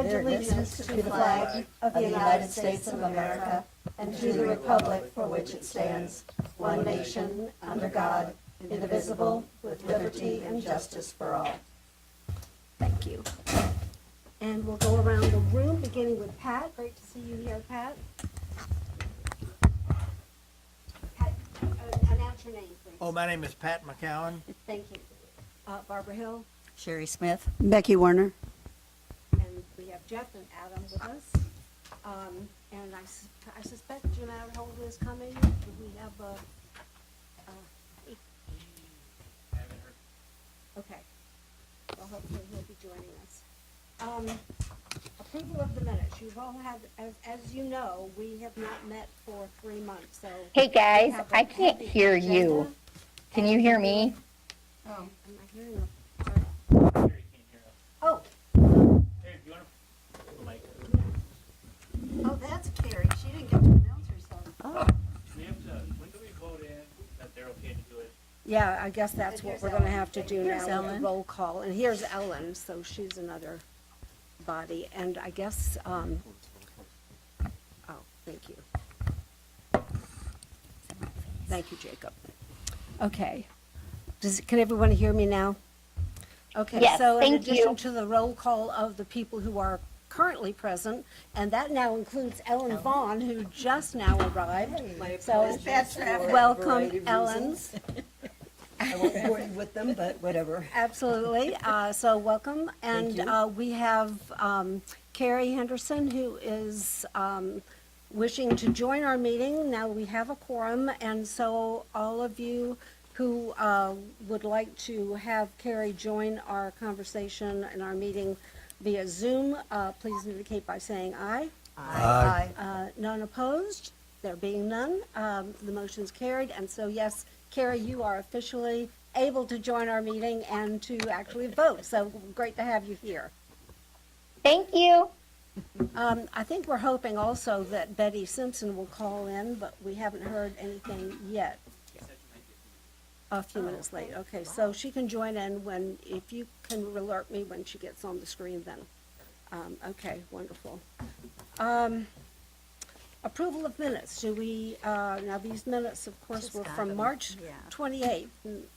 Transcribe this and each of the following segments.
pledge allegiance to the flag of the United States of America and to the republic for which it stands, one nation, under God, indivisible, with liberty and justice for all. Thank you. And we'll go around the room, beginning with Pat. Great to see you here, Pat. Pat, announce your name, please. Oh, my name is Pat McCowan. Thank you. Barbara Hill, Sherry Smith. Becky Warner. and we have Jeff and Adam with us. And I suspect Jim Adderhold is coming. Do we have okay. Well, hopefully he'll be joining us. Approval of the minutes. You've all had, as you know, we have not met for 3 months, so. Hey we guys, have a I can't heavy hear agenda. you. Can you hear me? Oh, am I hearing you? Carrie can't hear us. Oh, Hey, do you want to put the mic? oh, that's Carrie. She didn't get to announce herself. We have to, when do we vote in that they're okay to do it? Yeah, I guess that's what we're gonna have to do Here's now, with the Ellen. roll call. And here's Ellen, so she's another body, and I guess, oh, thank you. Thank you, Jacob. Okay. Can everyone hear me now? Okay, Yes, so in thank you. addition to the roll call of the people who are currently present, and that now includes Ellen Vaughn, who just now arrived. So, welcome, Ellen. I won't bore you with them, but whatever. Absolutely. So welcome. And we have Carrie Henderson, who is wishing to join our meeting. Now we have a quorum, and so all of you who would like to have Carrie join our conversation and our meeting via Zoom, please indicate by saying aye. Aye. None opposed? There being none, the motion's carried. And so, yes, Carrie, you are officially able to join our meeting and to actually vote. So great to have you here. Thank you. I think we're hoping also that Betty Simpson will call in, but we haven't heard anything yet. A few minutes late. Okay, so she can join in when, if you can alert me when she gets on the screen then. Okay, wonderful. Approval of minutes. Do we, now these minutes, of course, Just were got from them, March yeah. 28th.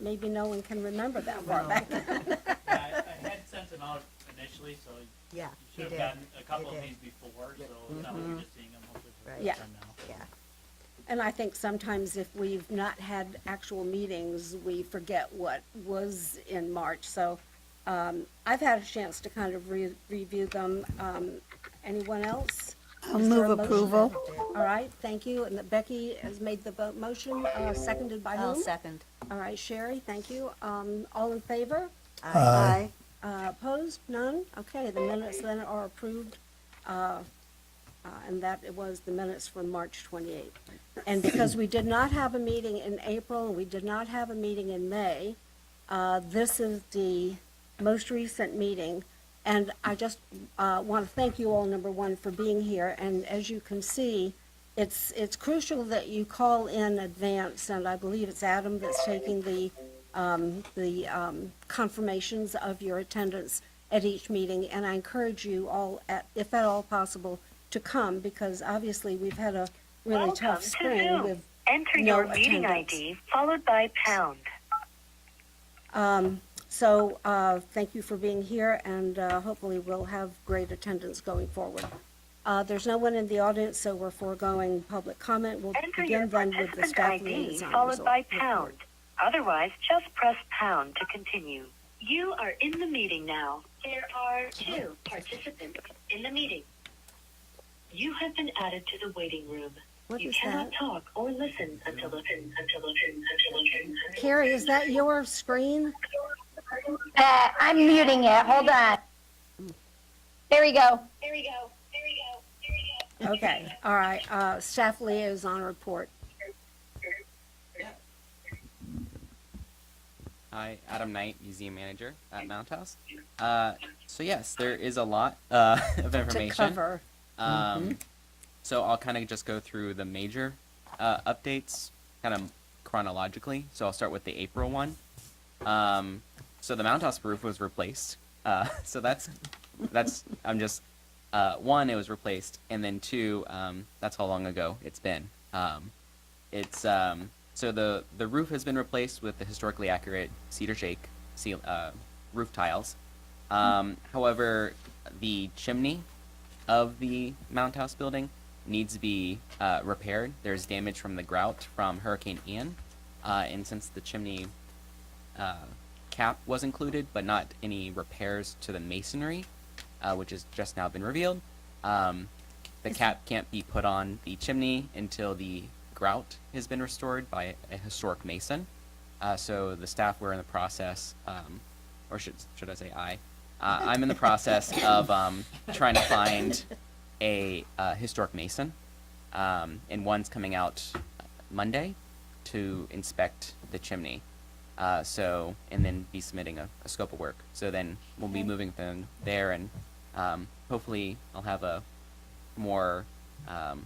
Maybe no one can remember that far back. Yeah, I had sent them out initially, so Yeah, you you should have did. gotten a couple You of did. these before, so it's not like you're just seeing them hopefully for the Right. Yeah. first time now. Yeah. And I think sometimes if we've not had actual meetings, we forget what was in March. So I've had a chance to kind of review them. Anyone else? I'll Is there move a motion? approval. All right, thank you. And Becky has made the motion, seconded by I'll whom? second. All right, Sherry, thank you. All in favor? Aye. Opposed? None? Okay, the minutes then are approved. And that it was the minutes from March 28th. And because we did not have a meeting in April, and we did not have a meeting in May, this is the most recent meeting. And I just want to thank you all, number one, for being here. And as you can see, it's crucial that you call in advance, and I believe it's Adam that's taking the confirmations of your attendance at each meeting. And I encourage you all, if at all possible, to come, because obviously we've had a really tough spring with Enter no your meeting attendance. ID followed by pound. So thank you for being here, and hopefully we'll have great attendance going forward. There's no one in the audience, so we're foregoing public comment. We'll Enter your begin then with the participant staff ID liaison followed by report. pound. Otherwise, just press pound to continue. You are in the meeting now. There are 2 participants in the meeting. You have been added to the waiting room. What You is cannot that? talk or listen until the Carrie, is that your screen? I'm muting it. Hold on. There we go. Okay, all right. Staff liaison report. Hi, Adam Knight, Museum Manager at Mount House. So yes, there is a lot of To information. cover. So I'll kind of just go through the major updates, kind of chronologically. So I'll start with the April one. So the Mount House roof was replaced. So that's I'm just one, it was replaced, and then two, that's how long ago it's been. So the roof has been replaced with the historically accurate cedar shake roof tiles. However, the chimney of the Mound House building needs to be repaired. There's damage from the grout from Hurricane Ian, and since the chimney cap was included, but not any repairs to the masonry, which has just now been revealed, the cap can't be put on the chimney until the grout has been restored by a historic mason. So the staff were in the process, or should I say I'm in the process of trying to find a historic mason, and one's coming out Monday to inspect the chimney. And then be submitting a scope of work. So then we'll be moving from there, and hopefully I'll have a more, a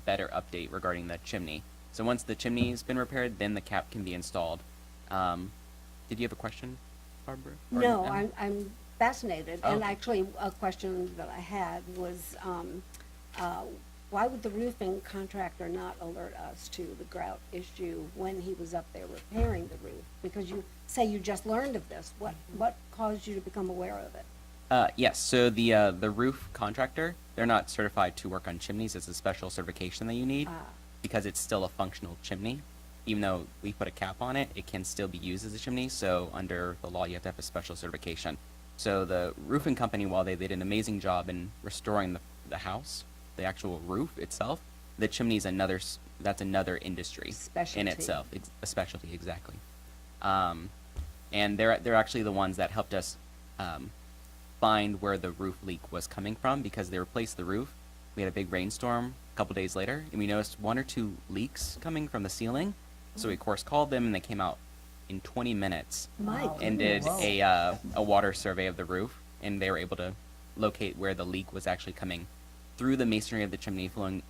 better update regarding the chimney. So once the chimney's been repaired, then the cap can be installed. Did you have a question, Barbara? Or No, Emma? I'm fascinated, Oh. and actually, a question that I had was, why would the roofing contractor not alert us to the grout issue when he was up there repairing the roof? Because you say you just learned of this. What caused you to become aware of it? Yes, so the roof contractor, they're not certified to work on chimneys. It's a special certification that you need because it's still a functional chimney. Even though we put a cap on it, it can still be used as a chimney. So under the law, you have to have a special certification. So the roofing company, while they did an amazing job in restoring the house, the actual roof itself, the chimney's that's another industry in Specialty. itself. It's a specialty, exactly. And they're actually the ones that helped us find where the roof leak was coming from, because they replaced the roof. We had a big rainstorm a couple days later, and we noticed 1 or 2 leaks coming from the ceiling. So we, of course, called them, and they came out in 20 minutes My and did a water survey of the roof, and they were able to locate where the leak was actually coming through the masonry of the chimney, flowing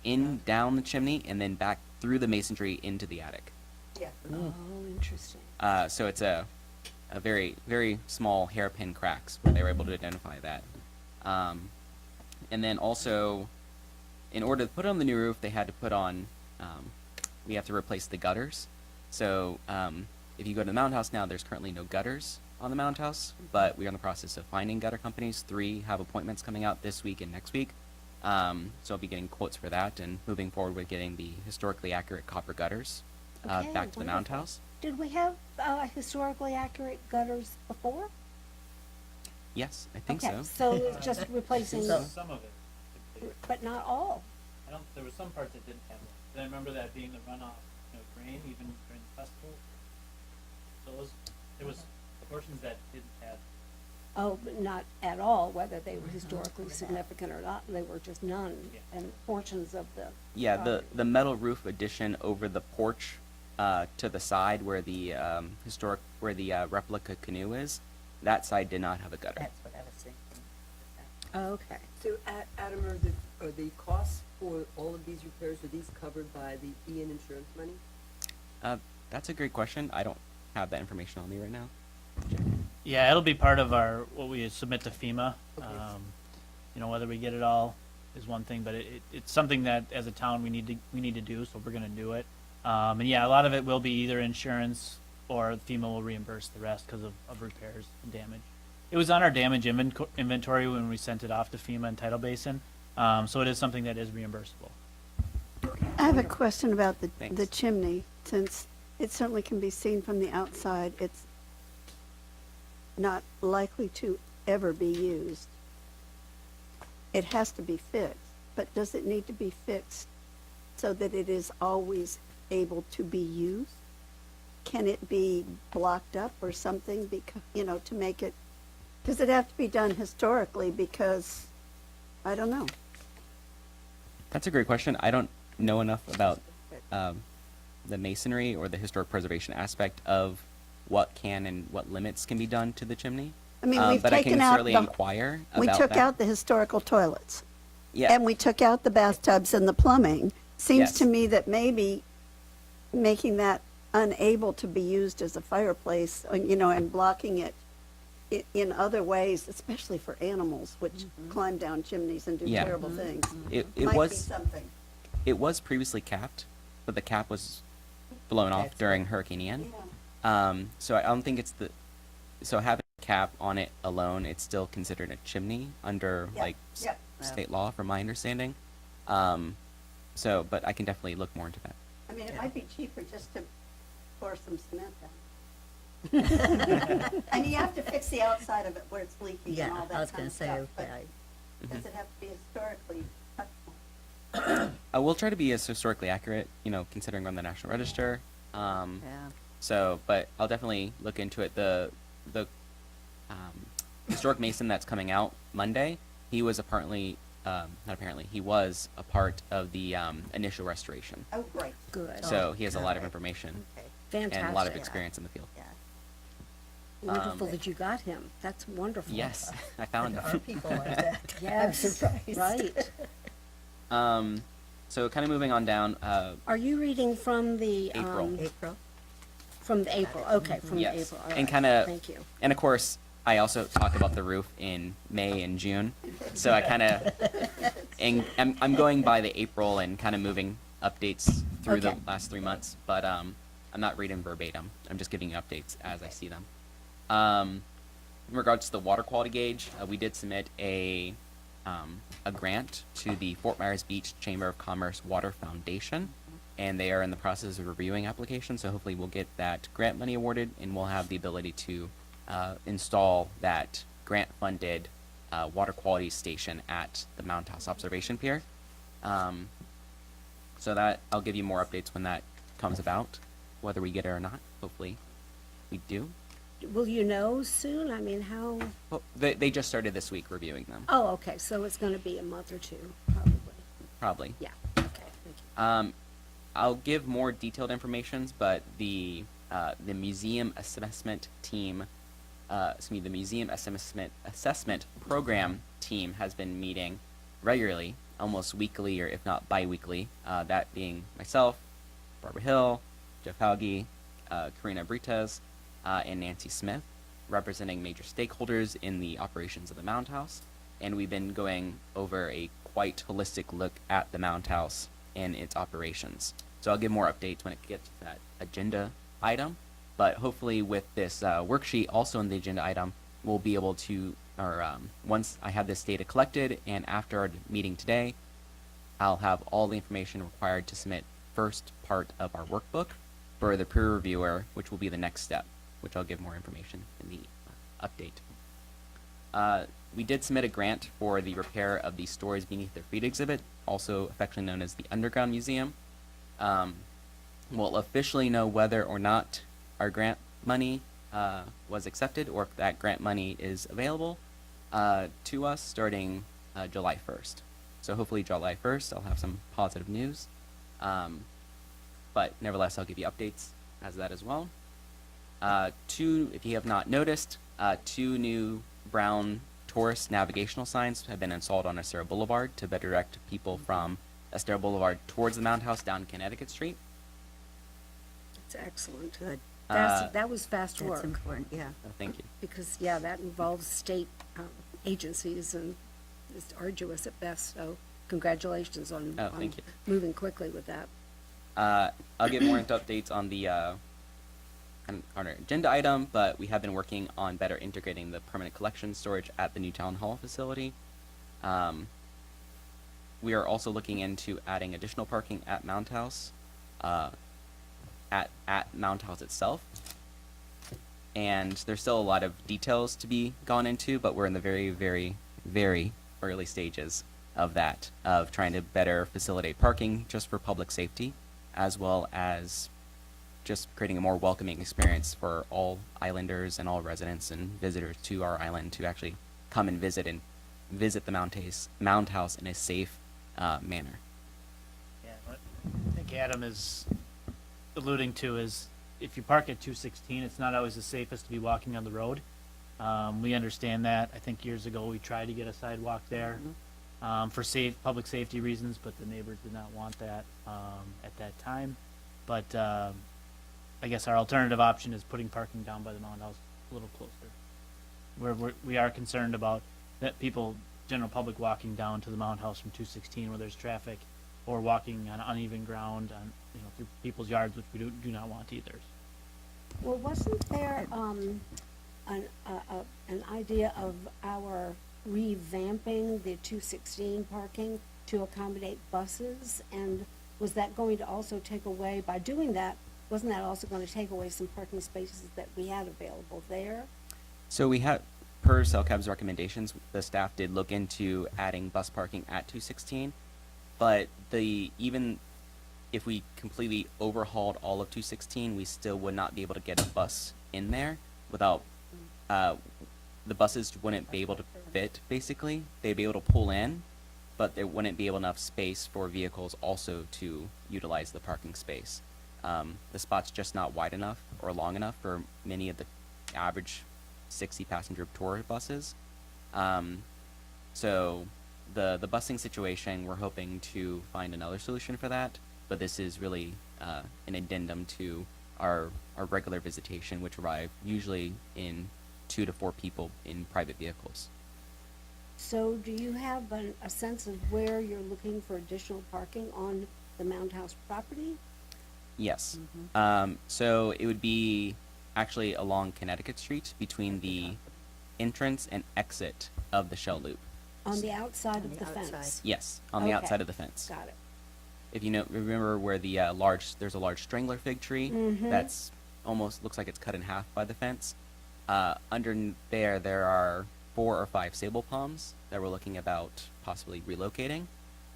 down the chimney, and then back through the masonry into the attic. Yeah. Oh, interesting. So it's a very, very small hairpin cracks where they were able to identify that. And then also, in order to put on the new roof, they had to put on, we have to replace the gutters. So if you go to the Mound House now, there's currently no gutters on the Mound House, but we're in the process of finding gutter companies. 3 have appointments coming out this week and next week. So I'll be getting quotes for that and moving forward with getting the historically accurate copper gutters Okay, back to the Mound wonderful. House. Did we have historically accurate gutters before? Yes, I think Okay, so. so it's just replacing, Some of it. but not all. There were some parts that didn't have it. And I remember that being the runoff, grain, even during the festival. So there was portions that didn't have. Oh, but not at all, whether they were historically significant or not, they were just none, Yeah. and portions of the. Yeah, the metal roof addition over the porch to the side where the replica canoe is, that side did not have a gutter. That's what I was thinking. Oh, okay. So, Adam, are the costs for all of these repairs, are these covered by the Ian insurance money? That's a great question. I don't have that information on me right now. Yeah, it'll be part of what we submit to FEMA. Okay. Whether we get it all is one thing, but it's something that as a town we need to do, so we're gonna do it. And yeah, a lot of it will be either insurance or FEMA will reimburse the rest because of repairs and damage. It was on our damage inventory when we sent it off to FEMA and Tidal Basin, so it is something that is reimbursable. I have a question about the Thanks. chimney, since it certainly can be seen from the outside. It's not likely to ever be used. It has to be fixed, but does it need to be fixed so that it is always able to be used? Can it be blocked up or something to make it, does it have to be done historically? Because, I don't know. That's a great question. I don't know enough about the masonry or the historic preservation aspect of what can and what limits can be done to the chimney. I mean, we've but I can taken out certainly inquire about we took that. out the historical toilets. Yeah. And we took out the bathtubs and the plumbing. Seems to Yes. me that maybe making that unable to be used as a fireplace, and blocking it in other ways, especially for animals, which climb down chimneys and do Yeah. terrible things. It Might be was something. it was previously capped, but the cap was blown off during Hurricane Ian. Yeah. So I don't think it's so having a cap on it alone, it's still considered a chimney under Yep, like yep. state law, from my understanding. So, but I can definitely look more into that. I mean, it might be cheaper just to pour some cement down. And you have to fix the outside of it where it's leaking and all Yeah, I was that kind gonna of say, stuff. But okay. does it have to be historically touchable? I will try to be as historically accurate, considering we're on the National Register. Yeah. So, but I'll definitely look into it. The historic mason that's coming out Monday, he was he was a part of the initial restoration. Oh, great. Good. So he has a lot of good. information Okay. Fantastic. and a lot of experience in the field. Yeah. Wonderful that you got him. That's wonderful. Yes, I found Our him. people like that. I'm Yes, surprised. right. So kind of moving on down. Are you reading from the, April. April. from the April? Okay, from the Yes. April. All And right. kinda- Thank you. And of course, I also talk about the roof in May and June. So I kind of, and I'm going by the April and kind of moving updates through the Okay. last 3 months. But I'm not reading verbatim. I'm just giving you updates as I see them. In regards to the water quality gauge, we did submit a grant to the Fort Myers Beach Chamber of Commerce Water Foundation, and they are in the process of reviewing applications. So hopefully we'll get that grant money awarded, and we'll have the ability to install that grant-funded water quality station at the Mound House Observation Pier. So that I'll give you more updates when that comes about, whether we get it or not. Hopefully, we do. Will you know soon? I mean, how? Well, they just started this week reviewing them. Oh, okay, so it's gonna be a month or two, probably. Probably. Yeah, okay, thank you. I'll give more detailed information, but the museum assessment team, the museum assessment program team has been meeting regularly, almost weekly or if not bi-weekly. That being myself, Barbara Hill, Jeff Hauge, Karina Brites, and Nancy Smith, representing major stakeholders in the operations of the Mound House. And we've been going over a quite holistic look at the Mound House and its operations. So I'll give more updates when it gets to that agenda item. But hopefully with this worksheet also in the agenda item, we'll be able to, once I have this data collected and after our meeting today, I'll have all the information required to submit first part of our workbook for the peer reviewer, which will be the next step, which I'll give more information in the update. We did submit a grant for the repair of the Stories Beneath Their Feet exhibit, also affectionately known as the Underground Museum. We'll officially know whether or not our grant money was accepted or if that grant money is available to us starting July 1st. So hopefully July 1st I'll have some positive news. But nevertheless, I'll give you updates as that as well. If you have not noticed, 2 new brown tourist navigational signs have been installed on Estero Boulevard to better direct people from Estero Boulevard towards the Mound House down Connecticut Street. It's excellent. Good. That was fast That's work, important, yeah. Thank you. because, yeah, that involves state agencies and it's arduous at best, so congratulations on Oh, thank you. moving quickly with that. I'll get more into updates on the on our agenda item, but we have been working on better integrating the permanent collection storage at the new town hall facility. We are also looking into adding additional parking at Mound House, at Mound House itself. And there's still a lot of details to be gone into, but we're in the very, very, very early stages of that, of trying to better facilitate parking just for public safety, as well as just creating a more welcoming experience for all islanders and all residents and visitors to our island to actually come and visit the Mound House in a safe manner. Yeah, what I think Adam is alluding to is if you park at 216, it's not always the safest to be walking on the road. We understand that. I think years ago we tried to get a sidewalk there for public safety reasons, but the neighbors did not want that at that time. But I guess our alternative option is putting parking down by the Mound House a little closer. we are concerned about that people, general public walking down to the Mound House from 216 where there's traffic, or walking on uneven ground on, through people's yards, which we do not want either. Well, wasn't there, an idea of our revamping the 216 parking to accommodate buses? And was that going to also take away, by doing that, wasn't that also going to take away some parking spaces that we had available there? So we have, per CellCab's recommendations, the staff did look into adding bus parking at 216, but even if we completely overhauled all of 216, we still would not be able to get a bus in there without, the buses wouldn't be able to fit, basically. They'd be able to pull in, but there wouldn't be able enough space for vehicles also to utilize the parking space. The spot's just not wide enough or long enough for many of the average 60-passenger tour buses. So the busing situation, we're hoping to find another solution for that, but this is really an addendum to our regular visitation, which arrive usually in 2 to 4 people in private vehicles. So do you have a sense of where you're looking for additional parking on the Mound House property? Yes. So it would be actually along Connecticut Street between the entrance and exit of the Shell Loop. On the outside of the outside. fence? Yes, on the Okay. outside of the fence. Got it. If you remember where the there's a large strangler fig tree that's almost looks like it's cut in half by the fence. Under there are 4 or 5 sable palms that we're looking about possibly relocating,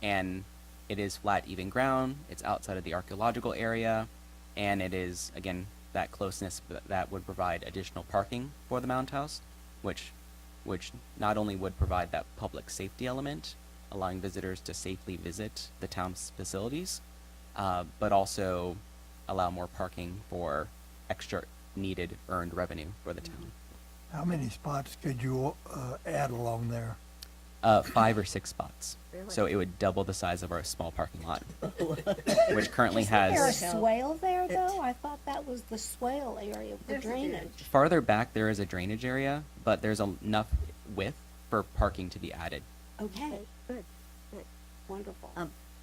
and it is flat, even ground. It's outside of the archaeological area, and it is again that closeness that would provide additional parking for the Mound House, which not only would provide that public safety element, allowing visitors to safely visit the town's facilities, but also allow more parking for extra needed earned revenue for the town. How many spots could you add along there? 5 or 6 spots. Really? So it would double the size of our small parking lot, which currently Isn't there a has. swale there, though? I thought that was the swale area for There's a drainage. Farther back, there is a drainage area, but there's enough width for parking to be added. Okay, Good, good. wonderful.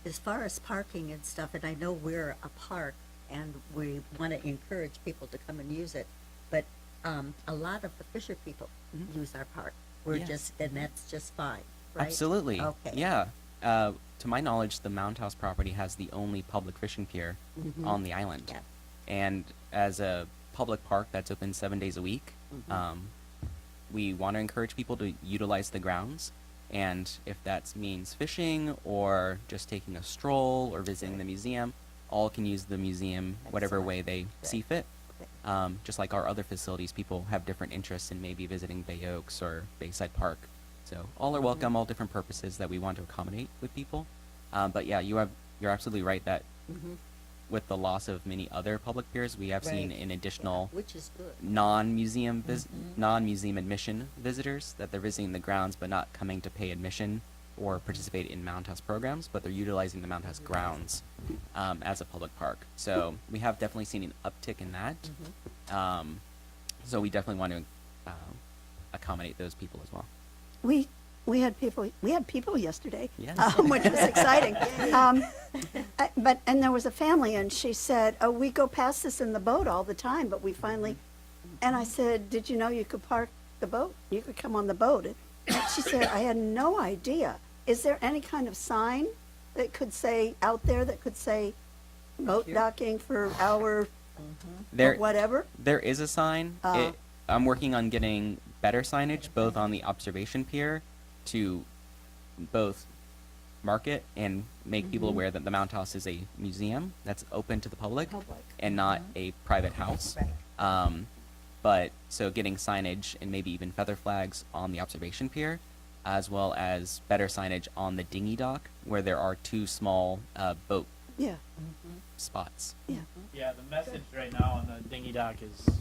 As far as parking and stuff, and I know we're a park and we want to encourage people to come and use it, but a lot of the fisher people use our park. We're Yes. and that's just fine, right? Absolutely. Okay. Yeah. To my knowledge, the Mound House property has the only public fishing pier on the island. Yeah. And as a public park that's open 7 days a week, we want to encourage people to utilize the grounds. And if that means fishing or just taking a stroll or visiting the museum, all can use the museum whatever Excellent. way they Good. see fit. Okay. Just like our other facilities, people have different interests in maybe visiting Bay Oaks or Bayside Park. So all are welcome, all different purposes that we want to accommodate with people. But yeah, you're absolutely right that with the loss of many other public piers, we have seen Right. an additional Which is good. non-museum non-museum admission visitors that they're visiting the grounds but not coming to pay admission or participate in Mound House programs, but they're utilizing the Mound House grounds as a public park. So we have definitely seen an uptick in that. So we definitely want to accommodate those people as well. We had people yesterday, Yes. which was exciting. And there was a family, and she said, "Oh, we go past this in the boat all the time, but we finally." And I said, "Did you know you could park the boat? You could come on the boat." And she said, "I had no idea. Is there any kind of sign that could say out there that could say boat docking for our There, whatever?" there is a sign. I'm working on getting better signage, both on the observation pier, to both market and make people aware that the Mound House is a museum that's open to the public, and not a private house. But so getting signage and maybe even feather flags on the observation pier, as well as better signage on the dinghy dock where there are 2 small boat Yeah, spots. yeah. Yeah, the message right now on the dinghy dock is,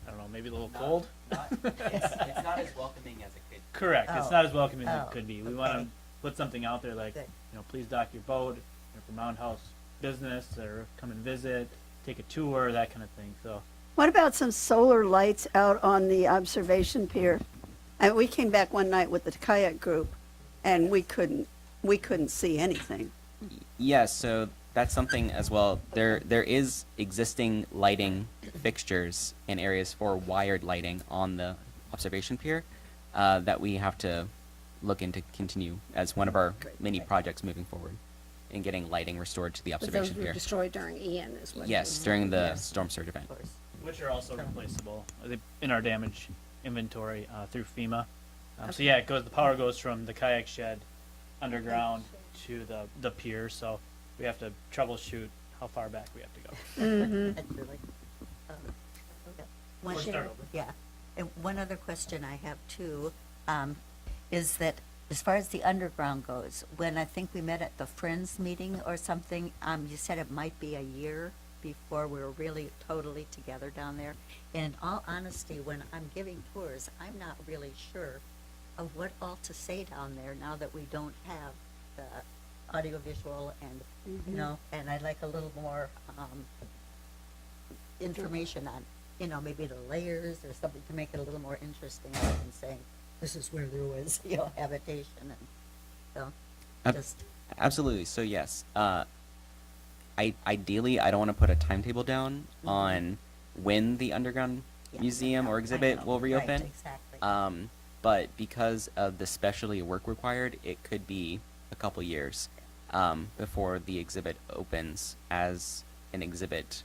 I don't know, maybe a little cold. It's not as welcoming as it could. Correct. It's Oh. not as welcoming as Oh, it could be. We want okay. to put something out there like, Good. please dock your boat for Mound House business, or come and visit, take a tour, that kind of thing. So What about some solar lights out on the observation pier? And we came back one night with the kayak group, and we couldn't see anything. Yes, so that's something as well. There is existing lighting fixtures and areas for wired lighting on the observation pier that we have to look into continue as one of our many projects moving forward in getting lighting restored to the But those observation were pier. destroyed during Ian is what. Yes, during the storm surge event. Which are also replaceable in our damage inventory through FEMA. So yeah, the power goes from the kayak shed underground to the pier. So we have to troubleshoot how far back we have to go. That's really, one, Or start over. yeah, and one other question I have too, is that as far as the underground goes, when I think we met at the Friends meeting or something, you said it might be a year before we're really totally together down there. And in all honesty, when I'm giving tours, I'm not really sure of what all to say down there now that we don't have the audiovisual and, you know, and I'd like a little more, information on, you know, maybe the layers or something to make it a little more interesting rather than saying, this is where there was, you know, habitation and, so, Ab- just, Absolutely. So yes, ideally, I don't want to put a timetable down on when the underground yeah, museum I or know, exhibit will right, reopen. exactly. But because of the specialty of work required, it could be a couple years before the exhibit opens as an exhibit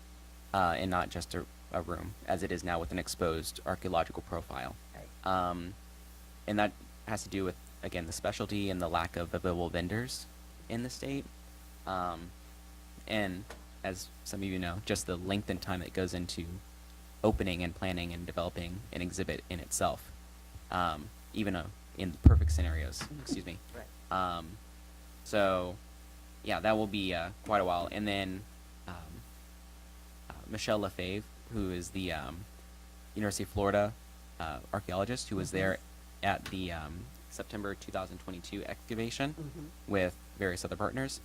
and not just a room, as it is now with an exposed archaeological profile. Right. And that has to do with, again, the specialty and the lack of available vendors in the state. And as some of you know, just the length and time that goes into opening and planning and developing an exhibit in itself, even in perfect scenarios, excuse me. Right. So, yeah, that will be quite a while. And then Michelle Lefebvre, who is the University of Florida archaeologist who was there at the September 2022 excavation with various other partners,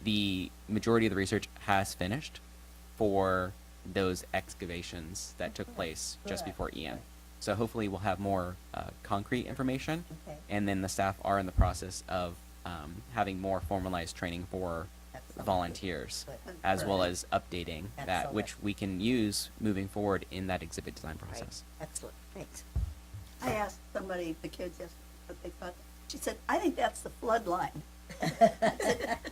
the majority of the research has finished for those excavations that took place just before Ian. So hopefully we'll have more concrete information, Okay. and then the staff are in the process of having more formalized training for Excellent. volunteers, Good. as well as updating that, Excellent. which we can use moving forward in that exhibit design Right. process. Excellent, thanks. I asked somebody, the kids yesterday, what they thought. She said, I think that's the flood line.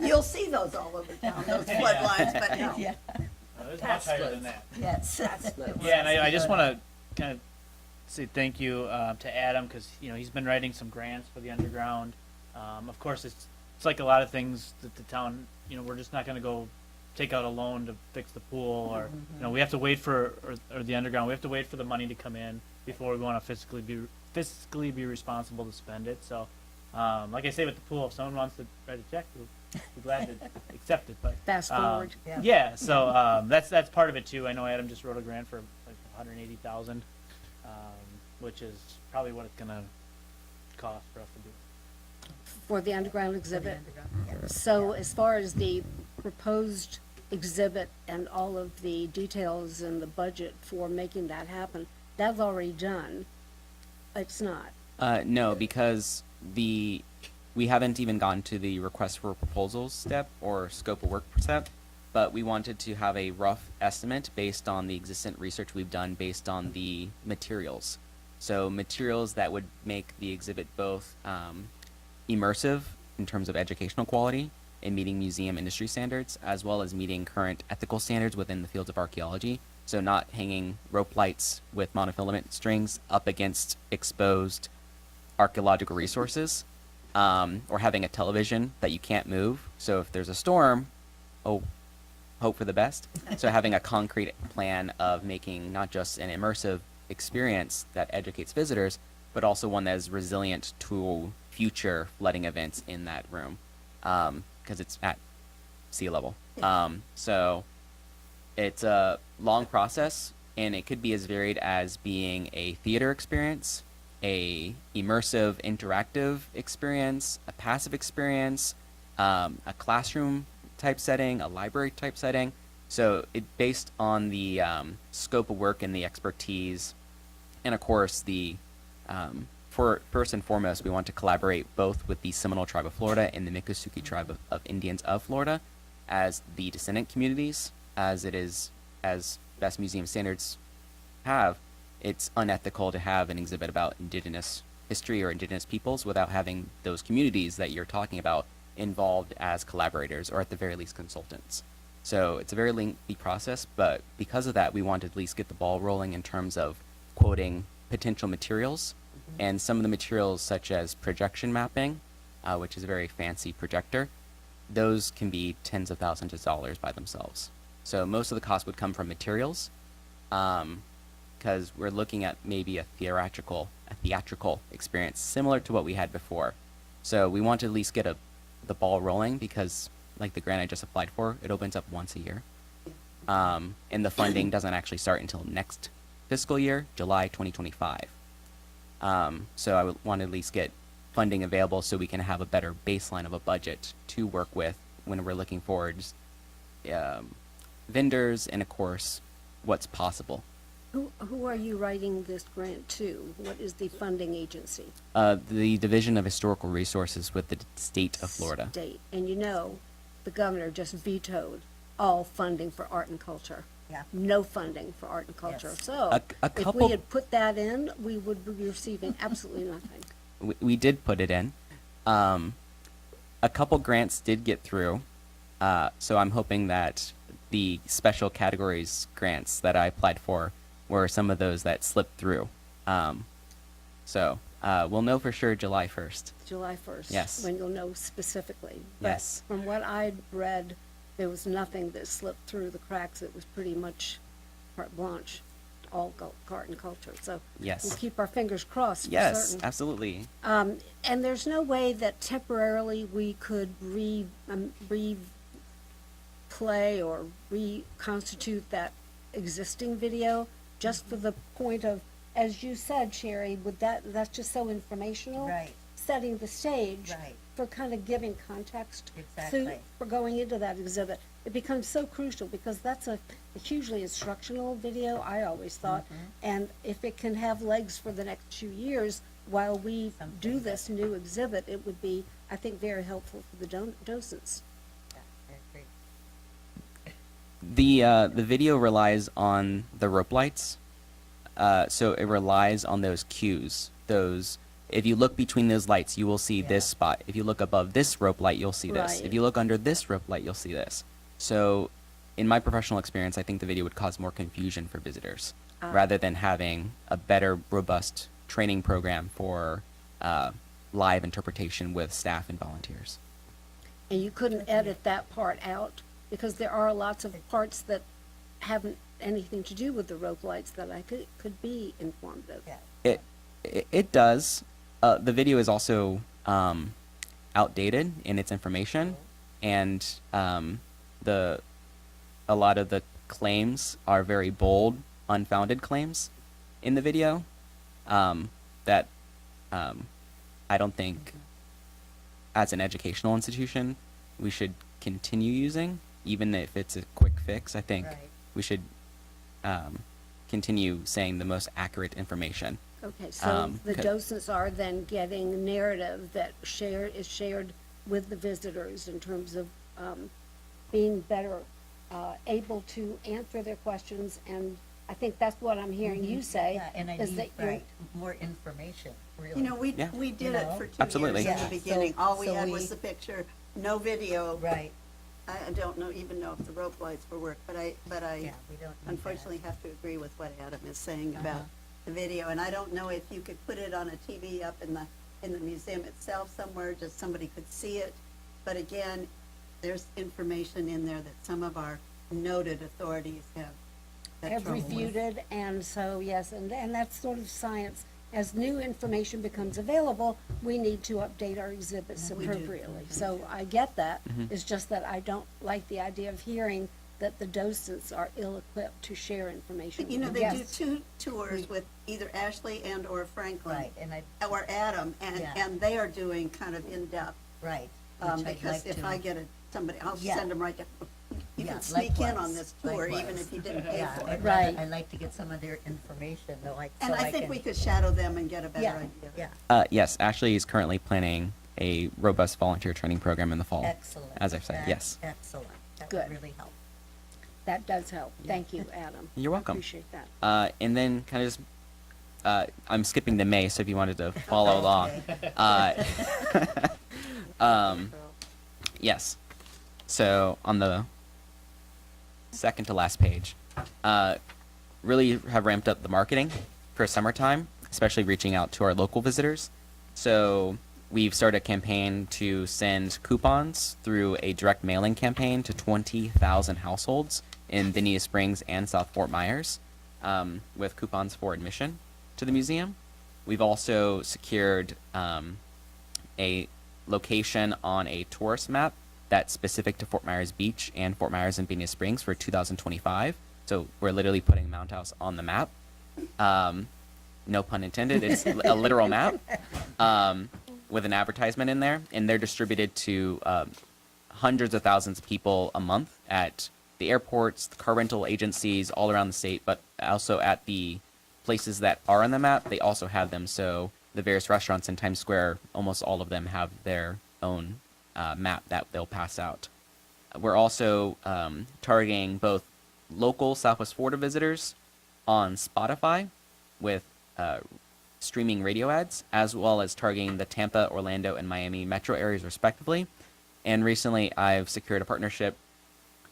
You'll see those all over town, those flood lines, but no. Yeah, It's much higher than that. yes. Yeah, and I just want to kind of say thank you to Adam because he's been writing some grants for the underground. Of course, it's like a lot of things that the town. We're just not going to go take out a loan to fix the pool, or we have to wait for or the underground. We have to wait for the money to come in before we want to fiscally be responsible to spend it. So, like I say with the pool, if someone wants to write a check, we'll be glad to accept it. But Fast forward. yeah, so that's part of it too. I know Adam just wrote a grant for like 180,000, which is probably what it's gonna cost for us to do. For the underground exhibit. So as far as the proposed exhibit and all of the details and the budget for making that happen, that's already done. It's not. No, because we haven't even gone to the request for proposals step or scope of work step, but we wanted to have a rough estimate based on the existing research we've done based on the materials. So materials that would make the exhibit both immersive in terms of educational quality and meeting museum industry standards, as well as meeting current ethical standards within the fields of archaeology. So not hanging rope lights with monofilament strings up against exposed archaeological resources, or having a television that you can't move. So if there's a storm, hope for the best. So having a concrete plan of making not just an immersive experience that educates visitors, but also one that is resilient to future flooding events in that room, because it's at sea level. So it's a long process, and it could be as varied as being a theater experience, a immersive interactive experience, a passive experience, a classroom type setting, a library type setting. So it based on the scope of work and the expertise, and of course the for first and foremost, we want to collaborate both with the Seminole Tribe of Florida and the Miccosukee Tribe of Indians of Florida as the descendant communities, as it is, as best museum standards have. It's unethical to have an exhibit about indigenous history or indigenous peoples without having those communities that you're talking about involved as collaborators, or at the very least consultants. So it's a very lengthy process, but because of that, we want to at least get the ball rolling in terms of quoting potential materials. And some of the materials, such as projection mapping, which is a very fancy projector, those can be tens of thousands of dollars by themselves. So most of the cost would come from materials, because we're looking at maybe a theatrical experience similar to what we had before. So we want to at least get the ball rolling, because like the grant I just applied for, it opens up once a year. And the funding doesn't actually start until next fiscal year, July 2025. So I would want to at least get funding available so we can have a better baseline of a budget to work with when we're looking forward, vendors, and of course, what's possible. Who are you writing this grant to? What is the funding agency? The Division of Historical Resources with the state of Florida. State. And you know, the governor just vetoed all funding for art and culture. Yeah. No funding for art and culture. Yes. So A if we couple- had put that in, we would be receiving absolutely nothing. We did put it in. A couple grants did get through, so I'm hoping that the special categories grants that I applied for were some of those that slipped through. So we'll know for sure July 1st. July 1st. Yes. When you'll know specifically. But Yes. from what I'd read, there was nothing that slipped through the cracks. It was pretty much carte blanche, all art and culture. So Yes. we'll keep our fingers crossed for Yes, certain. absolutely. And there's no way that temporarily we could replay or reconstitute that existing video, just for the point of, as you said, Sherry, that's just so informational. Right. Setting the stage Right. for kind of giving context. Exactly. For going into that exhibit. It becomes so crucial, because that's a hugely instructional video, I always thought. And if it can have legs for the next 2 years while we do this new exhibit, it would be, I think, very helpful for the docents. The video relies on the rope lights, so it relies on those cues. If you look between those lights, you will see this spot. If you look above this rope light, you'll see this. Right. If you look under this rope light, you'll see this. So, in my professional experience, I think the video would cause more confusion for visitors, rather than having a better, robust training program for live interpretation with staff and volunteers. And you couldn't edit that part out, because there are lots of parts that haven't anything to do with the rope lights that I could be informative. It does. The video is also outdated in its information, and a lot of the claims are very bold, unfounded claims in the video that I don't think, as an educational institution, we should continue using, even if it's a quick fix. I think we should continue saying the most accurate information. Okay, so the docents are then getting narrative that is shared with the visitors in terms of being better able to answer their questions, and I think that's what I'm hearing you say. Yeah, and I is need, that you're- right, more information, really. You know, we Yeah. did You it know? for 2 Absolutely. years in Yeah, the beginning. All we so had we- was the picture, no video. Right, I don't even know if the rope lights will work, but I yeah, we don't need unfortunately have to agree with what Adam is saying about the video. And I don't know if you could put it on a TV up in the museum itself somewhere, just somebody could see it. But again, there's information in there that some of our noted authorities have trouble with. refuted, and so, yes, and that's sort of science. As new information becomes available, we need to update our exhibits We do. appropriately. So I get that. It's just that I don't like the idea of hearing that the docents are ill-equipped to share information You know, with the they do guests. 2 tours with either Ashley and or Franklin. Right, and Or Adam, Yeah. and they are doing kind of in-depth. right. which I'd Because like if to- I get somebody, I'll Yeah. send them right to, You Yeah, can sneak in on likewise, this tour, even likewise. if you didn't pay Yeah, for I'd it. Right. I'd like to get some of their information, though, like, And so I think can- we could shadow them and get a better Yeah, idea. yeah, Yes, Ashley is currently planning a robust volunteer training program in the fall. excellent. As I've said, That's yes. Excellent. That Good. would really help. That does help. Thank you, Adam. You're welcome. I appreciate that. And then kind of just, I'm skipping to May, so if you wanted to follow along. Uh, yes. So on the second to last page, really have ramped up the marketing for summertime, especially reaching out to our local visitors. So we've started a campaign to send coupons through a direct mailing campaign to 20,000 households in Vinita Springs and South Fort Myers, with coupons for admission to the museum. We've also secured a location on a tourist map that's specific to Fort Myers Beach and Fort Myers and Vinita Springs for 2025. So we're literally putting Mound House on the map. No pun intended. It's a literal map with an advertisement in there, and they're distributed to hundreds of thousands of people a month at the airports, the car rental agencies all around the state, but also at the places that are on the map. They also have them. So the various restaurants in Times Square, almost all of them have their own map that they'll pass out. We're also targeting both local Southwest Florida visitors on Spotify with streaming radio ads, as well as targeting the Tampa, Orlando, and Miami metro areas respectively. And recently I've secured a partnership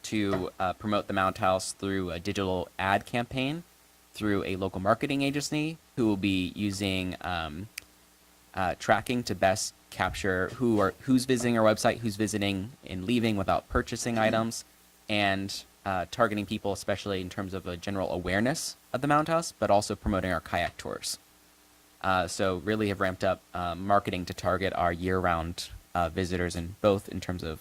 to promote the Mound House through a digital ad campaign through a local marketing agency who will be using tracking to best capture who's visiting our website, who's visiting and leaving without purchasing items, and targeting people, especially in terms of a general awareness of the Mound House, but also promoting our kayak tours. So really have ramped up marketing to target our year-round visitors, and both in terms of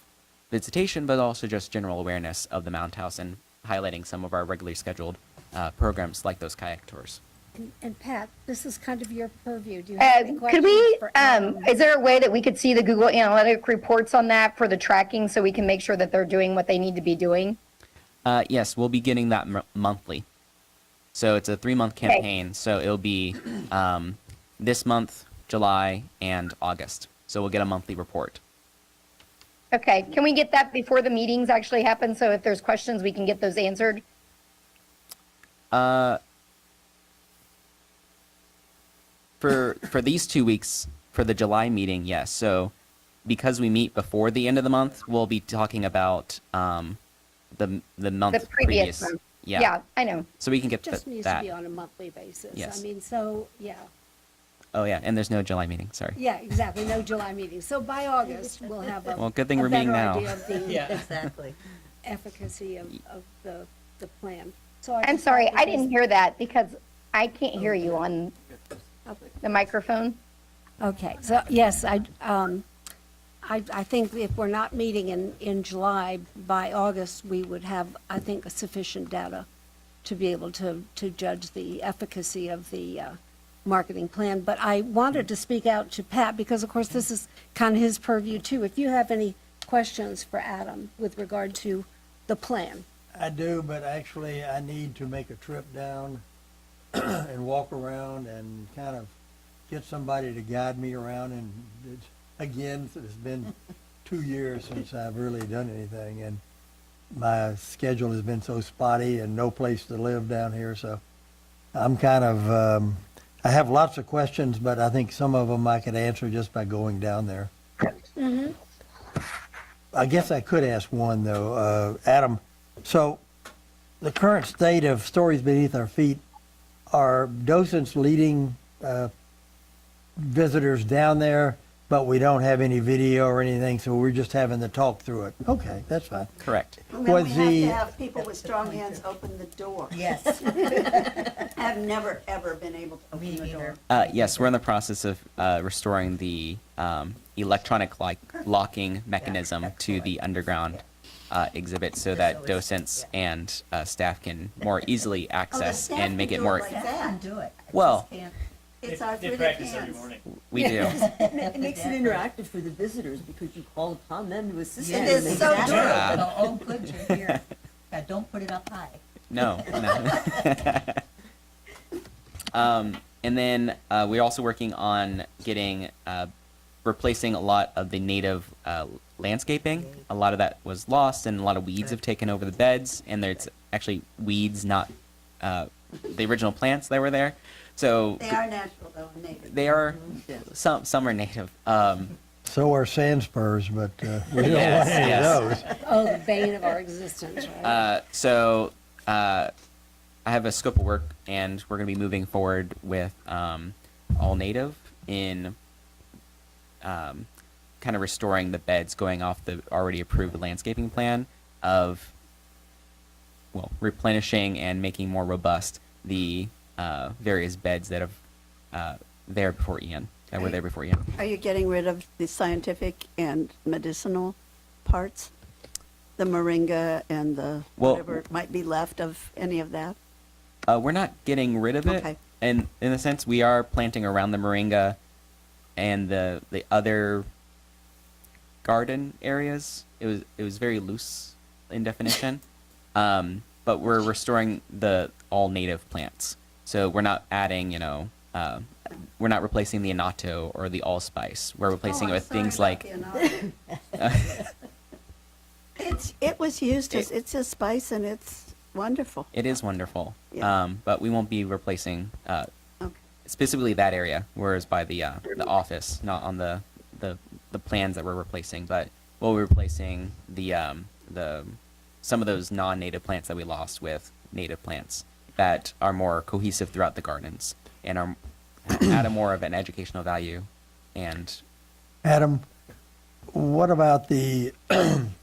visitation, but also just general awareness of the Mound House and highlighting some of our regularly scheduled programs like those kayak tours. And Pat, this is kind of your purview. Do you have any Could questions we, for Adam? is there a way that we could see the Google Analytic reports on that for the tracking so we can make sure that they're doing what they need to be doing? Yes, we'll be getting that monthly. So it's a 3-month campaign. So it'll be this month, July, and August. So we'll get a monthly report. Okay, can we get that before the meetings actually happen? So if there's questions, we can get those answered? For these 2 weeks, for the July meeting, yes. So because we meet before the end of the month, we'll be talking about the month The previous month. Yeah. Yeah, I know. So we can get Just needs to that. be on a monthly basis. Yes. I mean, so, yeah. Oh yeah, and there's no July meeting. Sorry. Yeah, exactly. No July meetings. So by August, we'll have a Well, good thing a we're meeting better now. idea of the Yeah. Exactly. efficacy of the plan. So I'm just sorry, thought I this didn't was- hear that because I can't hear you on the microphone. Okay, so yes, I think if we're not meeting in July, by August, we would have, I think, sufficient data to be able to judge the efficacy of the marketing plan. But I wanted to speak out to Pat because, of course, this is kind of his purview too. If you have any questions for Adam with regard to the plan. I do, but actually I need to make a trip down and walk around and kind of get somebody to guide me around. And again, it's been 2 years since I've really done anything, and my schedule has been so spotty and no place to live down here. So I'm kind of, I have lots of questions, but I think some of them I could answer just by going down there. I guess I could ask one though, Adam. So the current state of Stories Beneath Our Feet, are docents leading visitors down there, but we don't have any video or anything, so we're just having the talk through it. Okay, that's fine. Correct. And then we Was have the- to have people with strong hands open the door. Yes. I've never, ever been able to Me open the door. neither. Yes, we're in the process of restoring the electronic locking mechanism to the underground exhibit so that docents and staff can more easily Oh, the access staff and make can it do more. like I that. can do it. I Well, just can't- It's our They through the practice every cans. morning. We do. It makes it interactive for the visitors because you call upon them to assist you. It It is is so so true. Yeah. Oh, good to hear. Yeah, don't put it up high. No, no. And then we're also working on getting replacing a lot of the native landscaping. A lot of that was lost, and a lot of weeds have taken over the beds. And there's actually weeds, not the original plants that were there. So They are natural though, and native. they are some are native. So are sand spurs, but we don't Yes, want any yes. of those. Oh, the bane of our existence, right? So I have a scope of work, and we're going to be moving forward with all native in kind of restoring the beds, going off the already approved landscaping plan of, well, replenishing and making more robust the various beds that have there before Ian, that were there before Ian. Are you getting rid of the scientific and medicinal parts? The moringa and the Well- whatever might be left of any of that? We're not getting rid of it. Okay. And in a sense, we are planting around the moringa and the other garden areas. It was very loose in definition, but we're restoring the all native plants. So we're not adding, we're not replacing the annatto or the allspice. We're replacing it with things like It was used as, it's a spice and it's wonderful. it is wonderful. Yeah. But we won't be replacing Okay. specifically that area, whereas by the office, not on the plans that we're replacing, but we'll be replacing the some of those non-native plants that we lost with native plants that are more cohesive throughout the gardens and are add a more of an educational value. And Adam, what about the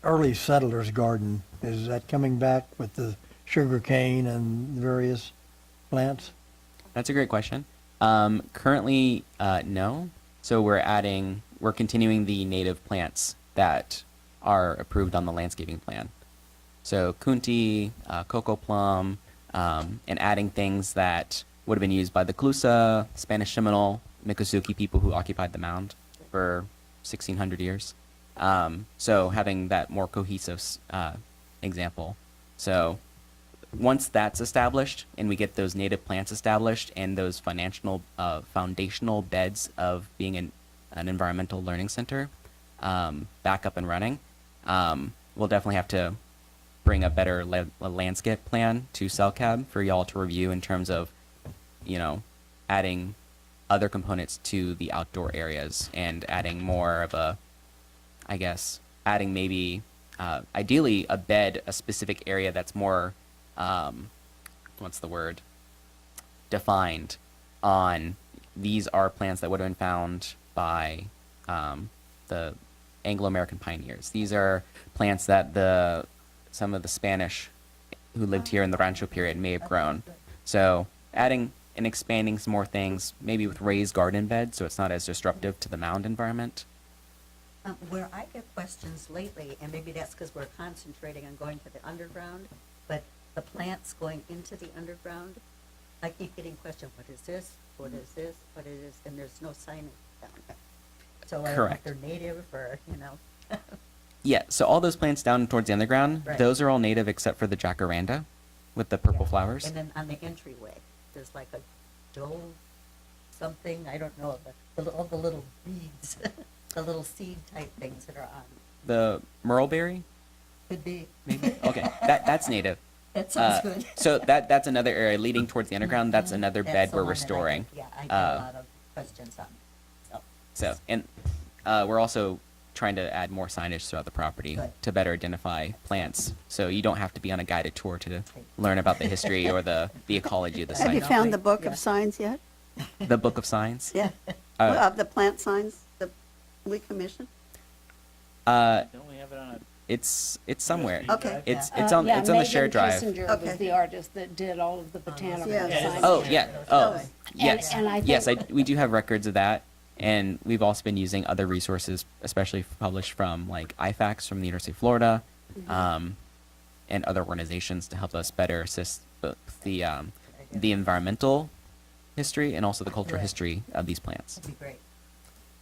early settlers garden? Is that coming back with the sugar cane and various plants? that's a great question. Currently, no. So we're continuing the native plants that are approved on the landscaping plan. So kunti, cocoa plum, and adding things that would have been used by the Calusa, Spanish Seminole, Miccosukee people who occupied the mound for 1,600 years. So having that more cohesive example. So once that's established and we get those native plants established and those foundational beds of being an environmental learning center back up and running, we'll definitely have to bring a better landscape plan to CellCab for y'all to review in terms of, adding other components to the outdoor areas and adding more of adding maybe, ideally a specific area that's more, defined on these are plants that would have been found by the Anglo-American pioneers. These are plants that some of the Spanish who lived here in the Rancho period may have grown. So adding and expanding some more things, maybe with raised garden beds so it's not as disruptive to the mound environment. Where I get questions lately, and maybe that's because we're concentrating on going to the underground, but the plants going into the underground, I keep getting questioned, what is this? What is this? What is this? And there's no signage down there. So I don't know if Correct. they're native or, Yeah, so all those plants down towards the underground, Right. those are all native except for the jacaranda with the purple Yeah. flowers. And then on the entryway, there's like a dove, something, I don't know, all the little beads, the little seed type things that are on. The merleberry, Could be, maybe? Okay, that's native. that sounds good. So that's another area leading towards the underground. That's another That's bed the we're one that restoring. Yeah, I get a lot of questions on. So, and we're also trying to add more signage throughout the property Good. to better identify plants. So you don't have to be on a guided tour to learn about the history or the ecology of the Have you site. found the book Yeah. of signs yet? The Book of Signs. Yeah, Uh, of the plant signs that we commissioned? Don't we have it on a? It's somewhere. Okay. It's on Yeah, it's on the shared drive. Megan Kissinger Okay. was the artist that did all of the botanical Yeah. Yeah, signs. Oh yeah. Oh And- yes. and I Yes, think- we do have records of that, and we've also been using other resources, especially published from like IFACS from the University of Florida, and other organizations to help us better assist both the environmental history and also the cultural Correct. history of these plants. That'd be great.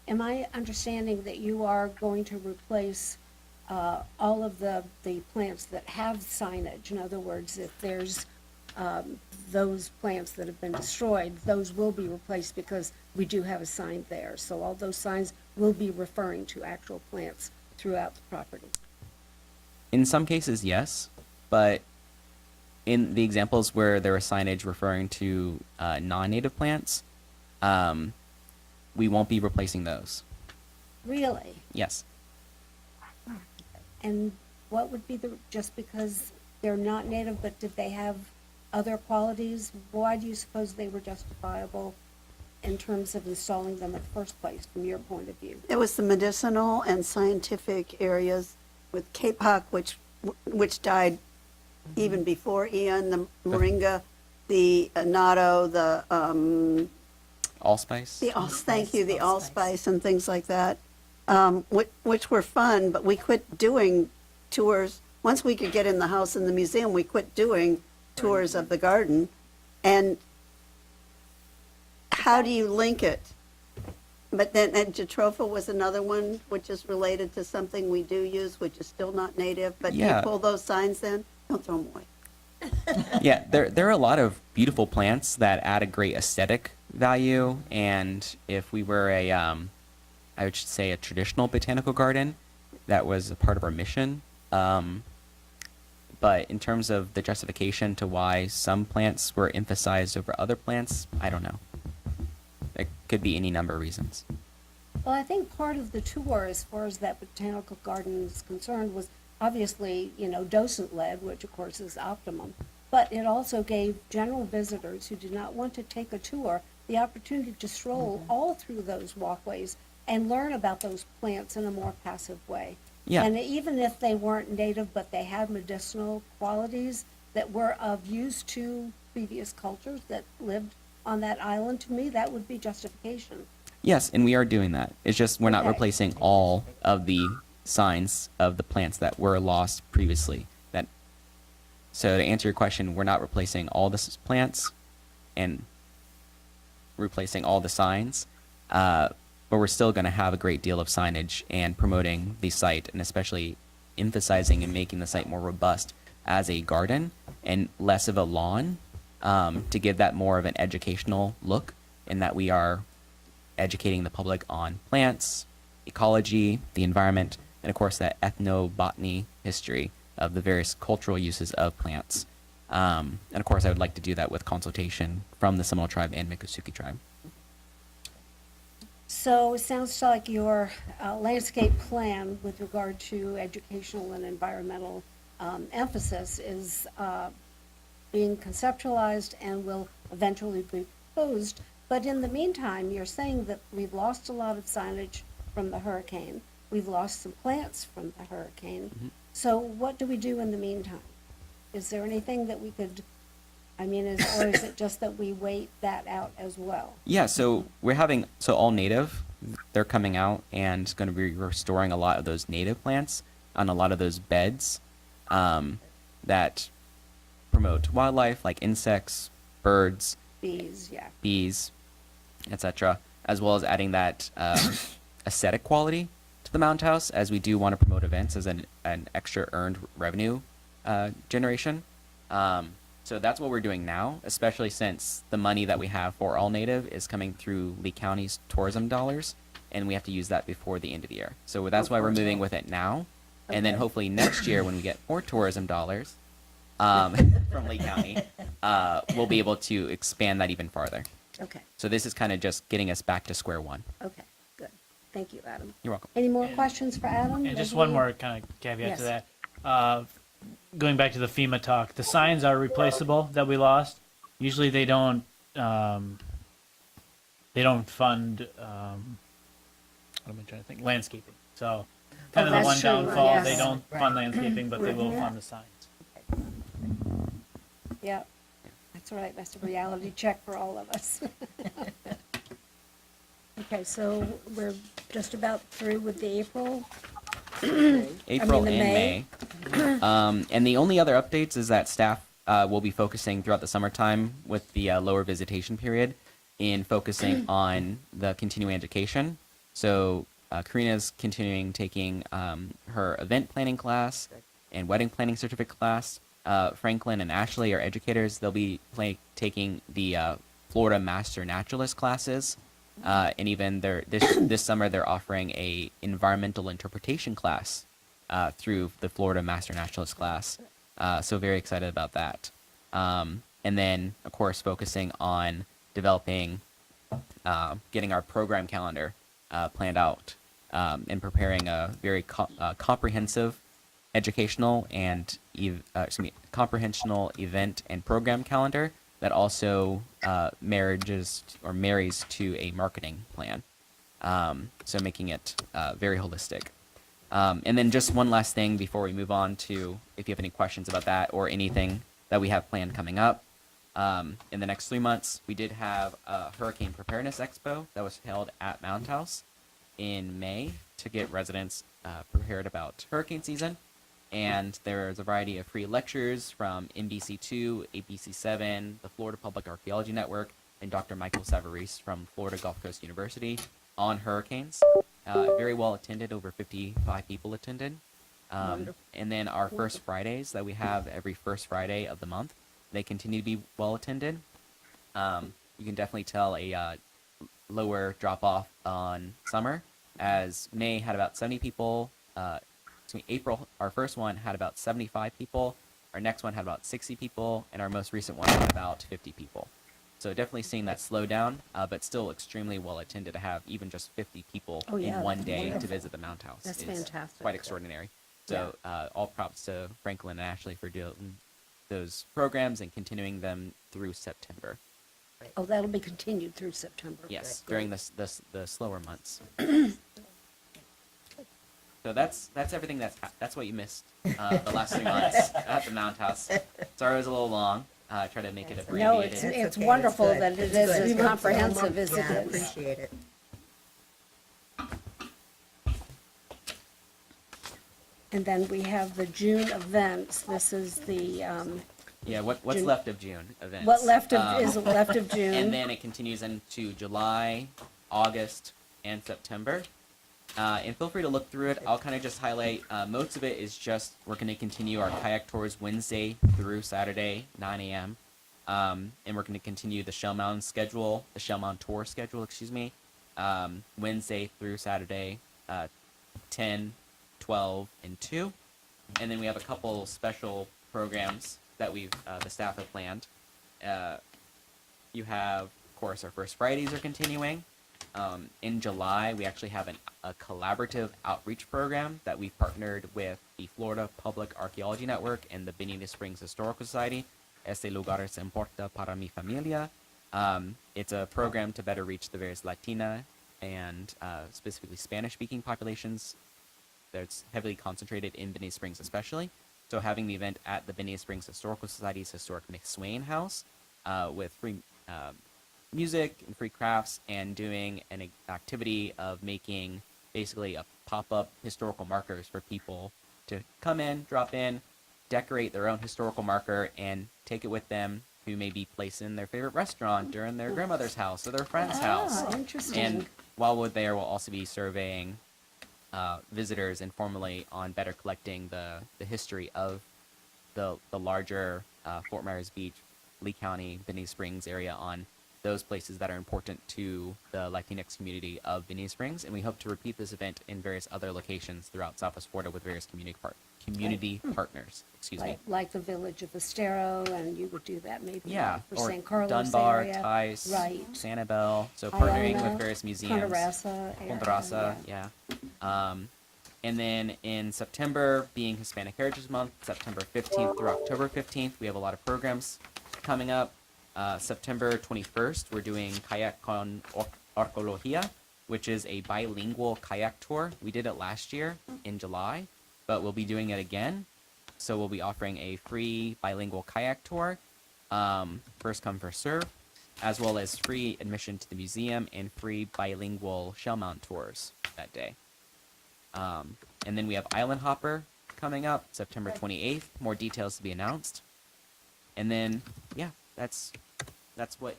Am I understanding that you are going to replace all of the plants that have signage? In other words, if there's those plants that have been destroyed, those will be replaced because we do have a sign there. So all those signs will be referring to actual plants throughout the property. In some cases, yes, but in the examples where there was signage referring to non-native plants, we won't be replacing those. Really? Yes. And what would be just because they're not native, but did they have other qualities? Why do you suppose they were justifiable in terms of installing them in the first place, from your point of view? It was the medicinal and scientific areas with kapok, which died even before Ian, the moringa, the natto, Allspice. the allspice and things like that, which were fun, but we quit doing tours. Once we could get in the house and the museum, we quit doing tours of the garden. And how do you link it? But then, and Jatropha was another one, which is related to something we do use, which is still not native, but you Yeah. pull those signs in, don't throw them away. Yeah, there are a lot of beautiful plants that add a great aesthetic value, and if we were I would say a traditional botanical garden, that was a part of our mission. But in terms of the justification to why some plants were emphasized over other plants, I don't know. There could be any number of reasons. Well, I think part of the tour, as far as that botanical garden is concerned, was obviously, docent-led, which of course is optimum. But it also gave general visitors who did not want to take a tour the opportunity to stroll all through those walkways and learn about those plants in a more passive way. Yeah. And even if they weren't native, but they had medicinal qualities that were of use to previous cultures that lived on that island, to me, that would be justification. Yes, and we are doing that. It's just we're not Okay. replacing all of the signs of the plants that were lost previously. So to answer your question, we're not replacing all the plants and replacing all the signs, but we're still going to have a great deal of signage and promoting the site, and especially emphasizing and making the site more robust as a garden and less of a lawn, to give that more of an educational look, in that we are educating the public on plants, ecology, the environment, and of course that ethnobotany history of the various cultural uses of plants. And of course I would like to do that with consultation from the Seminole tribe and Miccosukee tribe. So it sounds like your landscape plan with regard to educational and environmental emphasis is being conceptualized and will eventually be proposed. But in the meantime, you're saying that we've lost a lot of signage from the hurricane. We've lost some plants from the hurricane. Mm-hmm. So what do we do in the meantime? Is there anything that we could, or is it just that we wait that out as well? Yeah, so we're having, all native, they're coming out and going to be restoring a lot of those native plants on a lot of those beds that promote wildlife like insects, birds, Bees, yeah. bees, etc., as well as adding that aesthetic quality to the Mound House, as we do want to promote events as an extra earned revenue generation. So that's what we're doing now, especially since the money that we have for All Native is coming through Lee County's tourism dollars, and we have to use that before the end of the year. So that's why we're moving with it now, and then Okay. hopefully next year when we get more tourism dollars from Lee County, we'll be able to expand that even farther. Okay, So this is kind of just getting us back to square one. okay, good. Thank you, Adam. You're welcome. Any more questions for Adam? And just Leslie? one more kind of caveat Yes. to that. Going back to the FEMA talk, the signs are replaceable that we lost. Usually they don't fund, what am I trying to think? Landscaping. So kind of the that's one true, downfall, yes. they don't Right. fund landscaping, but they will fund the signs. Yeah, that's all right, that's a reality check for all of us. Okay, so we're just about through with the April. April the and May. May. And the only other updates is that staff will be focusing throughout the summertime with the lower visitation period in focusing on the continuing education. So Karina's continuing taking her event planning class and wedding planning certificate class. Franklin and Ashley are educators. They'll be taking the Florida Master Naturalist classes. And even this summer they're offering a environmental interpretation class through the Florida Master Naturalist class. So very excited about that. And then, of course, focusing on developing, getting our program calendar planned out, and preparing a very comprehensive educational and comprehensial event and program calendar that also marries to a marketing plan. So making it very holistic. And then just one last thing before we move on to, if you have any questions about that or anything that we have planned coming up. In the next 3 months, we did have a Hurricane Preparedness Expo that was held at Mound House in May to get residents prepared about hurricane season. And there's a variety of free lectures from NBC2, ABC7, the Florida Public Archaeology Network, and Dr. Michael Savarese from Florida Gulf Coast University on hurricanes. Very well attended, over 55 people attended. And then our first Fridays that we have every first Friday of the month, they continue to be well attended. You can definitely tell a lower drop off on summer, as May had about 70 people. April, our first one had about 75 people. Our next one had about 60 people, and our most recent one had about 50 people. So definitely seeing that slow down, but still extremely well attended to have even just 50 people in one day to visit the Mound House. That's is fantastic. quite extraordinary. So all props to Franklin and Ashley for doing those programs and continuing them through September. Oh, that'll be continued through September. Yes, during the slower months. So that's everything that's what you missed the last 3 months at the Mound House. Sorry it was a little long. Try to make it abbreviated. No, it's wonderful that it is as comprehensive as it Yeah, I is. appreciate it. And then we have the June events. This is the, Yeah, what's June- left of June events. what left of, is left of June. And then it continues into July, August, and September. And feel free to look through it. I'll kind of just highlight, most of it is just, we're going to continue our kayak tours Wednesday through Saturday, 9 a.m. And we're going to continue the Shell Mountain tour schedule, Wednesday through Saturday, 10, 12, and 2. And then we have a couple special programs that the staff have planned. You have, of course, our First Fridays are continuing. In July, we actually have a collaborative outreach program that we've partnered with the Florida Public Archaeology Network and the Benita Springs Historical Society. Este lugar se importa para mi familia. It's a program to better reach the various Latina and specifically Spanish-speaking populations that's heavily concentrated in Benita Springs especially. So having the event at the Benita Springs Historical Society's historic McSwain House with free music and free crafts, and doing an activity of making basically a pop-up historical markers for people to come in, drop in, decorate their own historical marker, and take it with them, who may be placed in their favorite restaurant or in their grandmother's house or their friend's house. Interesting. And while we're there, we'll also be surveying visitors informally on better collecting the history of the larger Fort Myers Beach, Lee County, Benita Springs area, on those places that are important to the Latinx community of Benita Springs. And we hope to repeat this event in various other locations throughout Southwest Florida with various community partners. Like the village of Estero, and you would do that maybe for or San Carlos Dunbar, area. Tice, Right. Sanibel. So partnering Iona, with various museums. Ponderosa area, Ponderosa, yeah. And then in September, being Hispanic Heritage Month, September 15th through October 15th, we have a lot of programs coming up. September 21st, we're doing Kayak con Arqueología, which is a bilingual kayak tour. We did it last year in July, but we'll be doing it again. So we'll be offering a free bilingual kayak tour, first come, first serve, as well as free admission to the museum and free bilingual shell mount tours that day. And then we have Island Hopper coming up September 28th. More details to be announced. And then, yeah, that's what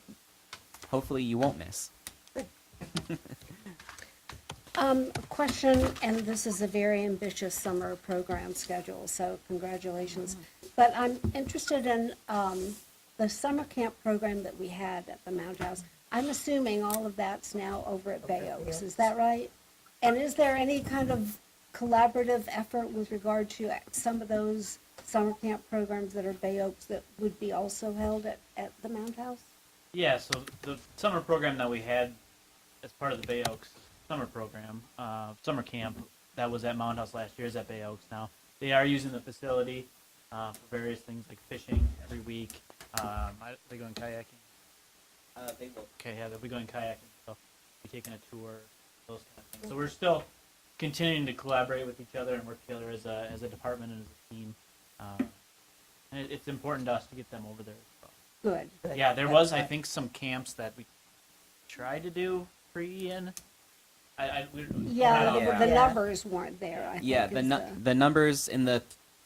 hopefully you won't miss. A question, and this is a very ambitious summer program schedule, so congratulations. But I'm interested in the summer camp program that we had at the Mount House. I'm assuming all of that's now over at Bay Oaks, is that right? And is there any kind of collaborative effort with regard to some of those summer camp programs that are Bay Oaks that would be also held at the Mount House? Yeah, so the summer program that we had as part of the Bay Oaks summer program, summer camp, that was at Mound House last year, is at Bay Oaks now. They are using the facility for various things like fishing every week. They going kayaking. They will. Okay, yeah, they'll be going kayaking. So be taking a tour, those kind of things. So we're still continuing to collaborate with each other and work together as a department and as a team. And it's important to us to get them over there as well. Good. Yeah, there was, I think, some camps that we tried to do pre-Ian. Yeah, the numbers weren't there, I think. Yeah, is the numbers in the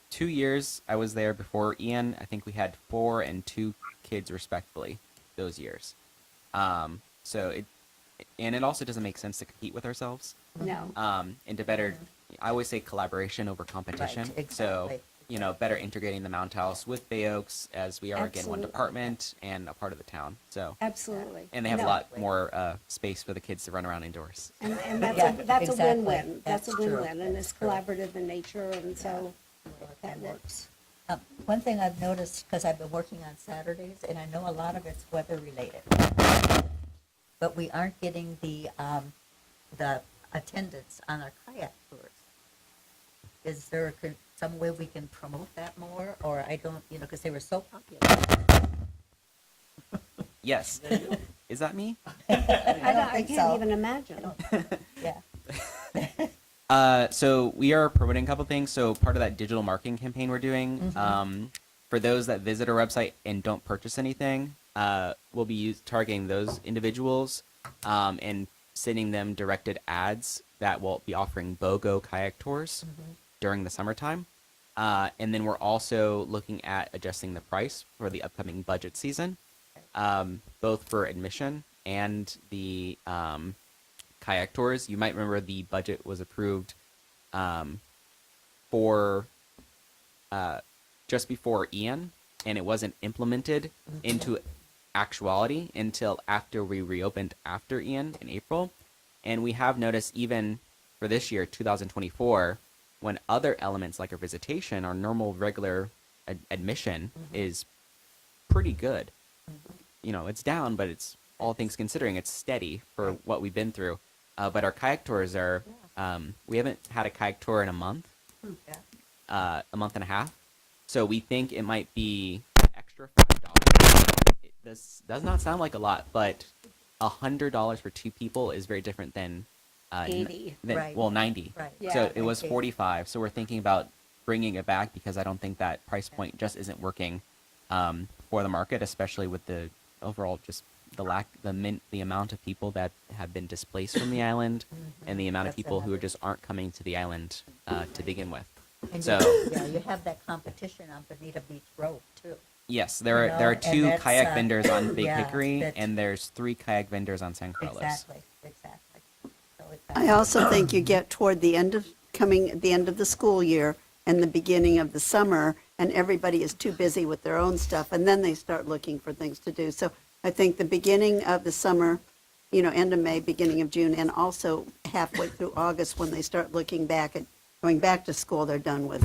2 years I was there before Ian, I think we had 4 and 2 kids respectively those years. So it also doesn't make sense to compete with ourselves. No. And to better, I always say collaboration over competition. Right, So, exactly. better integrating the Mount House with Bay Oaks as we are again one Absolutely. department and a part of the town. So, Absolutely. and they have a No. lot more space for the kids to run around indoors. And Yeah, that's a exactly. win-win. That's a That's true. win-win, and it's collaborative in nature, and so that works. One thing I've noticed, because I've been working on Saturdays, and I know a lot of it's weather related, but we aren't getting the attendance on our kayak tours. Is there some way we can promote that more, or I don't, because they were so popular. Yes. Is that me? I think can't so. even imagine. Yeah. So we are promoting a couple things. So part of that digital marketing campaign we're doing, for those that visit our website and don't purchase anything, we'll be targeting those individuals and sending them directed ads that will be offering BOGO kayak tours during the summertime. And then we're also looking at adjusting the price for the upcoming budget season, both for admission and the kayak tours. You might remember the budget was approved for just before Ian, and it wasn't implemented into actuality until after we reopened after Ian in April. And we have noticed even for this year, 2024, when other elements like our visitation, our normal regular admission is pretty good. It's down, but it's all things considering, it's steady for what we've been through. But our kayak tours are, we haven't had a kayak tour in a month, a month and a half. So we think it might be extra $5. This does not sound like a lot, but $100 for 2 people is very different than 80. Right. 90. Right. So Yeah. it was Okay. 45. So we're thinking about bringing it back because I don't think that price point just isn't working for the market, especially with the overall just the amount of people that have been displaced from the island and the amount of That's people who another- just aren't coming to the island to begin with. And So you have that competition on Bonita Beach Road too. yes, there You are know, and 2 that's, kayak vendors on Big yeah, Hickory, that's- and there's 3 kayak vendors on San Carlos. Exactly. So I also think you get toward the end of the school year and the beginning of the summer, and everybody is too busy with their own stuff, and then they start looking for things to do. So I think the beginning of the summer, end of May, beginning of June, and also halfway through August when they start looking back at going back to school, they're done with.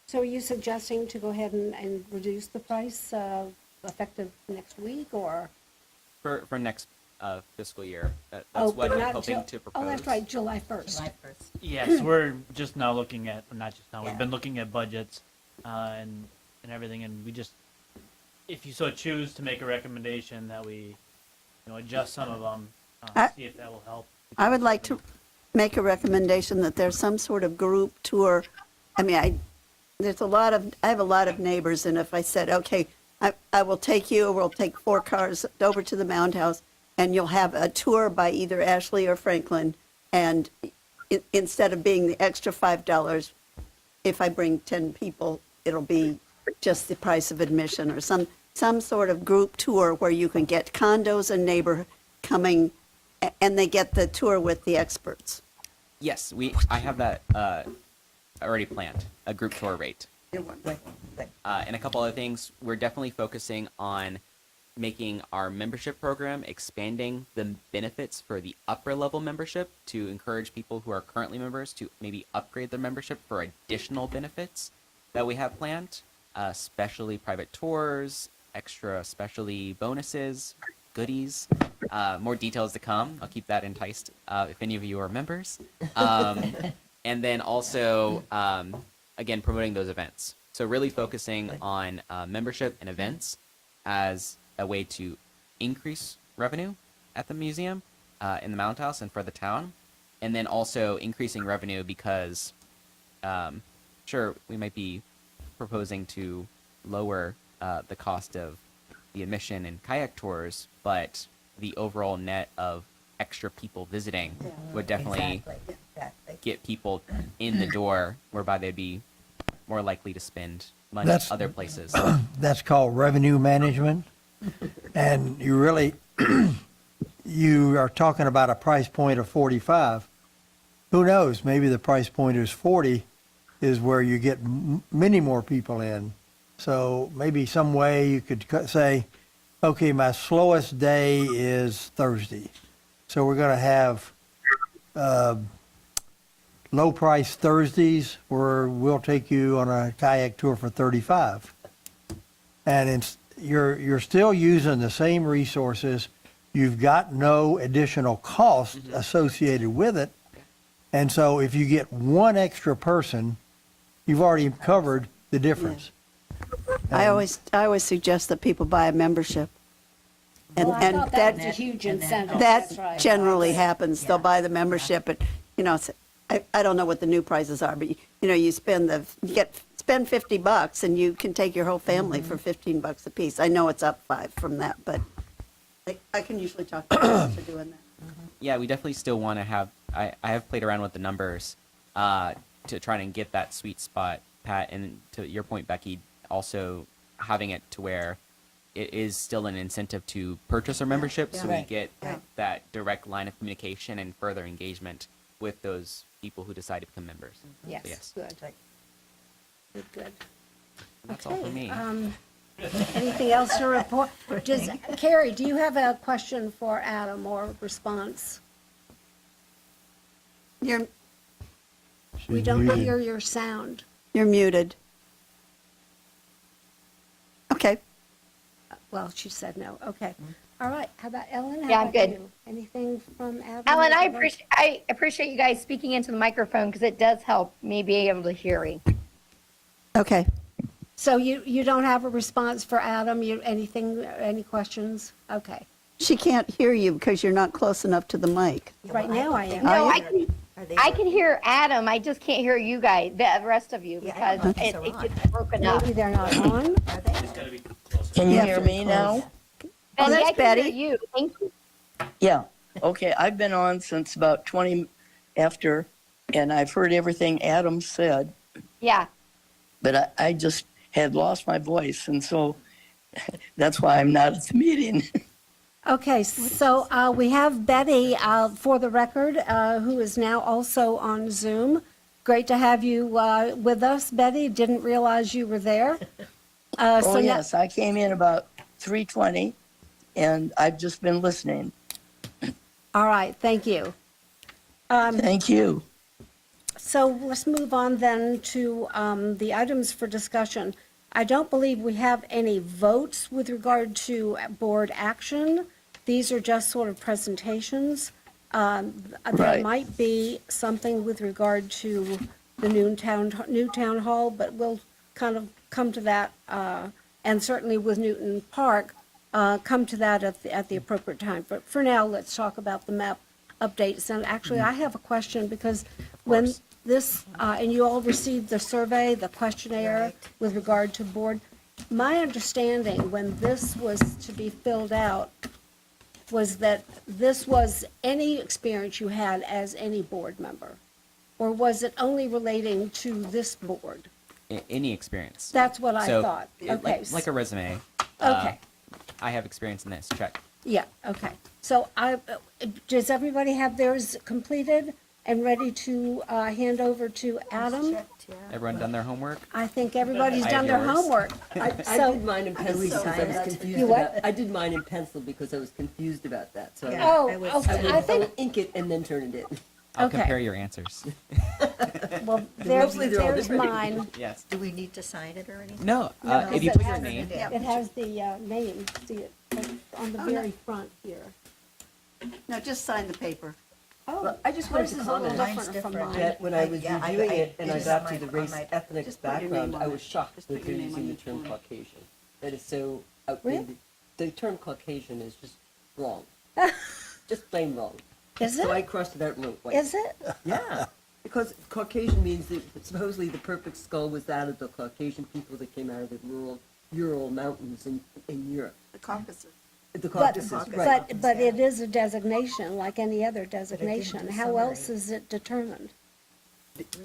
So are you suggesting to go ahead and reduce the price effective next week, or? For next fiscal year, that's Oh, what we're not hoping Ju- to propose. Oh, that's right, July 1st. July 1st. Yes, we're just now looking at, or not just now, Yeah. we've been looking at budgets and everything, and we just, if you so choose to make a recommendation that we, adjust some of them, see if that will help. I would like to make a recommendation that there's some sort of group tour. I mean, I have a lot of neighbors, and if I said, okay, I will take you, or we'll take 4 cars over to the Mound House, and you'll have a tour by either Ashley or Franklin, and instead of being the extra $5, if I bring 10 people, it'll be just the price of admission, or some sort of group tour where you can get condos and neighbor coming, and they get the tour with the experts. Yes, I have that already planned, a group tour rate. And a couple other things, we're definitely focusing on making our membership program, expanding the benefits for the upper level membership to encourage people who are currently members to maybe upgrade their membership for additional benefits that we have planned, especially private tours, extra specialty bonuses, goodies, more details to come. I'll keep that enticed if any of you are members. And then also, again, promoting those events. So really focusing on membership and events as a way to increase revenue at the museum, in the Mound House and for the town. And then also increasing revenue because, sure, we might be proposing to lower the cost of the admission and kayak tours, but the overall net of extra people visiting would definitely get people in the door, whereby they'd be more likely to spend money other places. That's called revenue management. And you really, you are talking about a price point of 45. Who knows? Maybe the price point is 40 is where you get many more people in. So maybe some way you could say, okay, my slowest day is Thursday. So we're going to have low price Thursdays where we'll take you on a kayak tour for 35. And you're still using the same resources. You've got no additional cost associated with it. And so if you get one extra person, you've already covered the difference. I always suggest that people buy a membership. And, Well, I and thought that was a huge incentive. That's that right. generally happens. They'll buy the membership, and, you know, I don't know what the new prices are, but, you know, you spend $50 and you can take your whole family for $15 a piece. I know it's up 5 from that, but I can usually talk to people for doing that. Yeah, we definitely still want to have. I have played around with the numbers to try and get that sweet spot, Pat. And to your point, Becky, also having it to where it is still an incentive to purchase our membership, so we get that direct line of communication and further engagement with those people who decide to become members. Yes, So, yes, good. Good. that's all for me. Anything else to report? Carrie, do you have a question for Adam or response? You're We don't hear your sound. muted. Okay. Well, she said no. Okay. All right. How about Ellen? How Yeah, I'm about good. you? Anything from Adam? Ellen, I appreciate you guys speaking into the microphone because it does help me be able to hear you. Okay. So you don't have a response for Adam? Any questions? Okay. She can't hear you because you're not close enough to the mic. Right now I am. No, I can hear Adam. I just can't hear you guys, the rest of you, because it gets broken up. Maybe they're not on? Can you hear me now? Oh, Betty, that's I can Betty. hear you. Thank you. Yeah. Okay, I've been on since about 20 after, and I've heard everything Adam said, Yeah. but I just had lost my voice, and so that's why I'm not at the meeting. Okay, so we have Betty, for the record, who is now also on Zoom. Great to have you with us, Betty. Didn't realize you were there. Oh, yes, I came in about 3:20, and I've just been listening. All right, thank you. Thank you. So let's move on then to the items for discussion. I don't believe we have any votes with regard to board action. These are just sort of presentations. There Right. might be something with regard to the new town hall, but we'll kind of come to that, and certainly with Newton Park, come to that at the appropriate time. But for now, let's talk about the map updates. And actually, I have a question because when this, and you all received the survey, the questionnaire with regard to board. My understanding when this was to be filled out was that this was any experience you had as any board member? Or was it only relating to this board? Any experience. That's what I So, thought. it- Okay. like a resume. Okay. I have experience in this. Check. Yeah, okay. So does everybody have theirs completed and ready to hand over to Adam? Everyone done their homework? I think everybody's I done have their yours. homework. I So- did mine in pencil because I was confused You what? about, I did mine in pencil because I was confused about that, so. Oh, I was- okay, I I think, would ink it and then turn it in. I'll Okay. compare your answers. well, there's Mostly they're all there's different. mine. Yes. Do we need to sign it or anything? No, No, if you because put it your has- name. It has the name, see it, on the very front here. No, just sign the paper. Well, I just wanted Hers to is a little comment Mine's different from different. mine. that when I was Yeah, reviewing it and it I is got on to the my- on race my- ethnic Just put your name background, on I it. was shocked Just that put they're your name using on the each term one. Caucasian. That is so Really? outdated. The term Caucasian is just wrong. Just plain wrong. Is So I it? crossed it out and wrote white. Is it? Yeah, because Caucasian means that supposedly the perfect skull was that of the Caucasian people that came out of the Ural Mountains in Europe. The Caucasus. The But, Caucasus, right. but it is a designation, like any other designation. do How else summary. is it determined?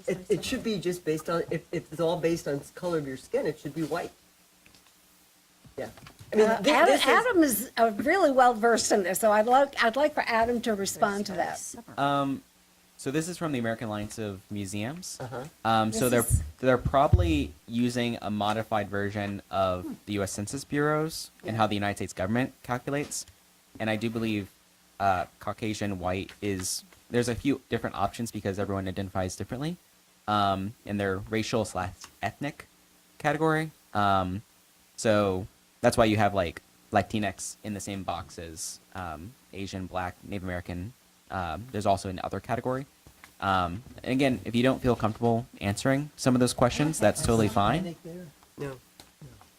It should be just based on, if it's all based on color of your skin, it should be white. Yeah. I mean, this is, Adam is really well versed in this, so I'd like for Adam to respond to that. So this is from the American Alliance of Museums. Uh-huh. So This they're probably using a modified version of the U.S. Census Bureau's and how the United States government calculates. And I do believe Caucasian white is there's a few different options because everyone identifies differently in their racial/ethnic category. So that's why you have like Latinx in the same box as Asian, Black, Native American. There's also an other category. And again, if you don't feel comfortable answering some of those questions, that's totally fine. no.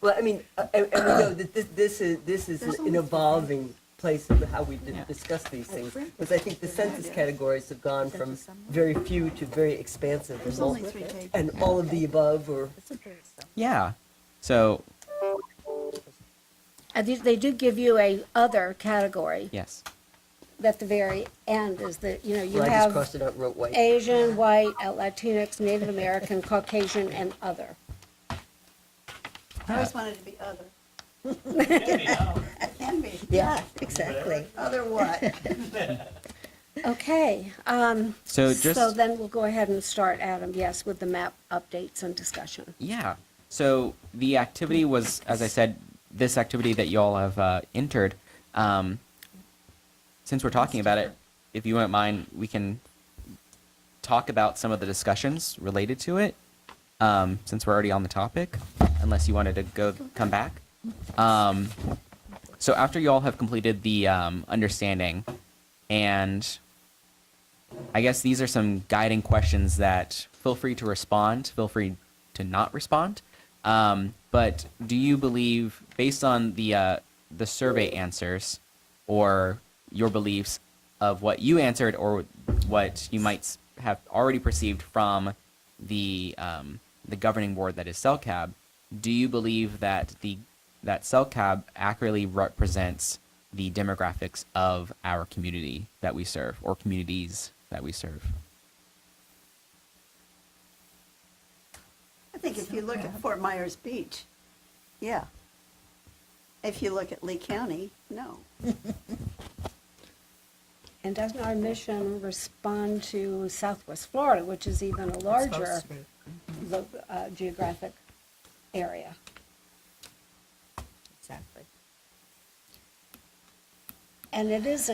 Well, I mean, and we know that this is an evolving place of how we discuss these things. Because I think the census categories have gone from very few to very expansive. There's only 3 pages. And all of the above, or Yeah. So They do give you a other category yes. at the very end is that, you well, I just have crossed it out and wrote white. Asian, white, Latinx, Native American, Caucasian, and other. I always wanted to be other. Can be. Yeah, exactly. Other what? Okay, So just so then we'll go ahead and start, Adam, yes, with the map updates and discussion. yeah. So the activity was, as I said, this activity that y'all have entered. Since we're talking about it, if you wouldn't mind, we can talk about some of the discussions related to it. Since we're already on the topic, unless you wanted to come back. So after y'all have completed the understanding, and I guess these are some guiding questions that feel free to respond, feel free to not respond. But do you believe, based on the survey answers, or your beliefs of what you answered, or what you might have already perceived from the governing board that is CELCAB, do you believe that that CELCAB accurately represents the demographics of our community that we serve, or communities that we serve? I think if you look at Fort Myers Beach, yeah. If you look at Lee County, no. And doesn't our mission respond to Southwest Florida, which is even a larger geographic area? Exactly. And it is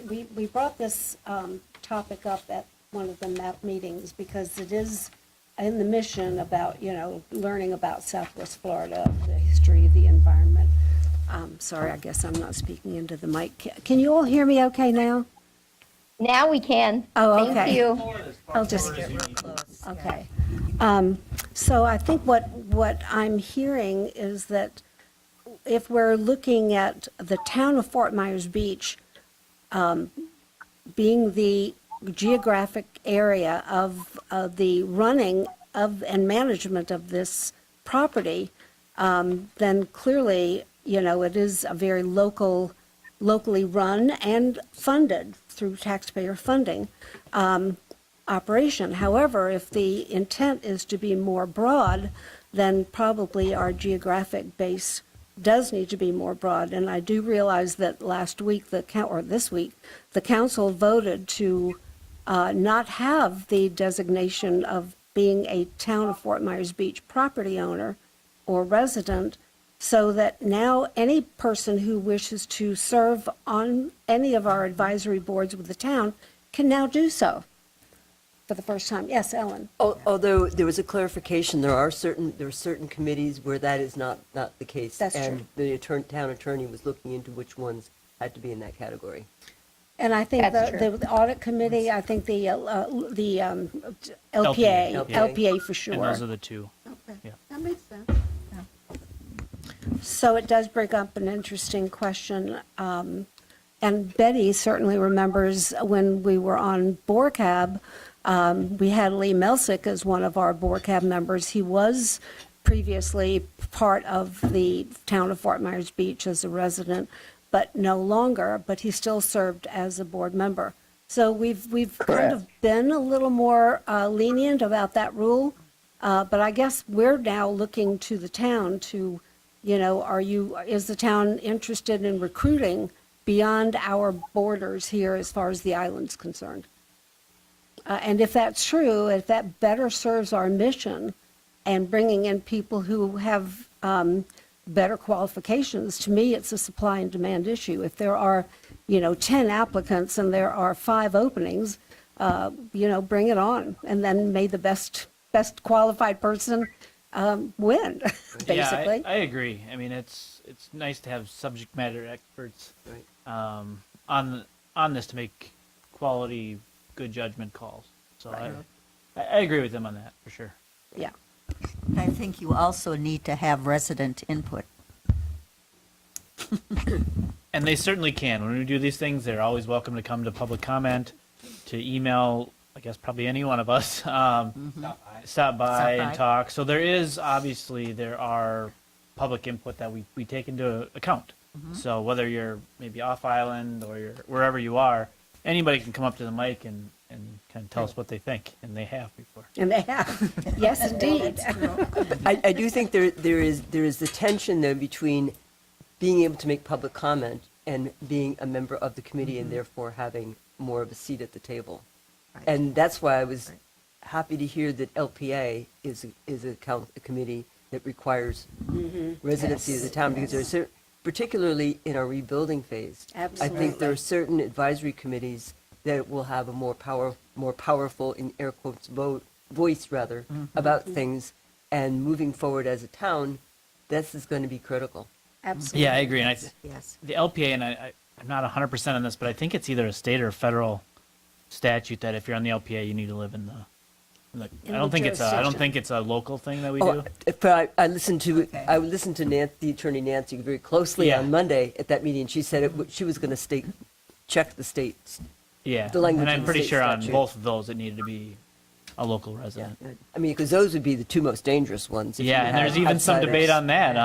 we brought this topic up at one of the MAP meetings because it is in the mission about, learning about Southwest Florida, the history, the environment. Sorry, I guess I'm not speaking into the mic. Can you all hear me okay now? Now we can. Oh, okay. Thank you. I'll just, Get real close. yeah. okay. So I think what I'm hearing is that if we're looking at the town of Fort Myers Beach being the geographic area of the running of and management of this property, then clearly, it is a very locally run and funded through taxpayer funding operation. However, if the intent is to be more broad, then probably our geographic base does need to be more broad. And I do realize that last week, or this week, the council voted to not have the designation of being a town of Fort Myers Beach property owner or resident, so that now any person who wishes to serve on any of our advisory boards with the town can now do so for the first time. Yes, Ellen? Although there was a clarification, there are certain committees where that is not the case. That's And the town attorney was looking into which ones had to be in that category. And I think That's the audit committee, I think the LPA, LPA. LPA for And sure. those are the two. Okay, Yeah. that makes sense. So it does bring up an interesting question. And Betty certainly remembers when we were on BORCAB, we had Lee Melsick as one of our BORCAB members. He was previously part of the town of Fort Myers Beach as a resident, but no longer, but he still served as a board member. So we've kind of been a little more lenient about that rule, but I guess we're now looking to the town to, is the town interested in recruiting beyond our borders here as far as the island's concerned? And if that's true, if that better serves our mission and bringing in people who have better qualifications, to me, it's a supply and demand issue. If there are, 10 applicants and there are 5 openings, bring it on. And then may the best qualified person win, basically. Yeah, I agree. I mean, it's nice to have subject matter experts Right. on this to make quality, good judgment calls. So I agree with them on that for sure. Yeah. I think you also need to have resident input. And they certainly can. When we do these things, they're always welcome to come to public comment, to email, I guess probably any one of us, stop by and talk. So there are public input that we take into account. So whether you're maybe off island or you're wherever you are, anybody can come up to the mic and kind of tell us what they think, and they have before. And they have. Yes, indeed. I do think there is the tension though between being able to make public comment and being a member of the committee and therefore having more of a seat at the table. And that's why I was happy to hear that LPA is a committee that requires residency of the town, because there's particularly in our rebuilding phase. I think there Absolutely. are certain advisory committees that will have a more powerful, in air quotes, voice rather, about things, and moving forward as a town, this is going to be critical. Absolutely. Yeah, I agree. And Yes. the LPA, and I'm not 100% on this, but I think it's either a state or a federal statute that if you're on the LPA, you need to live in the I don't think it's a local thing that we do. But I listened to the attorney Nancy very closely Yeah. on Monday at that meeting. She said she was going to check the states. Yeah, the language and of I'm the pretty state sure on statute. both of those it needed to be a local resident. I mean, because those would be the two most dangerous ones. if Yeah, you and there's had even some outsiders. debate on that.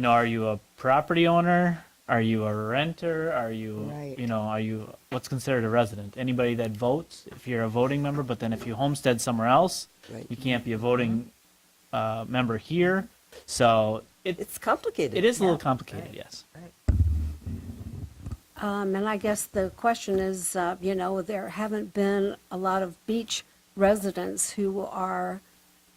Are you a property owner? Are you a renter? Are you, Right. what's considered a resident? Anybody that votes, if you're a voting member, but then if you homestead somewhere else, Right. you can't be a voting member here. So It's complicated. it is a little complicated, yes. And I guess the question is, there haven't been a lot of beach residents who are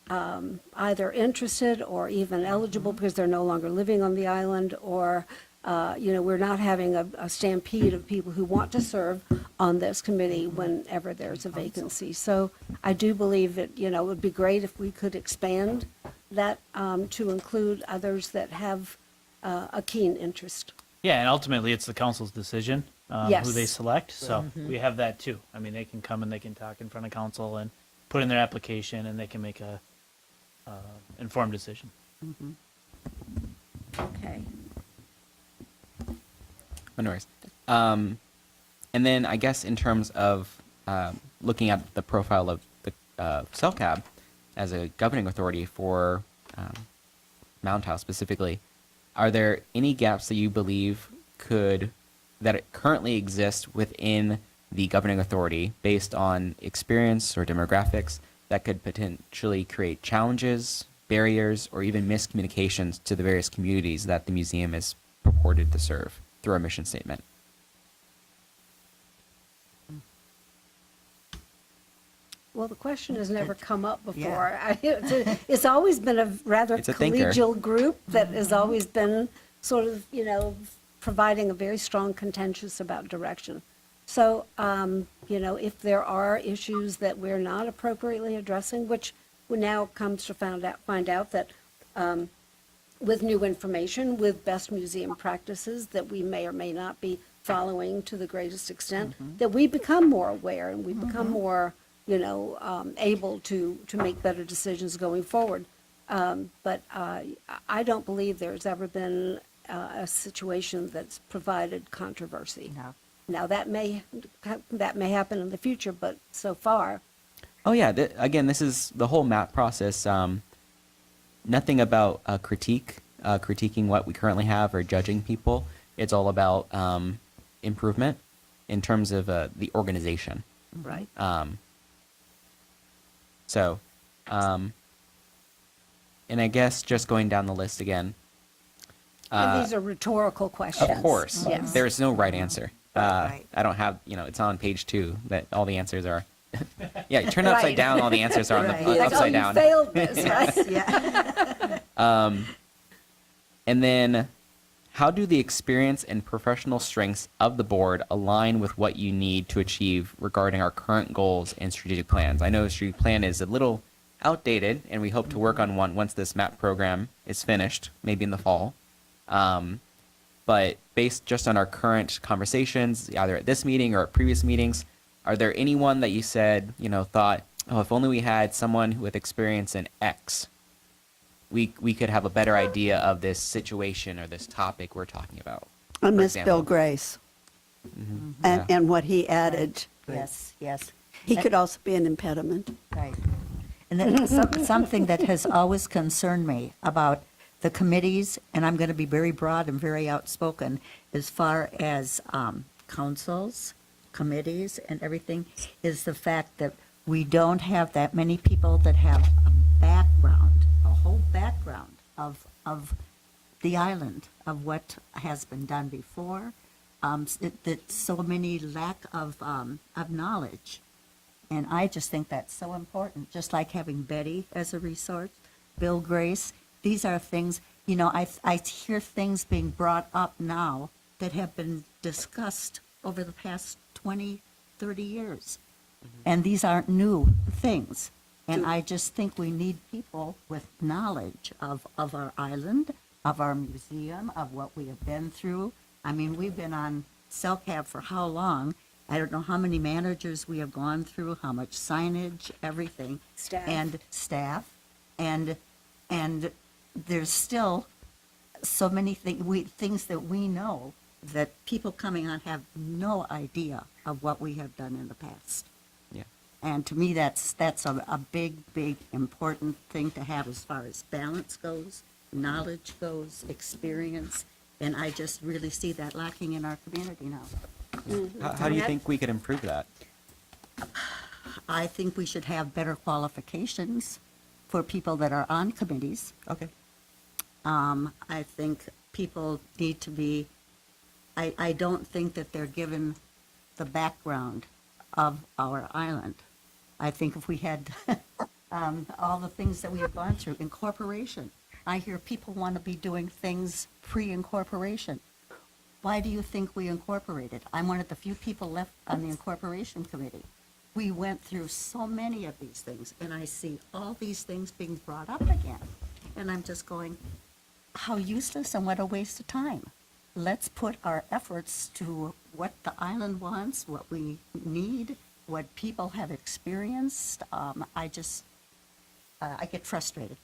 either interested or even eligible because they're no longer living on the island, or, we're not having a stampede of people who want to serve on this committee whenever there's a vacancy. So I do believe that, it would be great if we could expand that to include others that have a keen interest. Yeah, and ultimately it's the council's decision who Yes. they select. So we have that too. I mean, they can come and they can talk in front of council and put in their application, and they can make a informed decision. Okay. No worries. And then I guess in terms of looking at the profile of the CELCAB as a governing authority for Mound House specifically, are there any gaps that you believe that currently exist within the governing authority based on experience or demographics that could potentially create challenges barriers, or even miscommunications to the various communities that the museum is purported to serve through our mission statement. Well, the question has never come up before. It's always been a rather It's a thinker. collegial group that has always been sort of, providing a very strong consensus about direction. So, if there are issues that we're not appropriately addressing, which we now comes to find out that with new information, with best museum practices that we may or may not be following to the greatest extent, that we become more aware and we become more, able to make better decisions going forward. But I don't believe there's ever been a situation that's provided controversy. No. Now, that may happen in the future, but so far, Oh yeah, again, this is the whole map process. Nothing about critiquing what we currently have or judging people. It's all about improvement in terms of the organization. right? And I guess just going down the list again. And these are rhetorical questions. Of course, Yes. there is no right answer. Right. I don't have, it's on page 2 that all the answers are. Yeah, you turn it upside Right. down, all the answers are on Right. the Like, upside you down. failed this, right? Yeah. And then, how do the experience and professional strengths of the board align with what you need to achieve regarding our current goals and strategic plans? I know the strategic plan is a little outdated, and we hope to work on one once this MAP program is finished, maybe in the fall. But based just on our current conversations, either at this meeting or at previous meetings, are there anyone that you said, thought, oh, if only we had someone with experience in X, we could have a better idea of this situation or this topic we're talking about? I for miss Bill example? Grace Yeah. and what he added. Yes, yes. He could also be an impediment. Right. And then something that has always concerned me about the committees, and I'm going to be very broad and very outspoken as far as councils, committees, and everything, is the fact that we don't have that many people that have a background, a whole background of the island, of what has been done before. That so many lack of knowledge. And I just think that's so important, just like having Betty as a resource, Bill Grace. These are things, I hear things being brought up now that have been discussed over the past 20, 30 years. And these aren't new things. And I just think we need people with knowledge of our island, of our museum, of what we have been through. I mean, we've been on CELCAB for how long? I don't know how many managers we have gone through, how much signage, everything. Staff. And staff. And there's still so many things that we know that people coming on have no idea of what we have done in the past. Yeah. And to me, that's a big, big, important thing to have as far as balance goes, knowledge goes, experience. And I just really see that lacking in our community now. How do you think we could improve that? I think we should have better qualifications for people that are on committees. Okay. I think people need to be, I don't think that they're given the background of our island. I think if we had all the things that we have gone through, incorporation. I hear people want to be doing things pre-incorporation. Why do you think we incorporated? I'm one of the few people left on the incorporation committee. We went through so many of these things, and I see all these things being brought up again. And I'm just going, how useless and what a waste of time. Let's put our efforts to what the island wants, what we need, what people have experienced. I get frustrated,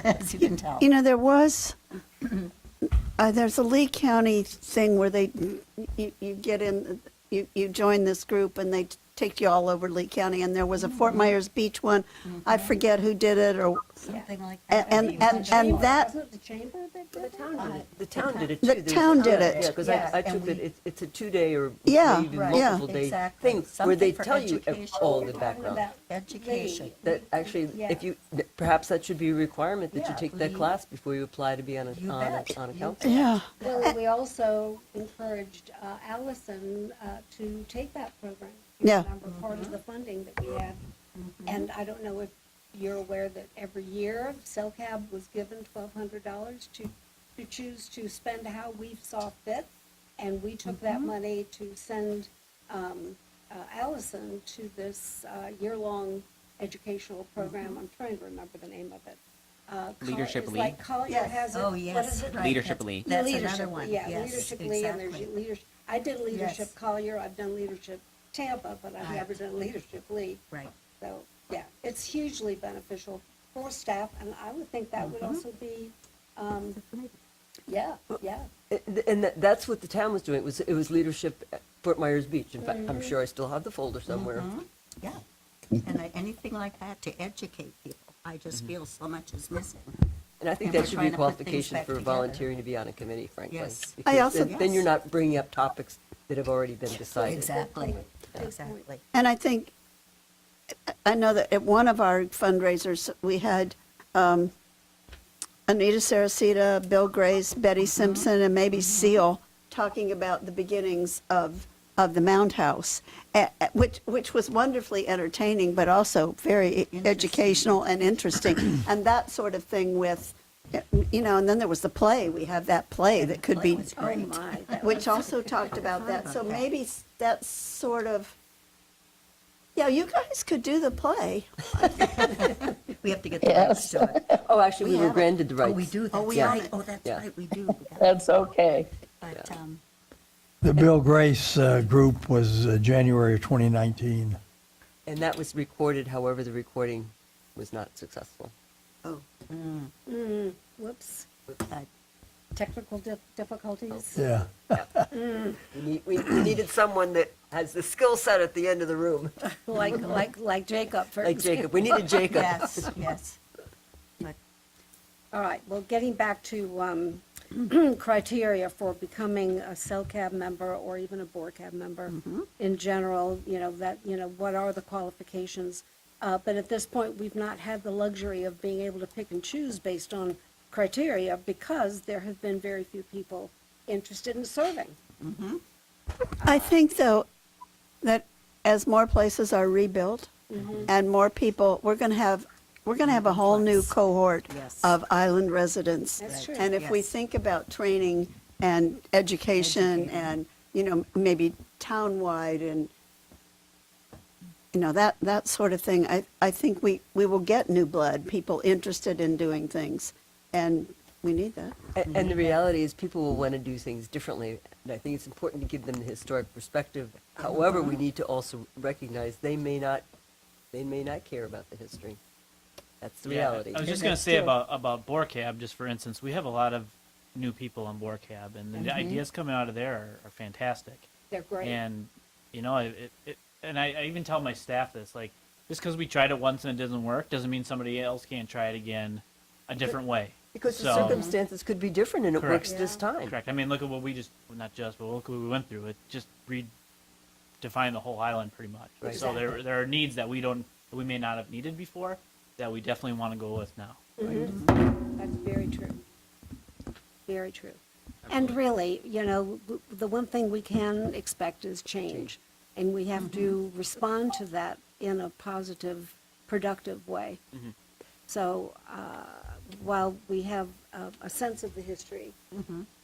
as you can tell. There was, there's a Lee County thing where you get in, you join this group and they take you all over Lee County, and there was a Fort Myers Beach one. I forget who did it, or, Something like and that, Wasn't it the chamber that did it? The town did it too. The There's- town did yeah, it. Yeah, because Yes, I and took it, we- it's a 2-day or Yeah, maybe right. multiple day Exactly. thing where they Something for tell you education. all the background. Education. That actually, Yeah. if you, perhaps that should be a requirement that you Yeah, take that Lee. class before you apply to be on You bet. a You council. yeah. Well, we also encouraged Allison to take that program. Yeah. Remember, part of the funding that we had. And I don't know if you're aware that every year, CELCAB was given $1,200 to choose to spend how we saw fit. And we took that money to send Allison to this year-long educational program. I'm trying to remember the name of it. Leadership It's League? like Collier Yes. has it. Oh, What yes, is it? right. Leadership That's- League. That's Leadership, another one. yeah, Yes, Leadership Lee, and there's exactly. leadership. I did Leadership Yes. Collier, I've done Leadership Tampa, but I've Right. never done Leadership Lee. Right. So, yeah, it's hugely beneficial for staff, and I would think that would also be, yeah, yeah. And that's what the town was doing. It was leadership at Fort Myers Beach. In fact, I'm sure I still have the folder somewhere. Yeah. And anything like that to educate people. I just feel so much is missing. And I think And that we're should be a trying to put things qualification back for together. volunteering to be on a committee, frankly. Yes. I Because also- then you're not bringing up topics that have already been decided. Exactly. Yeah. Exactly. And I think, I know that at one of our fundraisers, we had Anita Saracita, Bill Grace, Betty Simpson, and maybe Seal talking about the beginnings of the Mound House, which was wonderfully entertaining, but also very educational and interesting. And that sort of thing with, and then there was the play. We have that play that could be, was Oh, great. my. that which also talked about that. So maybe that's sort of, yeah, you guys could do the play. We have to get the rights Yes. to it. Oh, actually, we were have it. granted the rights. Oh, we do, Oh, we that's own right. it. Oh, that's Yeah. right, we do. That's okay. But, The Bill Grace group was January of 2019. And that was recorded, however, the recording was not successful. oh, Whoops, uh, technical difficulties. Yeah. We needed someone that has the skill set at the end of the room, Like Jacob, for like example. Jacob. We needed Jacob. yes, yes. But All right, well, getting back to criteria for becoming a CELCAB member or even a board cab member in general, what are the qualifications? But at this point, we've not had the luxury of being able to pick and choose based on criteria because there have been very few people interested in serving. I think, though, that as more places are rebuilt and more people, we're going to have a whole new cohort Yes. of island residents. That's true. And if we Yes. think about training and education and, maybe townwide and, that sort of thing, I think we will get new blood, people interested in doing things. And we need that. And the reality is people will want to do things differently. And I think it's important to give them the historic perspective. However, we need to also recognize they may not care about the history. That's the Yeah, reality. I was just going to say about BORCAB, just for instance, we have a lot of new people on BORCAB, and the ideas coming out of there are fantastic. They're great. And and I even tell my staff this, like, just because we tried it once and it doesn't work doesn't mean somebody else can't try it again a different way. Because the So- circumstances could be different and it Correct. works this time. Correct. I mean, look at what look what we went through. It just redefined the whole island pretty much. Right. So there are needs that we may not have needed before that we definitely want to go with now. That's very true. Very true. And really, the one thing we can expect is change. And we have to respond to that in a positive, productive way. So while we have a sense of the history,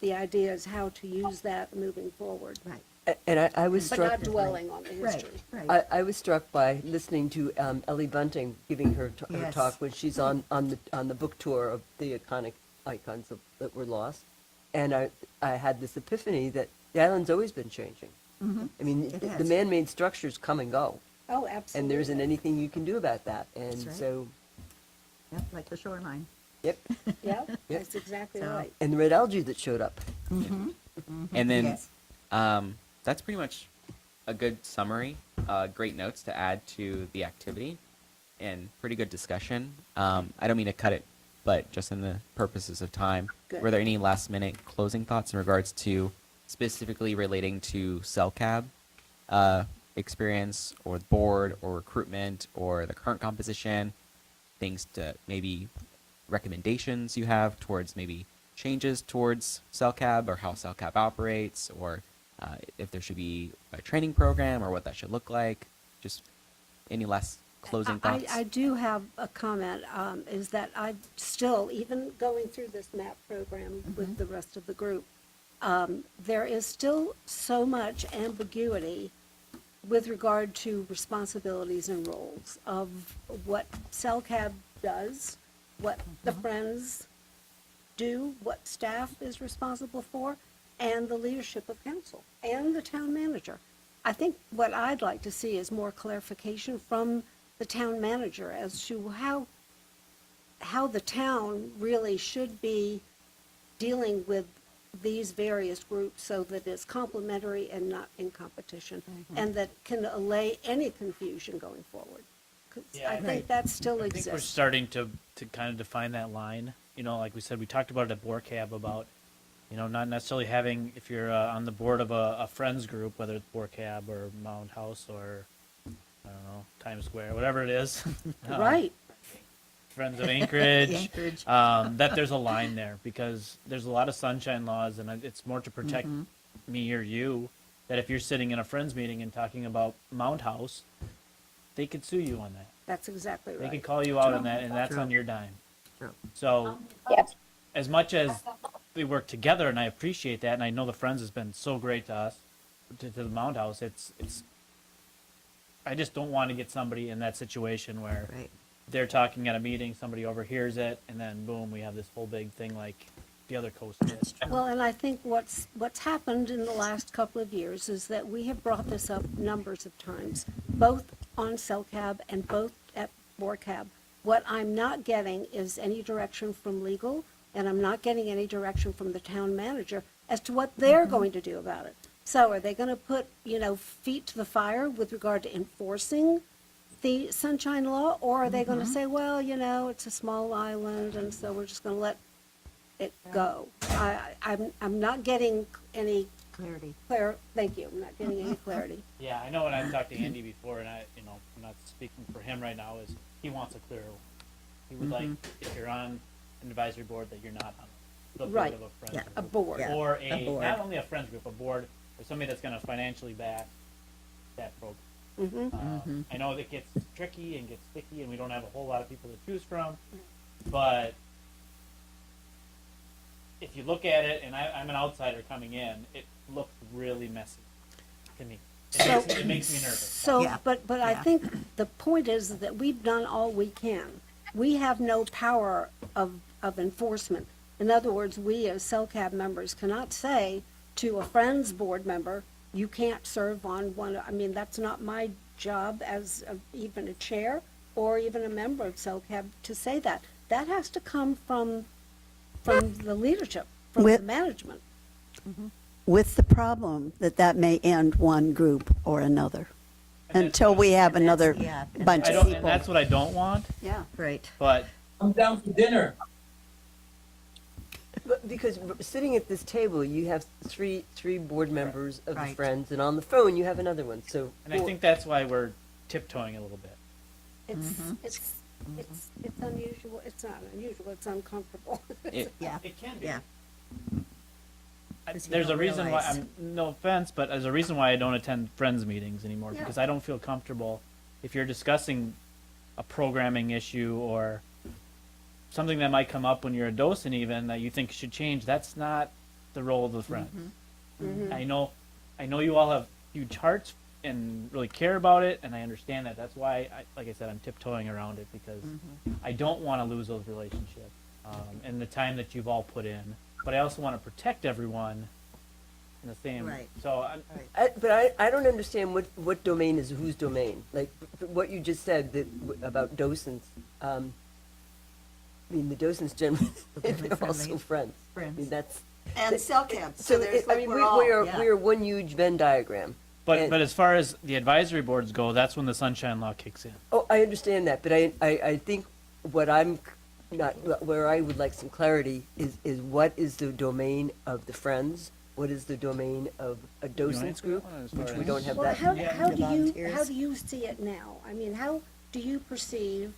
the idea is how to use that moving forward. Right, And I was But struck. not dwelling on the right, history. right. I was struck by listening to Ellie Bunting giving her Yes. talk when she's on the book tour of the iconic icons that were lost, and I had this epiphany that the island's always been changing. I mean, It the has. man-made structures come and go, Oh, absolutely. and there isn't anything you can do about that. And That's right. so, Yep, like the shoreline. yep, Yeah, that's exactly So- right. and the red algae that showed up. And then Yes. that's pretty much a good summary great notes to add to the activity and pretty good discussion. I don't mean to cut it, but just in the purposes of time, Good. were there any last minute closing thoughts in regards to specifically relating to CellCab experience or the board or recruitment or the current composition, things to maybe recommendations you have towards maybe changes towards CellCab or how CellCab operates, or if there should be a training program or what that should look like? Just any last closing thoughts? I do have a comment, is that I still, even going through this MAP program with the rest of the group, there is still so much ambiguity with regard to responsibilities and roles of what CellCab does, what the Friends do, what staff is responsible for, and the leadership of council and the town manager. I think what I'd like to see is more clarification from the town manager as to how the town really should be dealing with these various groups so that it's complementary and not in competition, and that can allay any confusion going forward. 'Cause Yeah, I I think that still I think we're exists. starting to kind of define that line. You know, like we said, we talked about it at BORCAB about, you know, not necessarily having, if you're on the board of a friends group, whether it's BORCAB or Mound House or, I don't know, Times Square, whatever it is. Right. Friends of Anchorage. Anchorage. That there's a line there because there's a lot of sunshine laws, and it's more to protect me or you. That if you're sitting in a friends meeting and talking about Mound House, they could sue you on that. That's exactly They right. could call you out on that, and that's True. on your dime. True. So, Yep. as much as we work together, and I appreciate that, and I know the Friends has been so great to us, to the Mound House, it's. I just don't want to get somebody in that situation where Right. they're talking at a meeting, somebody overhears it, and then boom, we have this whole big thing like the other coast did. Well, and I think what's happened in the last couple of years is that we have brought this up numbers of times, both on CellCab and both at BORCAB. What I'm not getting is any direction from legal, and I'm not getting any direction from the town manager as to what they're going to do about it. So are they going to put, feet to the fire with regard to enforcing the Sunshine Law, or are they going to say, well, it's a small island, and so we're just going to let it go? I'm not getting any Clarity. thank you, I'm not getting any clarity. Yeah, I know when I've talked to Andy before, and I'm not speaking for him right now, is he wants a clear, he would like, if you're on an advisory board, that you're not on the board Right. of a friends Yeah. group. A board. Yeah. Or A board. not only a friends group, a board, or somebody that's gonna financially back that program. I know it gets tricky and gets sticky, and we don't have a whole lot of people to choose from, but if you look at it, and I'm an outsider coming in, it looks really messy to me. It makes me nervous. So, Yeah. but I Yeah. think the point is that we've done all we can. We have no power of enforcement. In other words, we as CellCab members cannot say to a Friends board member, you can't serve on one, that's not my job as even a chair or even a member of CellCab to say that. That has to come from the leadership, from the With- management. With the problem that may end one group or another, And that's until what- we have another yeah, and bunch I of don't, and people. that's what I don't want, Yeah. Right. but I'm down for dinner. But because sitting at this table, you have three board members of the Right. Friends, and on the phone, you have another one, so. and I think that's why we're tiptoeing a little bit. It's unusual, it's not unusual, it's uncomfortable. Yeah. It can be. Yeah. There's don't a reason why realize. no offense, but there's a reason why I don't attend friends meetings anymore Yeah. because I don't feel comfortable if you're discussing a programming issue or something that might come up when you're a docent even that you think should change. That's not the role of the friends. I know you all have huge hearts and really care about it, and I understand that. That's why, like I said, I'm tiptoeing around it because I don't want to lose those relationships and the time that you've all put in. But I also want to protect everyone in the same. Right. So I don't understand what domain is whose domain. Like, what you just said about docents, the docents generally, Friendly, they're also friendly. friends. Friends. That's. And CellCab, So, we are one huge Venn diagram. But, And- but as far as the advisory boards go, that's when the sunshine law kicks in. Oh, I understand that, but I think what I'm not, where I would like some clarity is what is the domain of the Friends? What is the domain of a docents answer group? that one as Which far we as- don't have Well, that. how do you see it now? I mean, how do you perceive,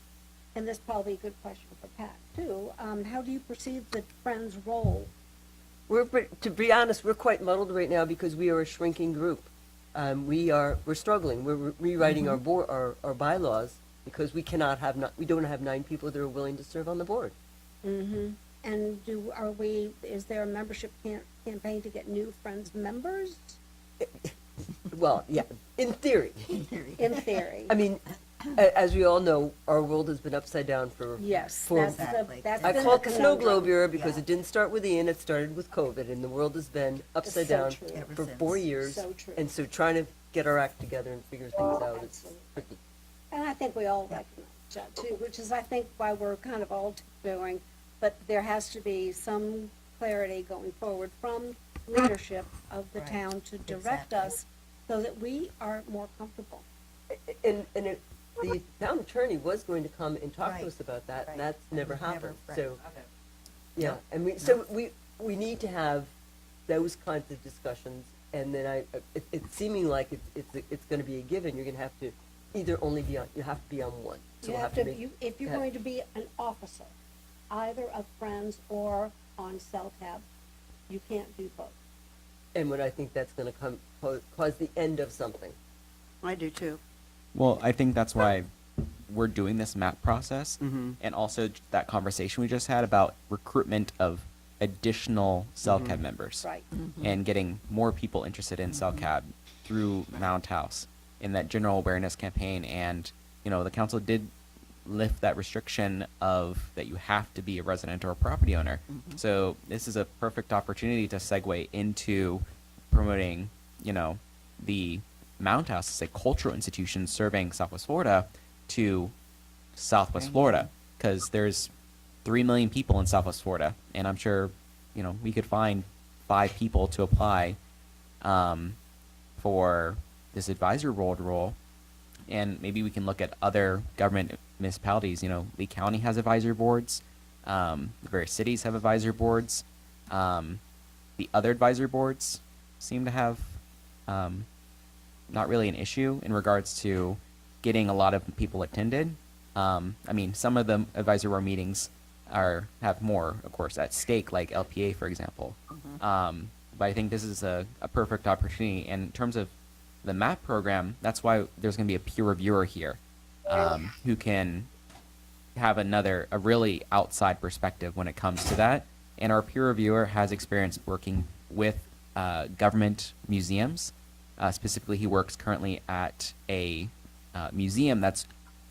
and this is probably a good question for Pat too, how do you perceive the Friends' role? To be honest, we're quite muddled right now because we are a shrinking group. We're struggling. We're rewriting our board, our bylaws because we don't have 9 people that are willing to serve on the board. Mm-hmm. And is there a membership campaign to get new Friends members? Well, yeah, in theory. In theory. I mean, as we all know, our world has been upside down for. Yes, for- that's I been call it the snow conundrum. globe era because it didn't start with Ian, it started with COVID, and the world has been upside so down true. for 4 years. So true. And so trying to get our act together and figure things out is Absolutely. tricky. And I think we all recognize that too, which is, I think, why we're kind of all doing. But there has to be some clarity going forward from leadership of the town to direct us so that we are more comfortable. The town attorney was going to come and talk to us about that, and that's never happened, so. Yeah, and we need to have those kinds of discussions, and then it's seeming like it's gonna be a given, you're gonna have to you have to be on one. So You we'll have to, make- if you're have- going to be an officer, either of Friends or on CELCAB, you can't do both. And what I think that's gonna cause the end of something. I do too. Well, I think that's why we're doing this map process, Mhm. and also that conversation we just had about recruitment of additional CELCAB members, Right. and getting more people interested in CELCAB through Mound House in that general awareness campaign. And the council did lift that restriction of that you have to be a resident or a property owner. So this is a perfect opportunity to segue into promoting, the Mound House as a cultural institution serving Southwest Florida to Southwest Florida, because there's 3 million people in Southwest Florida, and I'm sure, we could find 5 people to apply for this advisory board role, and maybe we can look at other government municipalities. Lee County has advisory boards. The various cities have advisory boards. The other advisory boards seem to have not really an issue in regards to getting a lot of people attended. Some of the advisory board meetings have more, of course, at stake, like LPA, for example. But I think this is a perfect opportunity. And in terms of the MAP program, that's why there's going to be a peer reviewer here who can have a really outside perspective when it comes to that. And our peer reviewer has experience working with government museums. Specifically, he works currently at a museum that's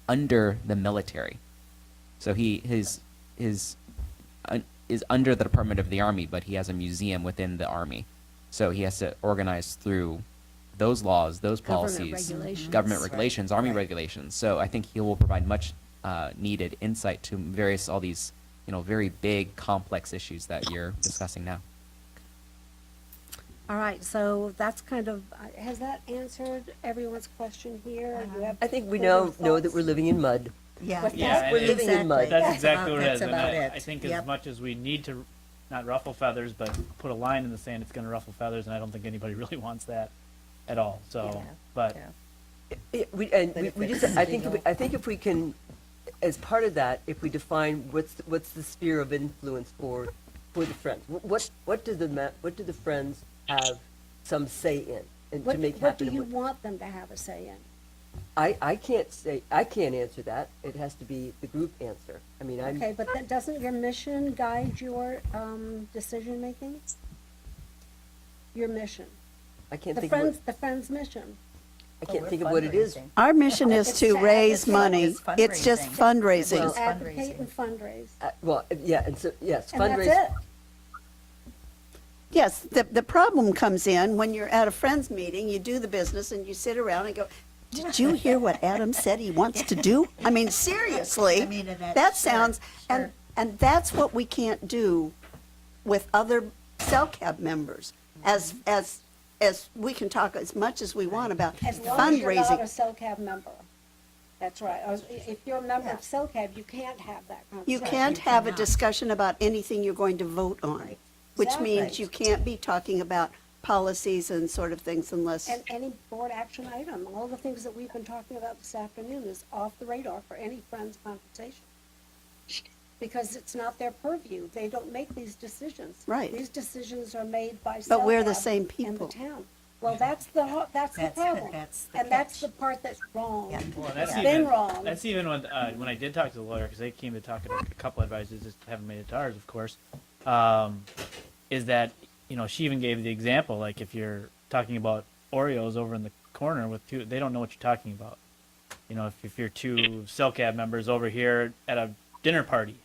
under the military. So he is under the Department of the Army, but he has a museum within the Army. So he has to organize through those laws, those policies, government regulations, Army regulations. So I think he will provide much needed insight to all these, very big, complex issues that you're discussing now. All right, so that's kind of, has that answered everyone's question here? You have I think we further know that thoughts? we're living in mud. What's Yeah, that? and We're living in mud. That's exactly what it That's is. And about I it. think Yep. as much as we need to not ruffle feathers, but put a line in the sand, it's going to ruffle feathers, and I don't think anybody really wants that at all. So, Yeah. but Yeah. We But just, if I it's think if we can, as part of that, if we define what's the sphere of influence for the Friends, what do the Friends have some say in, and to make What do happen? you want them to have a say in? I can't answer that. It has to be the group answer. I mean, Okay, but then doesn't your mission guide your decision-making? Your mission, I can't the think of Friends, the Friends' mission. I can't think of what it is. Our mission is It's to to raise advocate. money. It's It's just fundraising. fundraising. Well, Advocate fundraising. and fundraise. Well, yeah, and so, yes, And that's fundraise. it. Yes, the problem comes in when you're at a friends meeting, you do the business and you sit around and go, did you hear what Adam said he wants to do? I mean, seriously, I mean, that sounds, sure. and that's what we can't do with other CELCAB members. As as, we can talk as much as we want about As long as you're not a fundraising. CellCab member. That's right. If you're a member of CellCab, you can't have that You conversation. can't have a discussion about anything you're going to vote on, which Exactly. means you can't be talking about policies and sort of things unless, And any board action item, all the things that we've been talking about this afternoon is off the radar for any friends conversation. Because it's not their purview. They don't make these decisions. Right. These decisions are made by But we're the CellCab same and the people. town. Well, that's the problem. that's the And that's catch. the part that's wrong. Yeah. Well, that's It's even been wrong. That's even when I did talk to the lawyer, because they came to talk to a couple advisors, just haven't made it to ours, of course. Is that she even gave the example, like if you're talking about Oreos over in the corner with two, they don't know what you're talking about. If you're two CellCab members over here at a dinner party,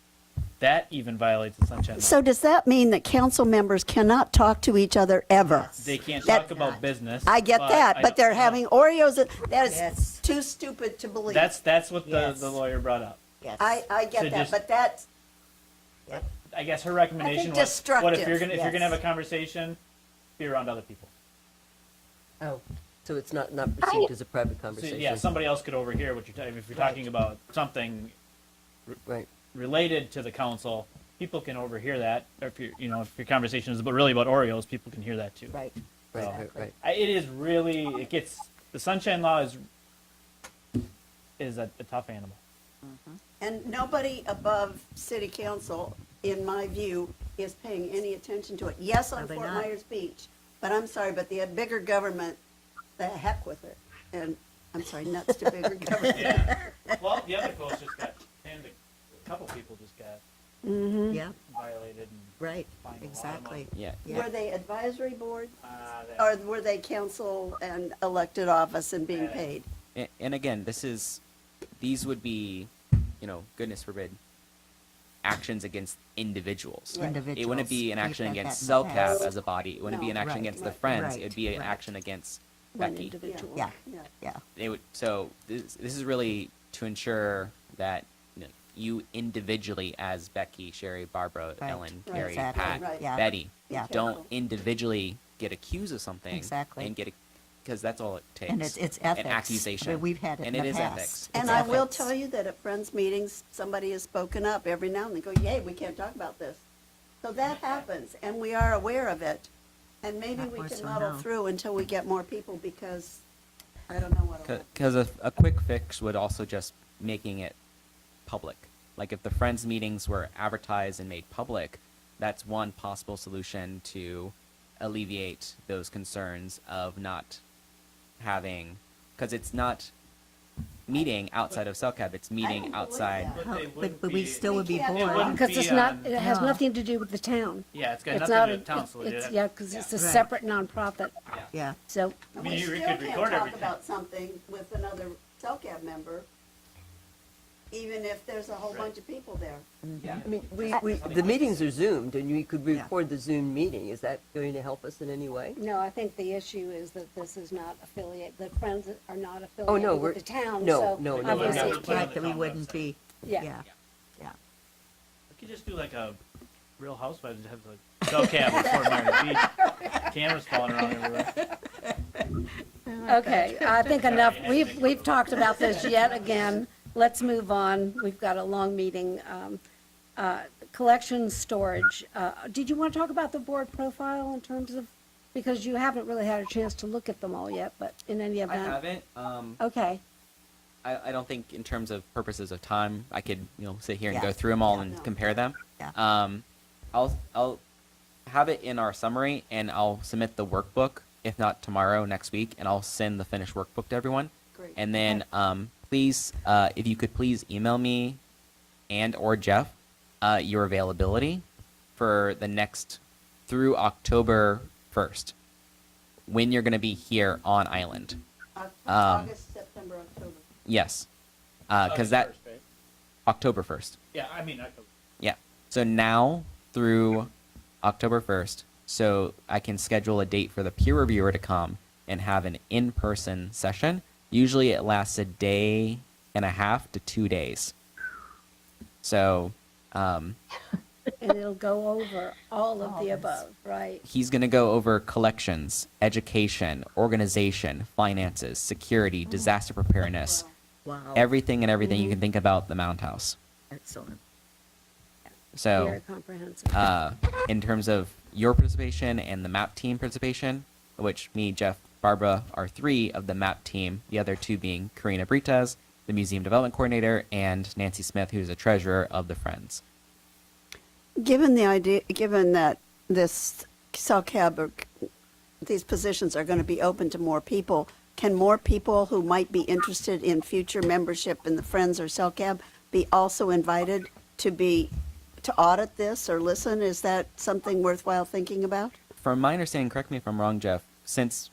that even violates the sunshine law. so does that mean that council members cannot talk to each other ever? They can't That- talk about business. I get that, I but they're don't- having Oreos, that is Yes. too stupid to believe. That's what Yes. the lawyer brought up. Yes. I So get that, just- but that's, I guess her recommendation was, what if destructive, you're gonna yes. have a conversation, be around other people. Oh, so it's not perceived as a private So, conversation? yeah, somebody else could overhear what you're talking. If you're talking about something Right. related to the council, people can overhear that. Or if if your conversation is really about Oreos, people can hear that too. Right. Right, So- right, right. It is really, it gets, the sunshine law is a tough animal. and nobody above city council, in my view, is paying any attention to it. Yes, on Are they Fort not? Myers Beach, but I'm sorry, but the bigger government, the heck with it. And, I'm sorry, nuts to bigger government. Yeah. Well, the other post just got, and a couple people just got Yeah, violated and right, fined a lot of exactly. money. Yeah. Yeah. Were they advisory board, That- or were they council and elected office and being Yeah. paid? And again, these would be, goodness forbid, actions against individuals. Right. Individuals. It wouldn't be an We've action had against that in the CellCab past. as a body. It wouldn't be No. an action Right, against the right, Friends. right, It'd be an right. action against One Becky. individual. Yeah, Yeah. yeah. They would. So this is really to ensure that you individually, as Becky, Sherry, Barbara, Right. Ellen, Right. Carrie, Exactly. Pat, Right. Yeah. Betty, Yeah. don't individually get accused of something. Exactly. And because that's all it takes. And it's ethics. An accusation. I mean, we've had it and in it the is past. ethics. And It's I will ethics. tell you that at Friends meetings, somebody has spoken up every now and then, go, yay, we can't talk about this. So that happens, and we are aware of it. And maybe Not we more can so muddle now. through until we get more people, because I don't know what. Because a quick fix would also just making it public. Like if the Friends meetings were advertised and made public, that's one possible solution to alleviate those concerns of not having, because it's not meeting outside of CellCab, it's meeting believe outside. that. But How- they wouldn't but we be- still would be We can't- It bored. wouldn't Because be it's not, on- it has No. nothing to do with the town. Yeah, it's got It's nothing not to a, do with council. it's, yeah, because it's a Right. separate nonprofit. Yeah, so, And mean, we you still could can't record talk everything. about something with another CellCab member, even if there's a whole bunch of people there. Yeah. I mean, the meetings are Zoomed, and we could Yeah. record the Zoom meeting. Is that going to help us in any way? No, I think the issue is that this is not affiliate, the Friends are not no, affiliated we're- with the town, no, so no, no, obviously no, it no. can't. right, that we wouldn't be, Yeah. yeah, yeah. We could just do like a Real Housewives, have like CellCab in Fort Myers Beach, cameras falling around everywhere. Okay, I think enough. We've talked about this yet again. Let's move on. We've got a long meeting. Collection storage. Did you want to talk about the board profile in terms of, because you haven't really had a chance to look at them all yet, but in any I event. haven't. Okay, I don't think in terms of purposes of time, I could sit here and Yeah. go through them all Yeah. and No. compare them. Yeah. I'll have it in our summary and I'll submit the workbook, if not tomorrow, next week, and I'll send the finished workbook to everyone. Great. And then please, if you could please email me and or Jeff your availability for the next through October 1st, when you're going to be here on island. August, September, October. Yes, because that First, right? October 1st. Yeah, I mean, Yeah. So now through October 1st, so I can schedule a date for the peer reviewer to come and have an in-person session. Usually it lasts a day and a half to 2 days. So, and and it'll go over all of the above, right? He's going to go over collections, education, organization, finances, security, disaster preparedness, Wow, everything and everything you can think about the Mound House. excellent. So, Very comprehensive. in terms of your participation and the MAP team participation, which me, Jeff, Barbara are 3 of the MAP team, the other 2 being Karina Brites, the Museum Development Coordinator, and Nancy Smith, who's the treasurer of the Friends. Given that this CellCab or these positions are going to be open to more people, can more people who might be interested in future membership in the Friends or CellCab be also invited to audit this or listen? Is that something worthwhile thinking about? From my understanding, correct me if I'm wrong, Jeff, since,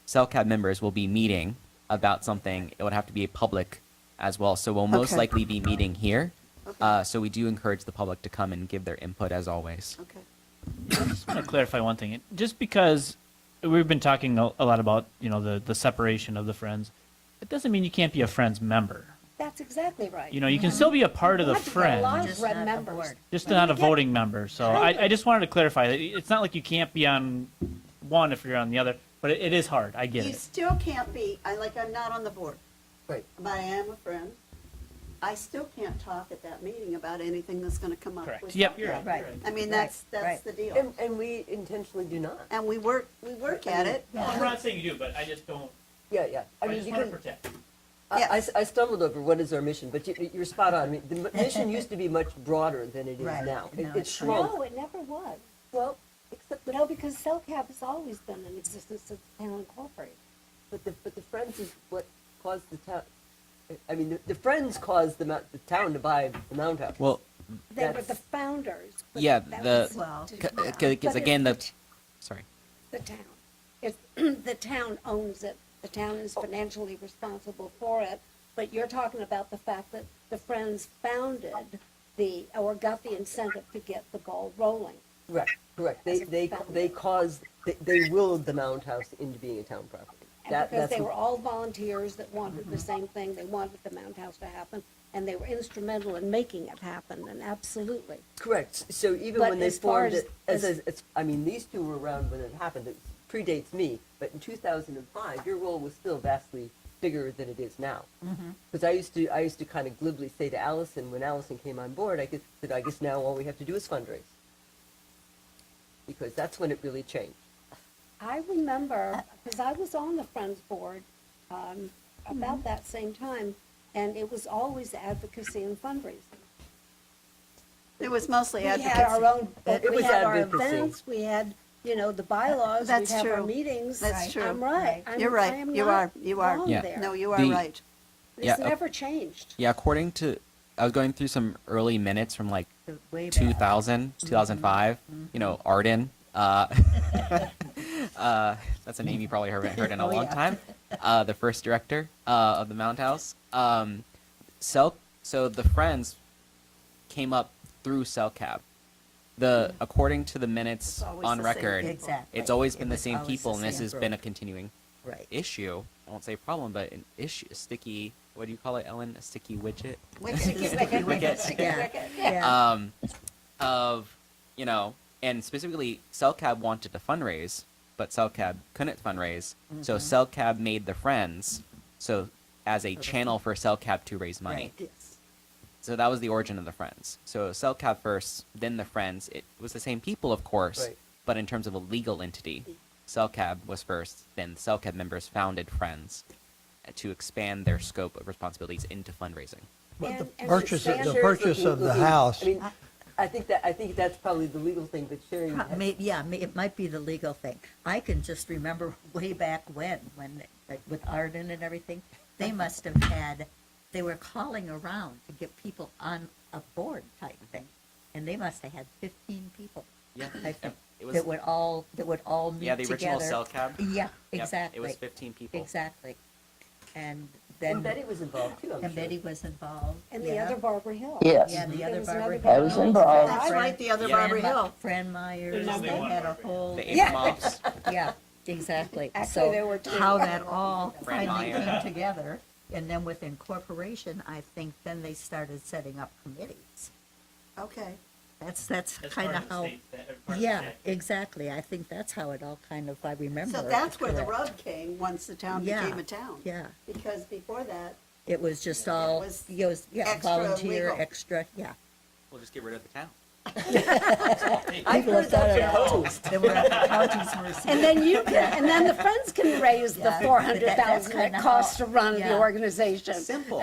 CellCab members will be meeting about something, it would have to be public as well. So we'll most Okay. likely be meeting here. So we do encourage the public to come and give their input as always. Okay. I just want to clarify one thing. Just because we've been talking a lot about, the separation of the Friends, it doesn't mean you can't be a Friends member. That's exactly right. You can still be a part of the We've had to get a lot Friends, of Red members. just not a voting member. So I just wanted to clarify that it's not like you can't be on one if you're on the other, but it is hard. I get You it. still can't be, I'm not on the board, Right. but I am a friend. I still can't talk at that meeting about anything that's going to come up. Correct. with Yep, CellCab. you're right. Right. I mean, Right, that's right. the deal. And we intentionally do not. And we work at it. I'm not saying you do, but I just don't. Yeah. I just want to protect. I stumbled over what is our mission, but you're spot on. I mean, the mission used to be much broader than it is Right. now. No, It it's shrunk. No, it never was. Well, except the, No, because CellCab has always been in existence since the town incorporated. but the Friends is what caused the town. I mean, the Friends caused the town to buy the Mound House. Well, They were That's- the founders. but yeah, that the, was Well, to- because But again, it's sorry. the town. It's, the town owns it. The town is financially responsible for it. But you're talking about the fact that the Friends founded or got the incentive to get the ball rolling. Correct. They willed the Mound House into being a town property. And because That's they were all volunteers that wanted the same thing, they wanted the Mound House to happen, and they were instrumental in making it happen, and absolutely. correct. So even But when they as far formed as- it, I mean, these two were around when it happened. It predates me, but in 2005, your role was still vastly bigger than it is now. Because I used to kind of glibly say to Allison when Allison came on board, I guess now all we have to do is fundraise, because that's when it really changed. I remember, because I was on the Friends Board about that same time, and it was always advocacy and fundraising. It was mostly We had advocacy. our own, It we was had our advocacy. events, we had, the bylaws, we'd That's have our true. meetings. That's true. I'm right. You're I right. am You not are. You are. wrong Yeah. there. No, you are The- right. Yeah, It's never changed. Yeah, according to, I was going through some early minutes from like Way back. 2000, 2005, Arden. That's a name you probably haven't heard in a Oh, long yeah. time. The first director of the Mound House. So the Friends came up through CellCab. According to the minutes always on the same record, people. Exactly. it's always It been the was same always people, the and this same has group. been a continuing Right. issue. I won't say problem, but an issue, a sticky. What do you call it, Ellen? A sticky widget. Yeah. Of and specifically CellCab wanted to fundraise, but CellCab couldn't fundraise, so CellCab made the Friends so as a channel for CellCab to raise money. Right. So that was the origin of the Friends. So CellCab first, then the Friends. It was the same people, of course, Right. but in terms of a legal entity, CellCab was first. Then the CellCab members founded Friends to expand their scope of responsibilities into fundraising. But the And purchase, Shannon- the purchase of the house, I mean, I think that's probably the legal thing that Sherry. It might be the legal thing. I can just remember way back when like, with Arden and everything, they must have they were calling around to get people on a board type thing. And they must have had 15 people. Yeah, I think, it was. that would all meet Yeah, the original together. CellCab. Yeah, Yep, exactly. It was 15 people. Exactly. And And then, Betty was involved too, I'm and sure. Betty was involved. And the yeah. other Barbara Hill. Yes. Yeah, the There other was Barbara another Hill. I was involved. That's right, the other Yeah. Barbara Hill. Fran Myers, There's they only one had a Barbara. whole, The April Mops. yeah, exactly. Actually, there were two. So how that all Fran finally Meyer. came together, and then with incorporation, I think then they started setting up committees. Okay. That's kind of how, yeah, exactly. I think that's how it all kind of, I remember. So that's where the correct. rub came, once the town Yeah, became a town. yeah. Because before that, It was just all, was it was, yeah, extra volunteer, legal. extra, yeah. We'll just get rid of the town. I've heard that proposed. They were at the county's mercy. And then you can, and then the friends can raise the Yeah, $400,000 it kinda costs how- to run the yeah. organization. Simple.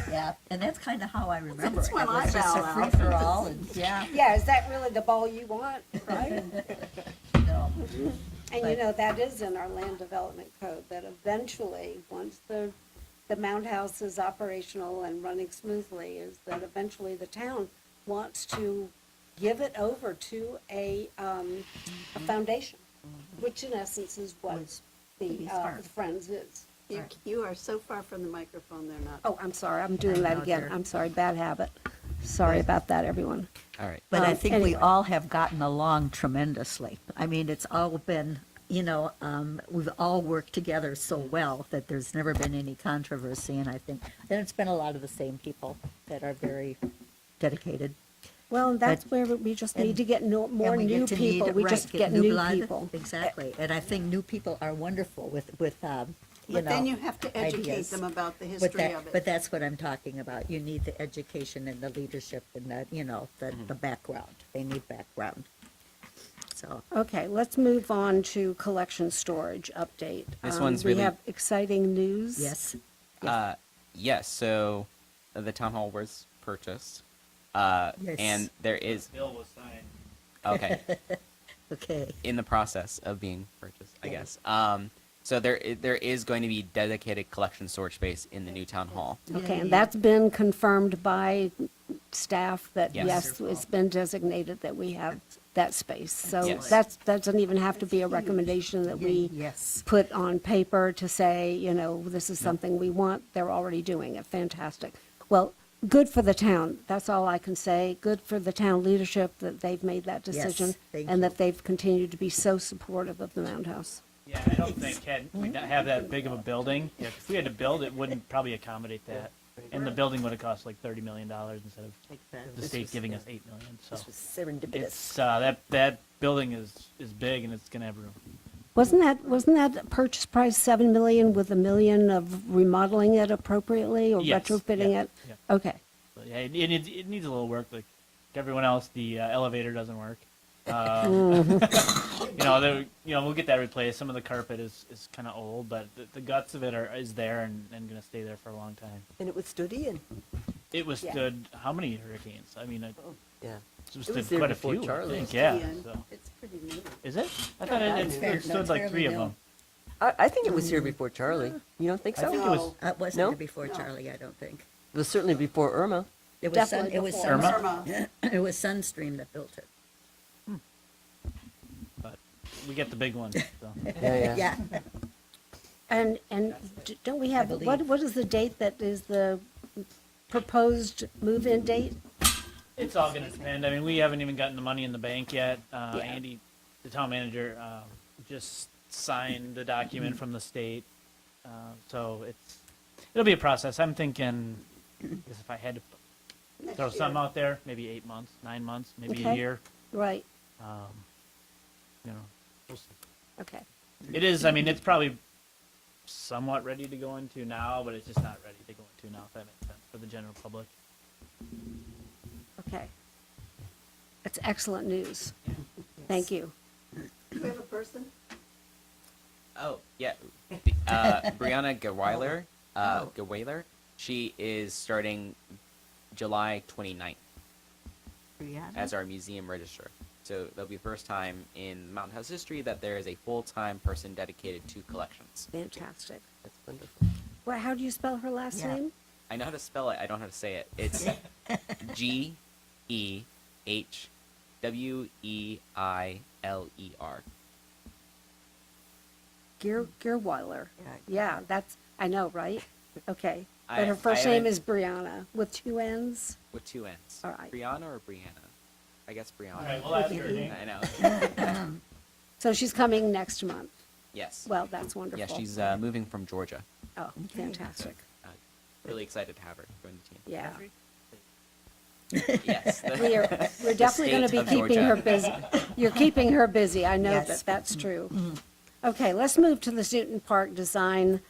Yeah, and that's kind of how I remember That's it. when It I was just a found out. free-for-all, and, yeah, Yeah, is that really the ball you want, right? no. And you know, that is in our land development code, that eventually, once the Mound House is operational and running smoothly, is that eventually the town wants to give it over to a foundation, which in essence is what the be smart. the Friends is. you are so far from the microphone, they're not. Oh, I'm sorry, I'm doing that know, again. dear. I'm sorry, bad habit. Sorry about that, everyone. All right. But I think we Anyway. all have gotten along tremendously. I mean, it's all been, we've all worked together so well that there's never been any controversy, and I think, and it's been a lot of the same people that are very dedicated. Well, and that's But- where we just need and- to get more And we new get to need- people. We right, just get new blood. people. Exactly, and I think new people are wonderful with But then you have to educate ideas. them about the But history that, of it. but that's what I'm talking about. You need the education and the leadership and the background. They need background. So, Okay, let's move on to collection storage update. This one's We really- have exciting news. yes, Yes, so the town hall was purchased. Yes. And there is, Bill was signed. okay, okay. in the process of being purchased, I guess. So there is going to be dedicated collection storage space in the new town hall. Okay, and that's been confirmed by staff that, Yes. yes, it's been designated that we have that space. So Yes. that doesn't even have to be a recommendation that we Yes. put on paper to say, this is something we want. They're already doing it. Fantastic. Well, good for the town. That's all I can say. Good for the town leadership that they've made that decision thank and you. that they've continued to be so supportive of the Mound House. Yeah, I don't think had we not have that big of a building. Yeah, if we had to build it, wouldn't probably accommodate that. And the building would have cost like $30 million instead of the This state was- giving yeah. us $8 million. So This was serendipitous. it's that building is big and it's gonna have room. Wasn't that purchase price $7 million with $1 million of remodeling it appropriately or Yes, retrofitting yeah, it? yeah. Okay. But yeah, it needs a little work. Like everyone else, the elevator doesn't work. We'll get that replaced. Some of the carpet is kind of old, but the guts of it is there and going to stay there for a long time. And it withstood Ian. It withstood how many hurricanes? I mean, it Yeah. withstood was there quite a before few. Charlie. I think, yeah. Ian. So. It's pretty new. Is it? I thought it withstood like 3 of them. I think it was here before Charlie. You don't think so? I think it was. It wasn't No? here before Charlie, I don't think. It was certainly before Irma. It was Definitely it was before. Irma? It was Sunstream that built it. But we get the big one. So. Yeah. Yeah. And don't we have, believe. what is the date that is the proposed move-in date? It's all going to depend. I mean, we haven't even gotten the money in the bank yet. Andy, the town manager, just signed the document from the state. So it'll be a process. I'm thinking, I guess if I had to throw some out there, maybe 8 months, 9 months, maybe a Okay. year. Right, We'll see. okay. It is, I mean, it's probably somewhat ready to go into now, but it's just not ready to go into now, if that makes sense, for the general public. Okay. That's excellent news. Thank you. Do we have a person? Oh, yeah. Brianna Geweiler, she is starting July 29th as our museum registrar. So that'll be the first time in Mountain House history that there is a full-time person dedicated to collections. Fantastic. That's wonderful. Well, how do you spell her last Yeah. name? I know how to spell it. I don't know how to say it. It's Gehweiler. Gerweiler. Yeah, that's, I know, right? Okay. I- But her I first name haven't- is Brianna with 2 N's. With 2 N's. All right. Brianna or Brianna? I guess Brianna. All right, we'll ask her. I know. So she's coming next month. Yes. Well, that's wonderful. Yeah, she's moving from Georgia. Oh, fantastic. Really excited to have her join the team. Yeah. Yes. We're definitely going to be state of keeping her Georgia. busy. You're keeping her busy, I know Yes. that that's true. Okay, let's move to the Newton Park design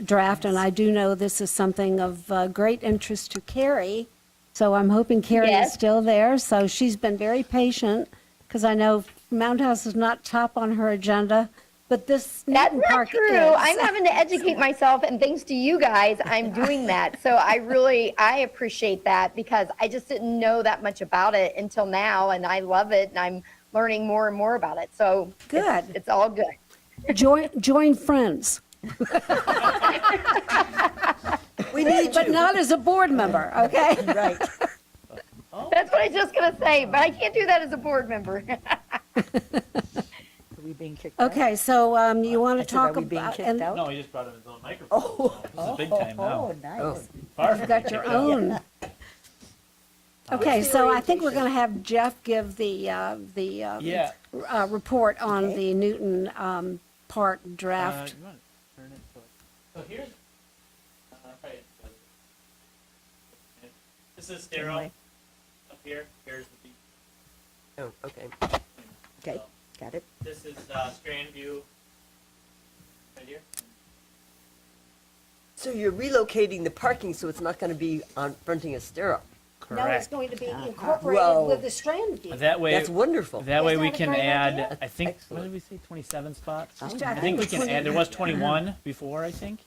draft, and I do know this is something of great interest to Carrie, so I'm hoping Carrie is Yes. still there. So she's been very patient, because I know Mound House is not top on her agenda, but this That's Newton not Park true. is. I'm having to educate myself, and thanks to you guys, I'm doing that. So I appreciate that because I just didn't know that much about it until now, and I love it, and I'm learning more and more about it. So Good. It's all good. Join friends, We need but you. not as a board member, okay? Right. That's what I was just gonna say, but I can't do that as a board member. Are we being kicked out? Okay, so you want to said, are talk we being about, kicked and out? No, he just brought in his own microphone. This is big time now. Oh, nice. Oh. Far you've from got big your time. own. Okay, so I think we're going to have Jeff give the report on the Newton Park draft. You wanna turn it so here's, probably, this is sterile Anyway. up here. Here's the, Oh, okay. Okay, got it. this is Strand View right here. So you're relocating the parking so it's not going to be on fronting a sterile. No, it's Correct. going to be Whoa. incorporated with the Strand View. That way, That's wonderful. that way Isn't we that a can great add, idea? I think, what Excellent. did we say, 27 spots? I I think we can add, there was 21 before, I think.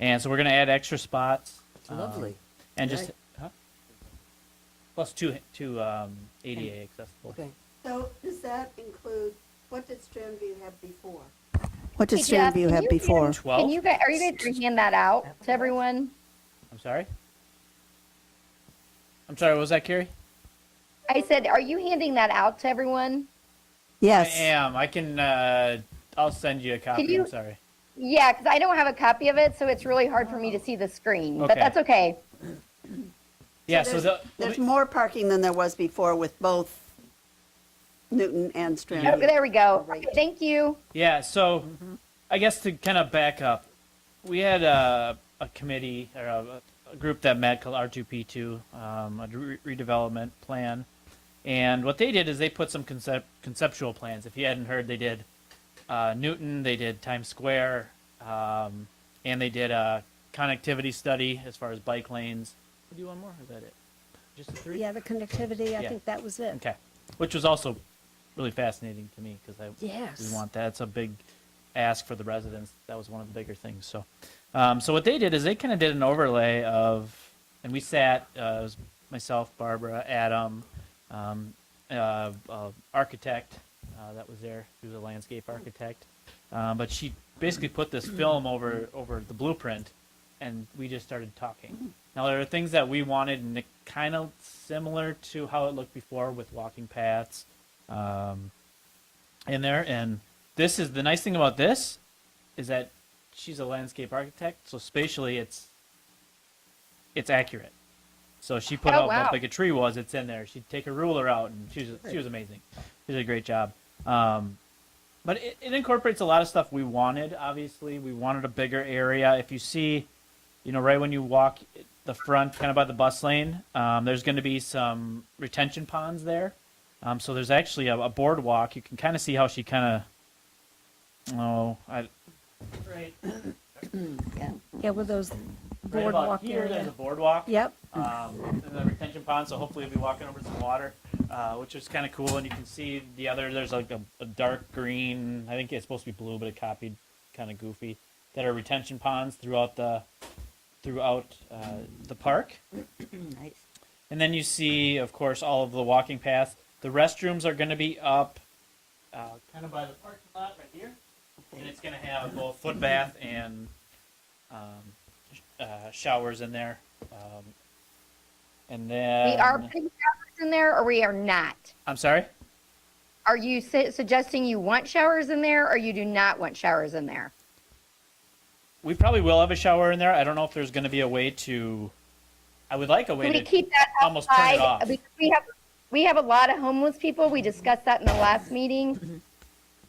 And so we're gonna add extra spots. Lovely. And just, Right. huh? Plus two ADA accessible. Okay. So does that include, what did Strand View have before? What Hey, did Jeff, Strand View can have you before? hand- 12? Can you guys, are you guys gonna hand that out to everyone? I'm sorry? I'm sorry, what was that, Carrie? I said, are you handing that out to everyone? I Yes. am, I can, I'll send you a copy, you- I'm sorry. Yeah, because I don't have a copy of it, so it's really hard for me to see the screen, but Okay. that's okay. Yeah, so the, There's more parking than there was before with both Newton and Strand Oh, View. there we go. Okay, thank you. yeah, so I guess to kind of back up, we had a committee or a group that met called R2P2, a redevelopment plan. And what they did is they put some conceptual plans. If you hadn't heard, they did Newton, they did Times Square, and they did a connectivity study as far as bike lanes. Do you want more? Or is that it? Just the three? Yeah, the connectivity, I Yeah. think that was it. Okay. Which was also really fascinating to me because Yes. we want that. It's a big ask for the residents. That was one of the bigger things. So, so what they did is they kind of did an overlay of, and we sat, it was myself, Barbara, Adam, architect that was there. She was a landscape architect, but she basically put this film over the blueprint, and we just started talking. Now there are things that we wanted, and kind of similar to how it looked before with walking paths in there. And this is the nice thing about this is that she's a landscape architect, so spatially it's accurate. So she put Oh, out wow. how big a tree was. It's in there. She'd take a ruler out, and she was amazing. She did a great job. But it incorporates a lot of stuff we wanted. Obviously, we wanted a bigger area. If you see, right when you walk the front, kind of by the bus lane, there's going to be some retention ponds there. So there's actually a boardwalk. You can kind of see how she kind of, right Yeah, with those right about boardwalk here, there's a area. boardwalk. Yep. And the retention pond, so hopefully we'll be walking over some water, which is kind of cool. And you can see there's like a dark green, I think it's supposed to be blue, but it copied kind of goofy, that are retention ponds throughout the park. Nice. And then you see, of course, all of the walking paths. The restrooms are going to be up kind of by the parking lot right here. And it's going to have both foot bath and showers in there. And then... We are putting showers in there, or we are not? I'm sorry? Are you suggesting you want showers in there, or you do not want showers in there? We probably will have a shower in there. I don't know if there's going to be a way to... I would like a way Can we to keep that almost turn outside? it off. Because we have a lot of homeless people. We discussed that in the last meeting.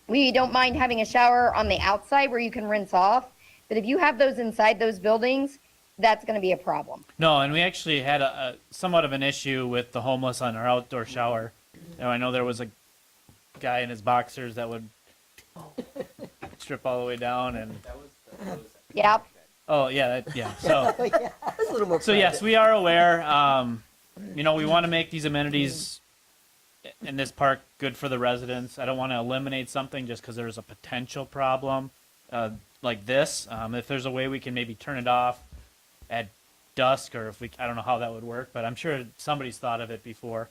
We don't mind having a shower on the outside where you can rinse off. But if you have those inside those buildings, that's going to be a problem. No, and we actually had a somewhat of an issue with the homeless on our outdoor shower. Now, I know there was a guy in his boxers that would strip all the way down, and Yep. oh yeah, So That's a little more so yes, private. we are aware. You know, we want to make these amenities in this park good for the residents. I don't want to eliminate something just because there's a potential problem like this. If there's a way we can maybe turn it off at dusk, or if we, I don't know how that would work, but I'm sure somebody's thought of it before.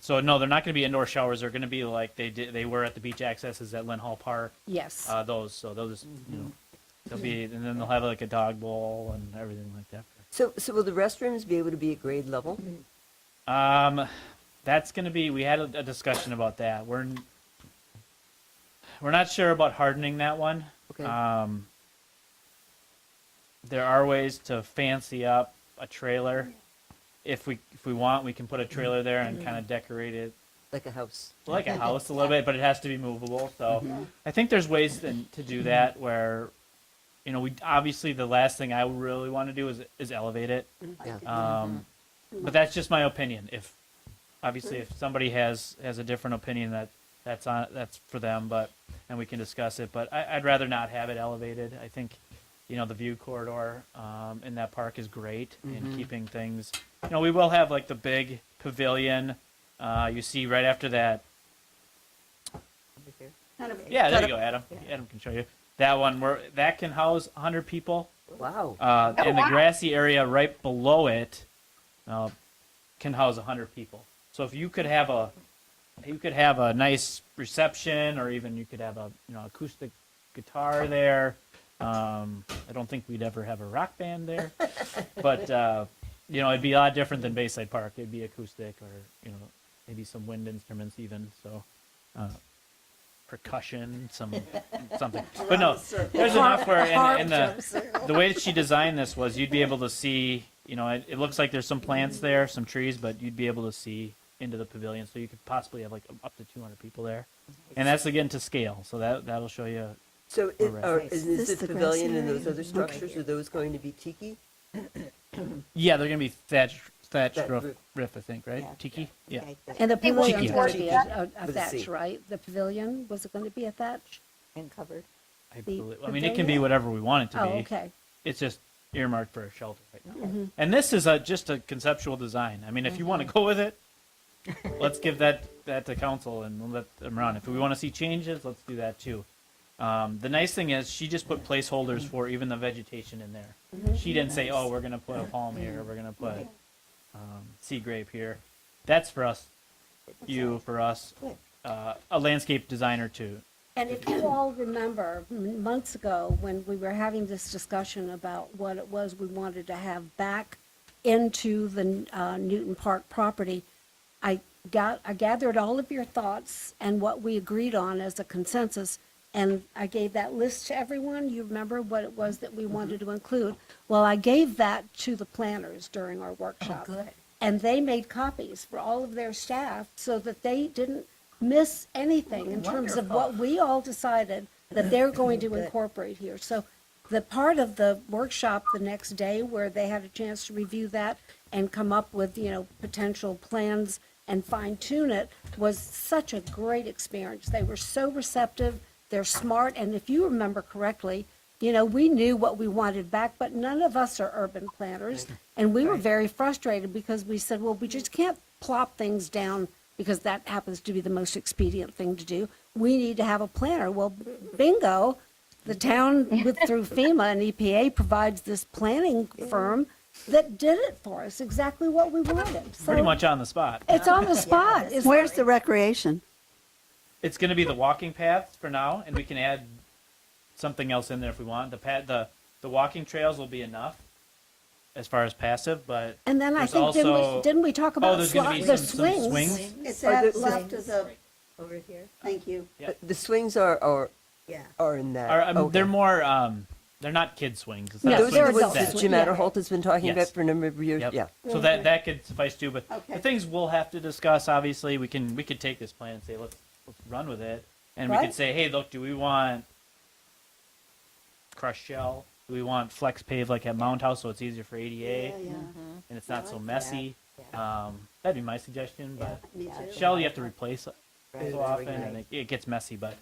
So no, they're not going to be indoor showers. They're going to be like they were at the beach accesses at Lynn Hall Park. Yes. Those you know, they'll be, and then they'll have like a dog bowl and everything like that. So will the restrooms be able to be at grade level? That's going to be. We had a discussion about that. We're not sure about hardening that one. Okay. There are ways to fancy up a trailer. If we want, we can put a trailer there and kind of decorate it Like a house. like a house a little bit, but it has to be movable. So I think there's ways to do that where, you know, we obviously the last thing I really want to do is elevate it. Yeah. But that's just my opinion. If obviously if somebody has a different opinion, that's for them. But and we can discuss it. But I'd rather not have it elevated. I think, you know, the view corridor in that park is great in keeping things. You know, we will have like the big pavilion. You see right after that. Yeah, there you go, Adam. Adam can show you that one where that can house 100 people. Wow. And the wow. grassy area right below it can house 100 people. So if you could have a nice reception, or even you could have a acoustic guitar there. I don't think we'd ever have a rock band there, but you know, it'd be a lot different than Bayside Park. It'd be acoustic, or you know, maybe some wind instruments even. So percussion, something. But no, there's enough where in the way that she designed this was you'd be able to see. You know, it looks like there's some plants there, some trees, but you'd be able to see into the pavilion, so you could possibly have like up to 200 people there, and that's again to scale. So that'll show you. So is This the the pavilion grassy and those area? other structures, are those going to be tiki? Yeah, they're gonna be thatched That roof, I think, right? Yeah. Tiki. Yeah. And the It will be pavilion's going to be tiki. a With a C. thatch, right? The pavilion, was it going to be a thatch? And covered. I The believe. I mean, it can be pavilion? whatever we want it to Oh, be. okay. It's just earmarked for a shelter right now. And this is just a conceptual design. I mean, if you want to go with it, let's give that to council and we'll let them run. If we want to see changes, let's do that too. The nice thing is she just put placeholders for even the vegetation in there. She didn't say, oh, we're going to put a palm here, we're going to put sea grape here. That's for us, for us, a landscape designer too. And if you all remember, months ago, when we were having this discussion about what it was we wanted to have back into the Newton Park property, I gathered all of your thoughts and what we agreed on as a consensus, and I gave that list to everyone. You remember what it was that we wanted to include? Well, I gave that to the planners during our workshop. good. And they made copies for all of their staff so that they didn't miss anything in terms of what we all decided that they're going to incorporate here. So the part of the workshop the next day where they had a chance to review that and come up with, potential plans and fine tune it was such a great experience. They were so receptive, they're smart, and if you remember correctly, we knew what we wanted back, but none of us are urban planners. And we were very frustrated because we said, well, we just can't plop things down because that happens to be the most expedient thing to do. We need to have a planner. Well, bingo, the town through FEMA and EPA provides this planning firm that did it for us, exactly what we wanted. So Pretty much on the spot. it's on the spot. It's Where's the recreation? It's going to be the walking paths for now, and we can add something else in there if we want. The walking trails will be enough as far as passive, but And then I there's think, also- didn't we talk about there's gonna be the some swings? swings. It's Are at the- left of the, Over here. thank you. Yeah. The swings are Yeah. in that. Are, they're Okay. more. They're not kid swings. It's No, not Those they're are the swing ones adult set. that Jim Yeah. Adderholt has been talking Yes. about for a number of years. Yep. Yeah. So that could suffice too. But Okay. the things we'll have to discuss. Obviously, we could take this plan and say let's run with it, and we Right. could say, hey, look, do we want crushed shell? we want flex pave like at Mound House, so it's easier for ADA, Yeah, and it's not I so like messy. That'd be my suggestion, but me too. shell you have to replace Right, so right, often, right. and it gets messy, but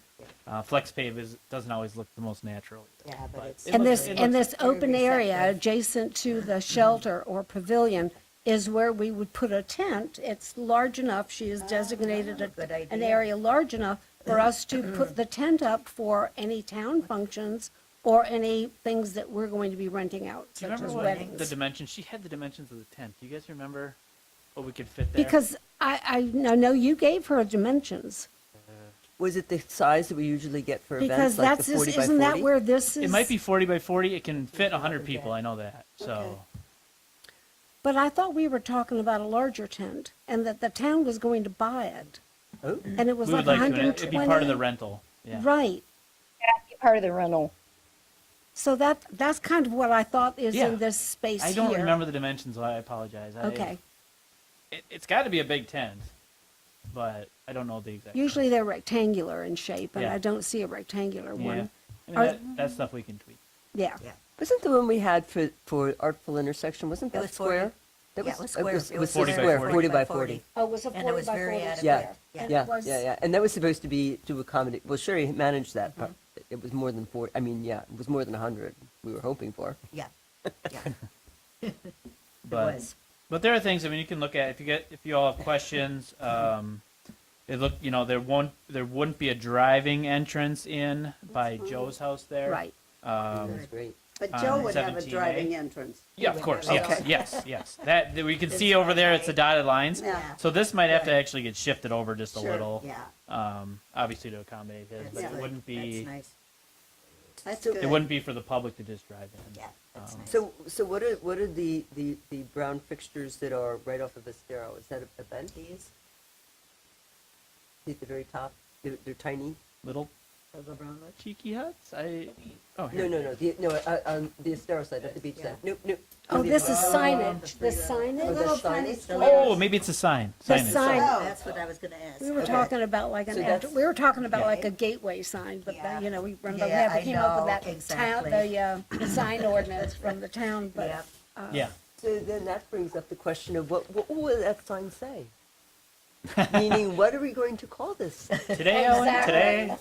flex pave doesn't always look the most natural. Yeah, but it's. it And looks- this, it and looks- this open area receptive. adjacent to the shelter or pavilion is where we would put a tent. It's large enough, she has designated good an idea. area large enough for us to put the tent up for any town functions or any things that we're going to be renting out, Do you such remember as what weddings. the dimensions? She had the dimensions of the tent. Do you guys remember what we could fit there? Because I know you gave her dimensions, Was it the size that we usually get for because events, like that's, the 40 by 40? isn't that where this is? it might be 40 by 40. It can fit 100 people. I know that. So But I thought we were talking about a larger tent, and that the town was going to buy it. Oh. And it was we like would like to. 120. It'd be part of the rental. Yeah. Right. Part of the rental. So that's kind of what I thought is Yeah. in this space I here. don't remember the dimensions. So I apologize. Okay. It's got to be a big tent, but I don't know the exact. Usually they're rectangular in shape, and Yeah. I don't see a rectangular Yeah. one. I mean, Are- that stuff we can tweak. Yeah. Wasn't the one we had for Artful Intersection, wasn't It that was square? 40. Yeah, it was square. It was, It was 40 by square, 40. 40 by 40. Oh, it was a And it 40 was by very 40 adequate. Yeah, square. And yeah, it was, yeah, yeah. And that was supposed to be to accommodate, well, Sherry managed that, but it was more than 40, I mean, yeah, it was more than 100 we were hoping for. Yeah, yeah. It But was. but there are things. I mean, you can look at if you all have questions. It look, there wouldn't be a driving entrance in by Joe's house there. Right. That's great. But on Joe would have a 17A. driving entrance. Yeah, of course. Yes, Okay. yes. That we can see over there. It's the dotted lines. Yeah. So this might have to actually get shifted over just a Sure. little. Yeah, Obviously to accommodate his, but That's it good. wouldn't that's be. nice. That's So- good. It wouldn't be for the public to just drive in. Yeah, that's nice. So what are the brown fixtures that are right off of Estero? Is that a bench? These, See at the very top? They're tiny? Little are the brown ones? cheeky huts. Oh, No, here. no, no, on the Estero side, not the beach side. Nope, nope. Oh, On the- this is Oh, signage. The the signage? Little tiny Oh, maybe it's a sign. The Signage. sign. That's what I was gonna ask. We were Okay. talking about like an, So that's- we were talking about Yeah. like a gateway sign, but Yeah. we Yeah, never I came up with know, that town, exactly. the sign ordinance from the town, but. Yep. Yeah. So then that brings up the question of what will that sign say? Meaning, what are we going to call this? Today, Owen. Today.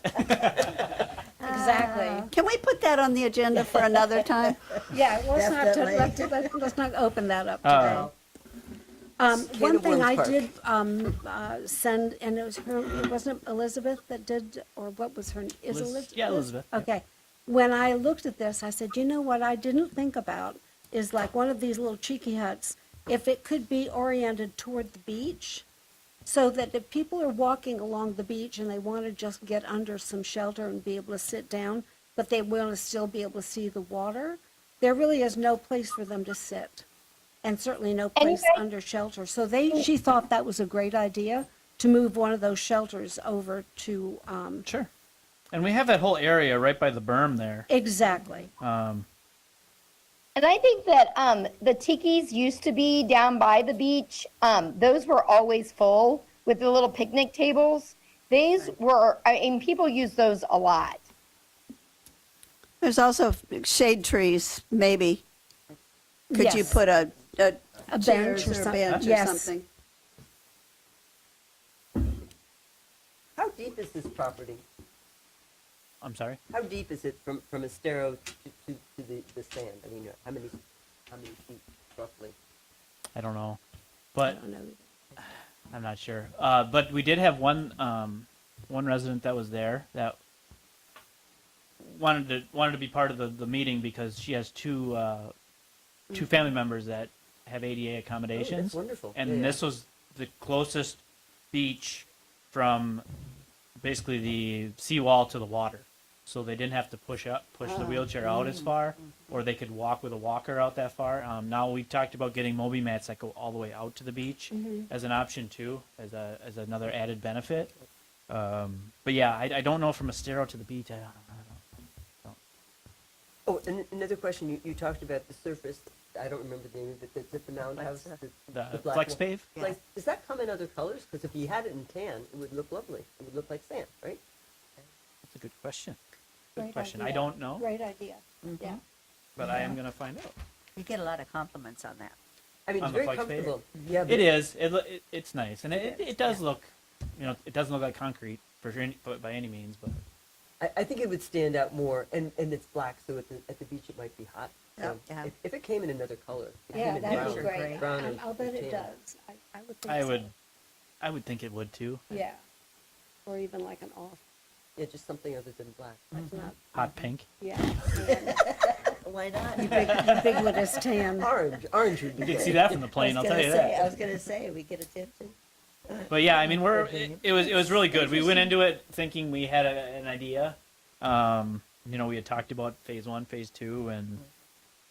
Exactly. Can we put that on the agenda for another time? Yeah, Definitely. let's not open that up Oh. today. Can One of thing Worms I Park. did send, and it was her, it wasn't Elizabeth that did, or what was her, is Elizabeth? Yeah, Elizabeth. Yeah. Okay. When I looked at this, I said, you know what I didn't think about is like one of these little cheeky huts, if it could be oriented toward the beach, so that if people are walking along the beach and they want to just get under some shelter and be able to sit down, but they want to still be able to see the water, there really is no place for them to sit. And certainly no place Anybody- under shelter. So she thought that was a great idea to move one of those shelters over to, Sure. And we have that whole area right by the berm there. exactly. And I think that the tikis used to be down by the beach. Those were always full with the little picnic tables. These were, I mean, people use those a lot. There's also shade trees, maybe. Could you Yes. put a A chairs bench or or a something. bench or Yes. something? How deep is this property? I'm sorry. How deep is it from Estero to the sand? I mean, how many feet roughly? I don't know, I but don't know. I'm not sure. But we did have one resident that was there that wanted to be part of the meeting because she has two family members that have ADA accommodations. Oh, that's wonderful. And Yeah, yeah. this was the closest beach from basically the seawall to the water. So they didn't have to push the wheelchair out as far, or they could walk with a walker out that far. Now we've talked about getting Moby mats that go all the way out to the beach as an option too, as another added benefit. But yeah, I don't know from Estero to the beach. I don't know. Oh, and another question, you talked about the surface, I don't remember the name of it, that's at the Mound House. The black flex wall. pave. Like, does that come in other colors? Because if you had it in tan, it would look lovely. It would look like sand, right? That's a good question. Good Great question. I idea. don't know. Great idea. Yeah. but I am gonna find out. We get a lot of compliments on that. I mean, On it's the very flex page? comfortable. Yeah, but It is. It's nice, and it does look, it doesn't look like concrete for sure, by any means, but I think it would stand out more, and it's black, so at the beach it might be hot. So Yeah. if it came in another color, if it Yeah, came in that'd be brown, great. brown or I'll bet it tan. does. I would think so. I would think it would too. Yeah. Or even like an off, Yeah, just something other than black. like not, Hot pink. yeah. Why not? Ubiquitous tan. Orange would be You can good. see that from the plane. I'll tell you that. I was gonna say, we get attention. But yeah, I mean, it was really good. We went into it thinking we had an idea. We had talked about phase 1, phase 2, and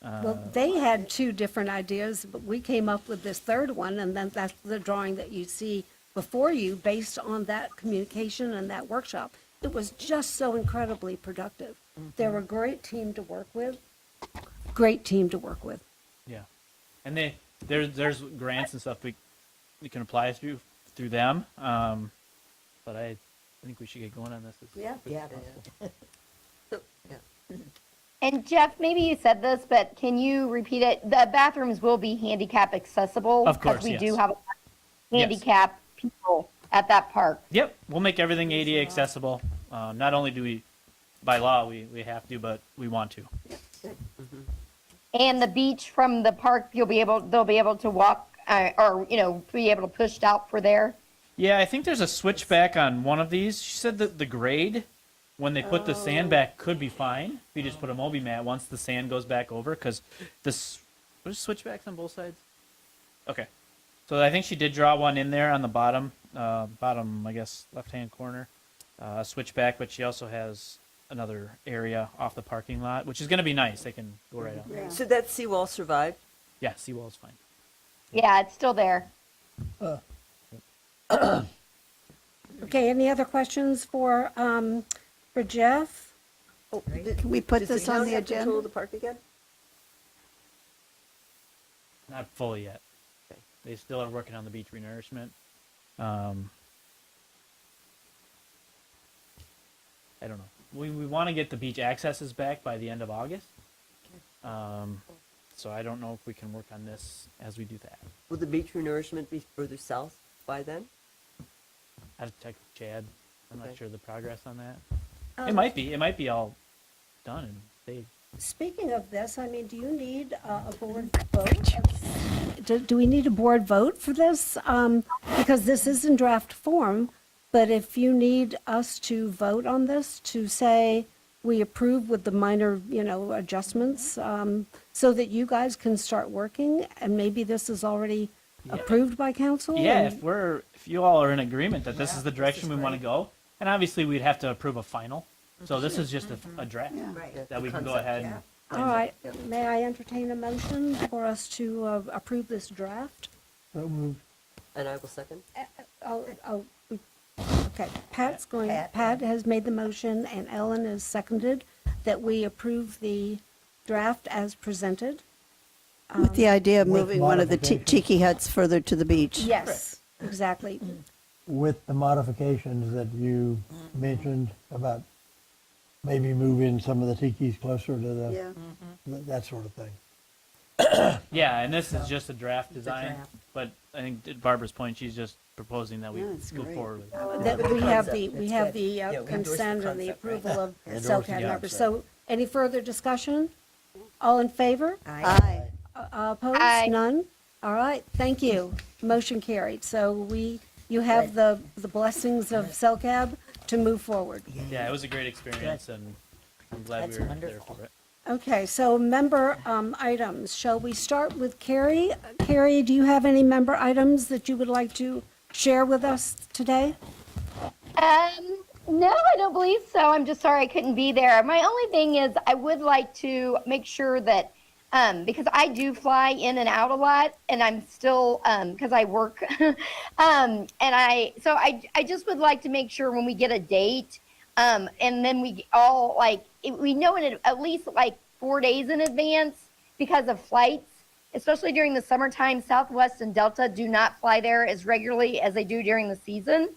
Well, they had two different ideas, but we came up with this third one, and then that's the drawing that you see before you based on that communication and that workshop. It was just so incredibly productive. They were a great team to work with. Great team to work with. yeah, and there's grants and stuff we can apply through them. But I think we should get going on this. Yeah. So, yeah. And Jeff, maybe you said this, but can you repeat it? The bathrooms will be handicap accessible. Of course, Because we yes. do have Yes. handicap people at that park. Yep, we'll make everything ADA accessible. Not only do we, by law, we have to, but we want to. And the beach from the park, they'll be able to walk, or, be able to push out for there. Yeah, I think there's a switchback on one of these. She said that the grade, when they put the sand back, could be fine. If you just put a Moby mat once the sand goes back over, because there's switchbacks on both sides. Okay, so I think she did draw one in there on the bottom, I guess, left-hand corner, switchback. But she also has another area off the parking lot, which is going to be nice. They can go right out. Yeah. So that seawall survived? Yeah, seawall's fine. Yeah, it's still there. Okay, any other questions for Jeff? Can we put Does this town on the have control agenda? of the park again? Not fully yet. Okay. They still are working on the beach renourishment. I don't know. We want to get the beach accesses back by the end of August. So I don't know if we can work on this as we do that. Will the beach renourishment be further south by then? I have to check with Chad. I'm not Okay. sure the progress on that. It might be. It might be all done and staged. Speaking of this, I mean, do you need a board vote? Do we need a board vote for this? Because this is in draft form, but if you need us to vote on this, to say we approve with the minor, adjustments, so that you guys can start working, and maybe this is already approved by council? Yeah, and- if you all are in agreement that this is the direction we want to go, and obviously we'd have to approve a final. So this is just a draft Right. that we can go Concept, ahead yeah. and. All right, may I entertain a motion for us to approve this draft? So moved. And I will second. Okay, Pat has made the motion and Ellen has seconded that we approve the draft as presented. With the idea of With moving one of the modifications. tiki huts further to the beach. Yes, exactly. With the modifications that you mentioned about maybe moving some of the tikis closer to the, Yeah. that sort of thing. Yeah, and this is just a draft It's a design, draft. but I think to Barbara's point, she's just proposing that we Yeah, it's move great. forward with it. That we have the, Concept, we that's have good. the Yeah, we endorse the consent and the concept, right. approval of Endorse CellCAD the members. concept. So any further discussion? All in favor? Aye. Opposed? Aye. None? All right, thank you. Motion carried. So you have the blessings of CellCAB to move forward. Yeah, it was a great experience, and I'm glad That's we were there wonderful. for it. Okay, so member items. Shall we start with Carrie? Carrie, do you have any member items that you would like to share with us today? No, I don't believe so. I'm just sorry I couldn't be there. My only thing is I would like to make sure that, because I do fly in and out a lot, and I'm still, because I work, and I just would like to make sure when we get a date, and then we all we know in at least 4 days in advance because of flights, especially during the summertime. Southwest and Delta do not fly there as regularly as they do during the season.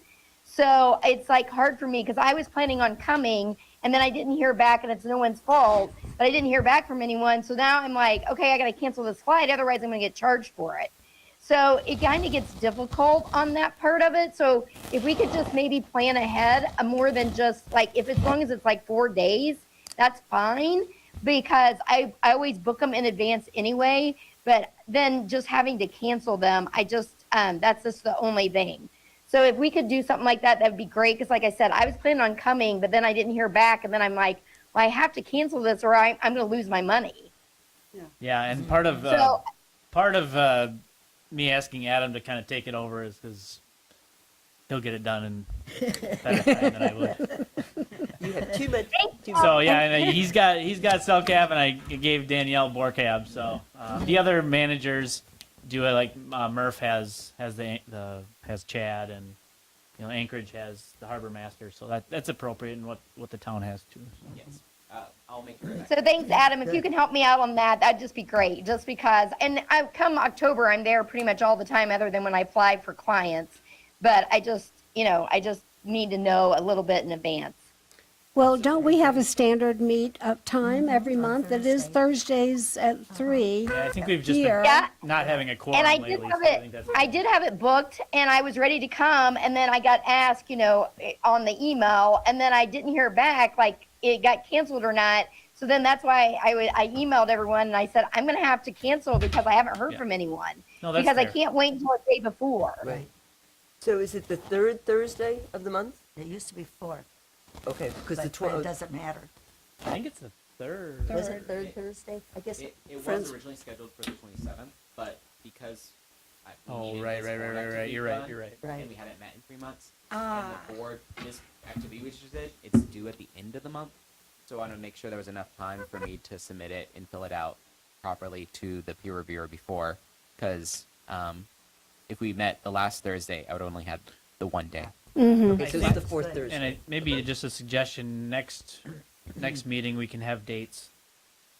So it's hard for me because I was planning on coming and then I didn't hear back, and it's no one's fault, but I didn't hear back from anyone. So now I'm like, okay, I got to cancel this flight, otherwise I'm going to get charged for it. So it kind of gets difficult on that part of it. So if we could just maybe plan ahead more than just like, if as long as it's like 4 days, that's fine, because I always book them in advance anyway. But then just having to cancel them, that's just the only thing. So if we could do something like that, that'd be great. Because like I said, I was planning on coming, but then I didn't hear back. And then I'm like, well, I have to cancel this or I'm going to lose my money. Yeah, and part of me asking Adam to kind of take it over is because he'll get it done in better time than I would. You have too much. So yeah, and he's got cell cab, and I gave Danielle board cab. So the other managers do it. Like Murph has Chad, and Anchorage has the harbor master. So that's appropriate in what the town has too. So. Yes. I'll make sure. So thanks, Adam. If you can help me out on that, that'd just be great. Just because, and come October, I'm there pretty much all the time, other than when I fly for clients. But I just need to know a little bit in advance. Well, don't we have a standard meet up time every month? It is Thursdays at 3. Yeah, I think we've just Here. been Yeah. not having a quorum And I lately. did have so I it. think that's I did have it booked, and I was ready to come, and then I got asked, on the email, and then I didn't hear back, like it got canceled or not. So then that's why I emailed everyone, and I said I'm going to have to cancel because I haven't heard Yeah. from anyone. No, that's because I fair. can't wait until the day before. Right. So is it the third Thursday of the month? It used to be 4th, Okay, because the but it 12th. doesn't matter. I think it's the third. Was it third Thursday? I guess. It was Friends- originally scheduled for the 27th, but because we Oh, needed right. this board activity You're right. done, You're right. Right. and we hadn't met in 3 months. Ah. And the board, this activity we just did, it's due at the end of the month. So I wanted to make sure there was enough time for me to submit it and fill it out properly to the peer reviewer before. Because if we met the last Thursday, I would only had the 1 day. Okay, so think- it's the fourth Thursday. And maybe just a suggestion, next meeting, we can have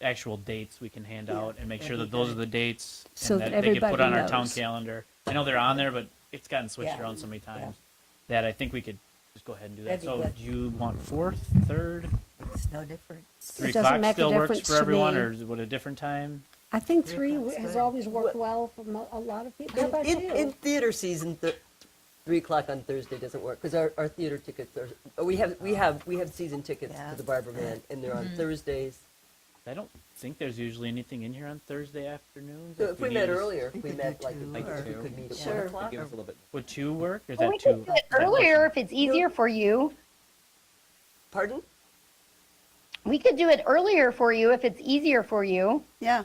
actual dates we can hand out and make sure that those are the dates So and that that they get put everybody on our town knows. calendar. I know they're on there, but it's gotten switched Yeah. around so many times that I think we could just go ahead and do that. That'd be So good. do you want 4th, 3rd, It's no different. 3 doesn't o'clock make a still works difference for to everyone, me. or is it a different time? I think 3 3 o'clock's has good. always worked well for a lot of people. How about In you? theater season, 3 o'clock on Thursday doesn't work because our theater tickets are. We have season tickets Yeah. to the Barber Man, and they're on Thursdays. I don't think there's usually anything in here on Thursday afternoons. So if we met needed- earlier, We we could met do like two, we or- could meet at Sure. 1 o'clock. Give us a little bit. Would 2 work? Or is Well, that we too? could do it earlier if it's easier for you. Pardon? We could do it earlier for you if it's easier for you. Yeah,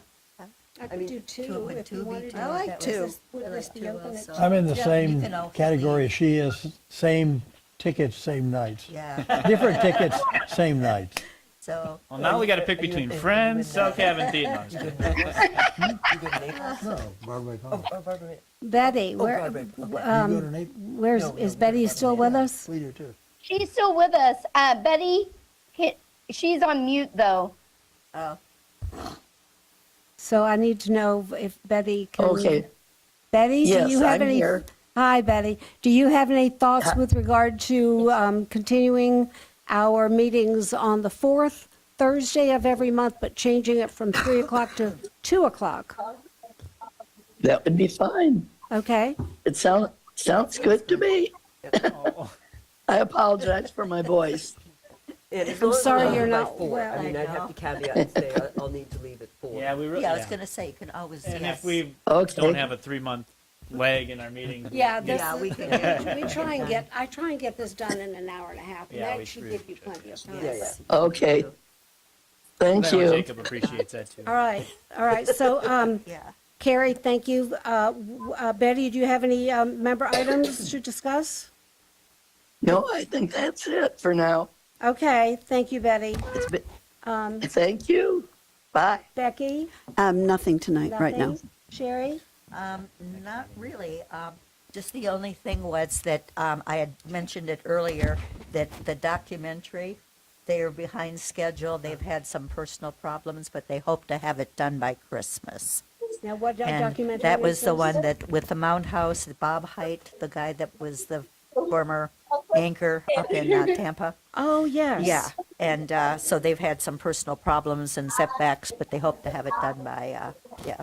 I could mean, do 2 would if 2 you be wanted too? to. I like That was 2. this- Would I this like be 2 open at also. I'm in the Yeah, you same can all category as she is, same tickets, same nights. Yeah, Different tickets, same nights. so, Well, now we got to pick between Friends, Cell Cab, and Theater. No, I'm just kidding. You go to Naples? No, Barbara Oh, Barber Man. Betty, where, Broadway. You go to Naples? where's, No, is no, Betty still with us? We do too. She's still with us. Betty, she's on mute though. oh, So I need to know if Betty can. Okay. Betty, do Yes, you have I'm any? here. Hi, Betty. Do you have any thoughts with regard to continuing our meetings on the 4th Thursday of every month, but changing it from 3 o'clock to 2 o'clock? that would be fine. Okay? It sounds good to me. Oh, I apologize for my voice. And as I'm long as sorry we're you're leaving by not 4. well. I mean, I I'd have know. to caveat and say I'll need to leave at 4. yeah, we really. Yeah, I was gonna say, you can always, And yes. if we Okay. don't have a 3-month lag in our meeting. Yeah, Yeah, we can I try and get this done in an hour and a half, and Yeah, that we should should. give you plenty of time. Yeah, yeah. Yes. Okay. Thank I know you. Jacob appreciates that too. All right, so, Yeah. Carrie, thank you. Betty, do you have any member items to discuss? No, I think that's it for now. Okay, thank you, Betty. It's been, thank you. Bye. Becky? nothing tonight, right now. Nothing? Sherry? Not really. Just the only thing was that I had mentioned it earlier, that the documentary, they are behind schedule. They've had some personal problems, but they hope to have it done by Christmas. Now, what And documentary that is was the this? one that, with the Mount House, Bob Height, the guy that was the former anchor up in Tampa. Oh, yes. Yeah, And so they've had some personal problems and setbacks, but they hope to have it done by, yeah.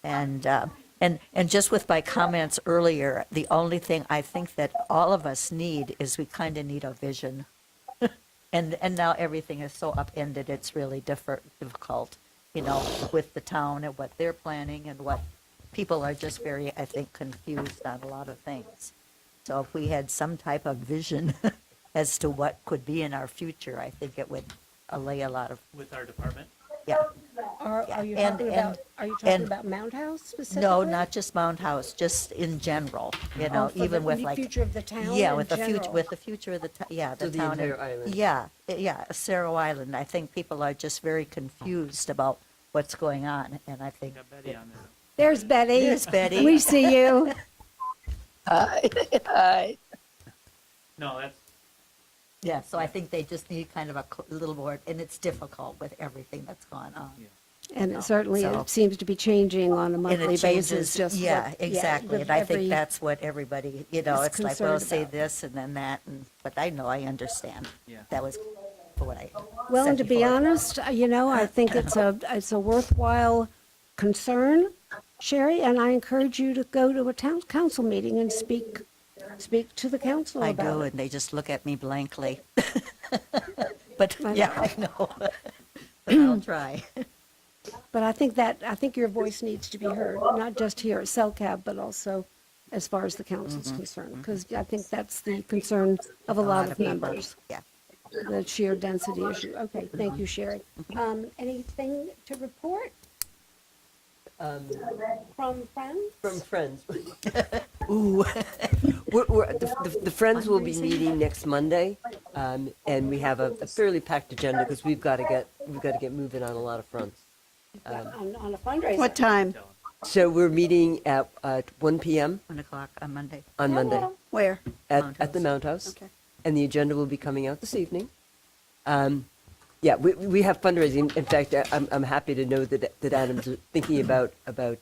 And just with my comments earlier, the only thing I think that all of us need is we kind of need a vision. And now everything is so upended, it's really difficult, with the town and what they're planning and what people are just very, I think, confused on a lot of things. So if we had some type of vision as to what could be in our future, I think it would allay a lot of, With our department? yeah. Are you And- talking and- about, are you talking and- about Mount House specifically? No, not just Mount House, just in general, Oh, for even the with like. future of the town Yeah, in with the future, general? with the future of the, yeah, So the the town. entire island. Yeah, Cerro Island. I think people are just very confused about what's going on, and I think. Got Betty on there. There's Betty. There's Betty. We see you. Hi. No, that's, Yeah, so I think they just need kind of a little more, and it's difficult with everything that's gone on. And it certainly, So- it seems to be changing on a And monthly it basis, changes, just yeah, what- exactly, with and I think every- that's what everybody, it's like, well, concerned say about. this and then that, and, but I know, I understand. Yeah. That was for what I Well, said and to be before. honest, I think it's a worthwhile concern, Sherry, and I encourage you to go to a town council meeting and speak to the council I about do, it. and they just look at me blankly. But, yeah, I know. But I'll try. But I think your voice needs to be heard, not just here at CellCab, but also as far as the council's concerned, because I think that's the concern of a lot of people. members, Yeah. the sheer density issue. Okay, thank you, Sherry. Anything to report from friends? From Friends. Ooh. The Friends will be meeting next Monday, and we have a fairly packed agenda because we've got to get moving on a lot of fronts. On a fundraiser? What time? So we're meeting at 1 p.m. 1:00 on Monday. on Monday Where? Mount at the House. Mount House. Okay. And the agenda will be coming out this evening. Yeah, we have fundraising. In fact, I'm happy to know that Adam's thinking about the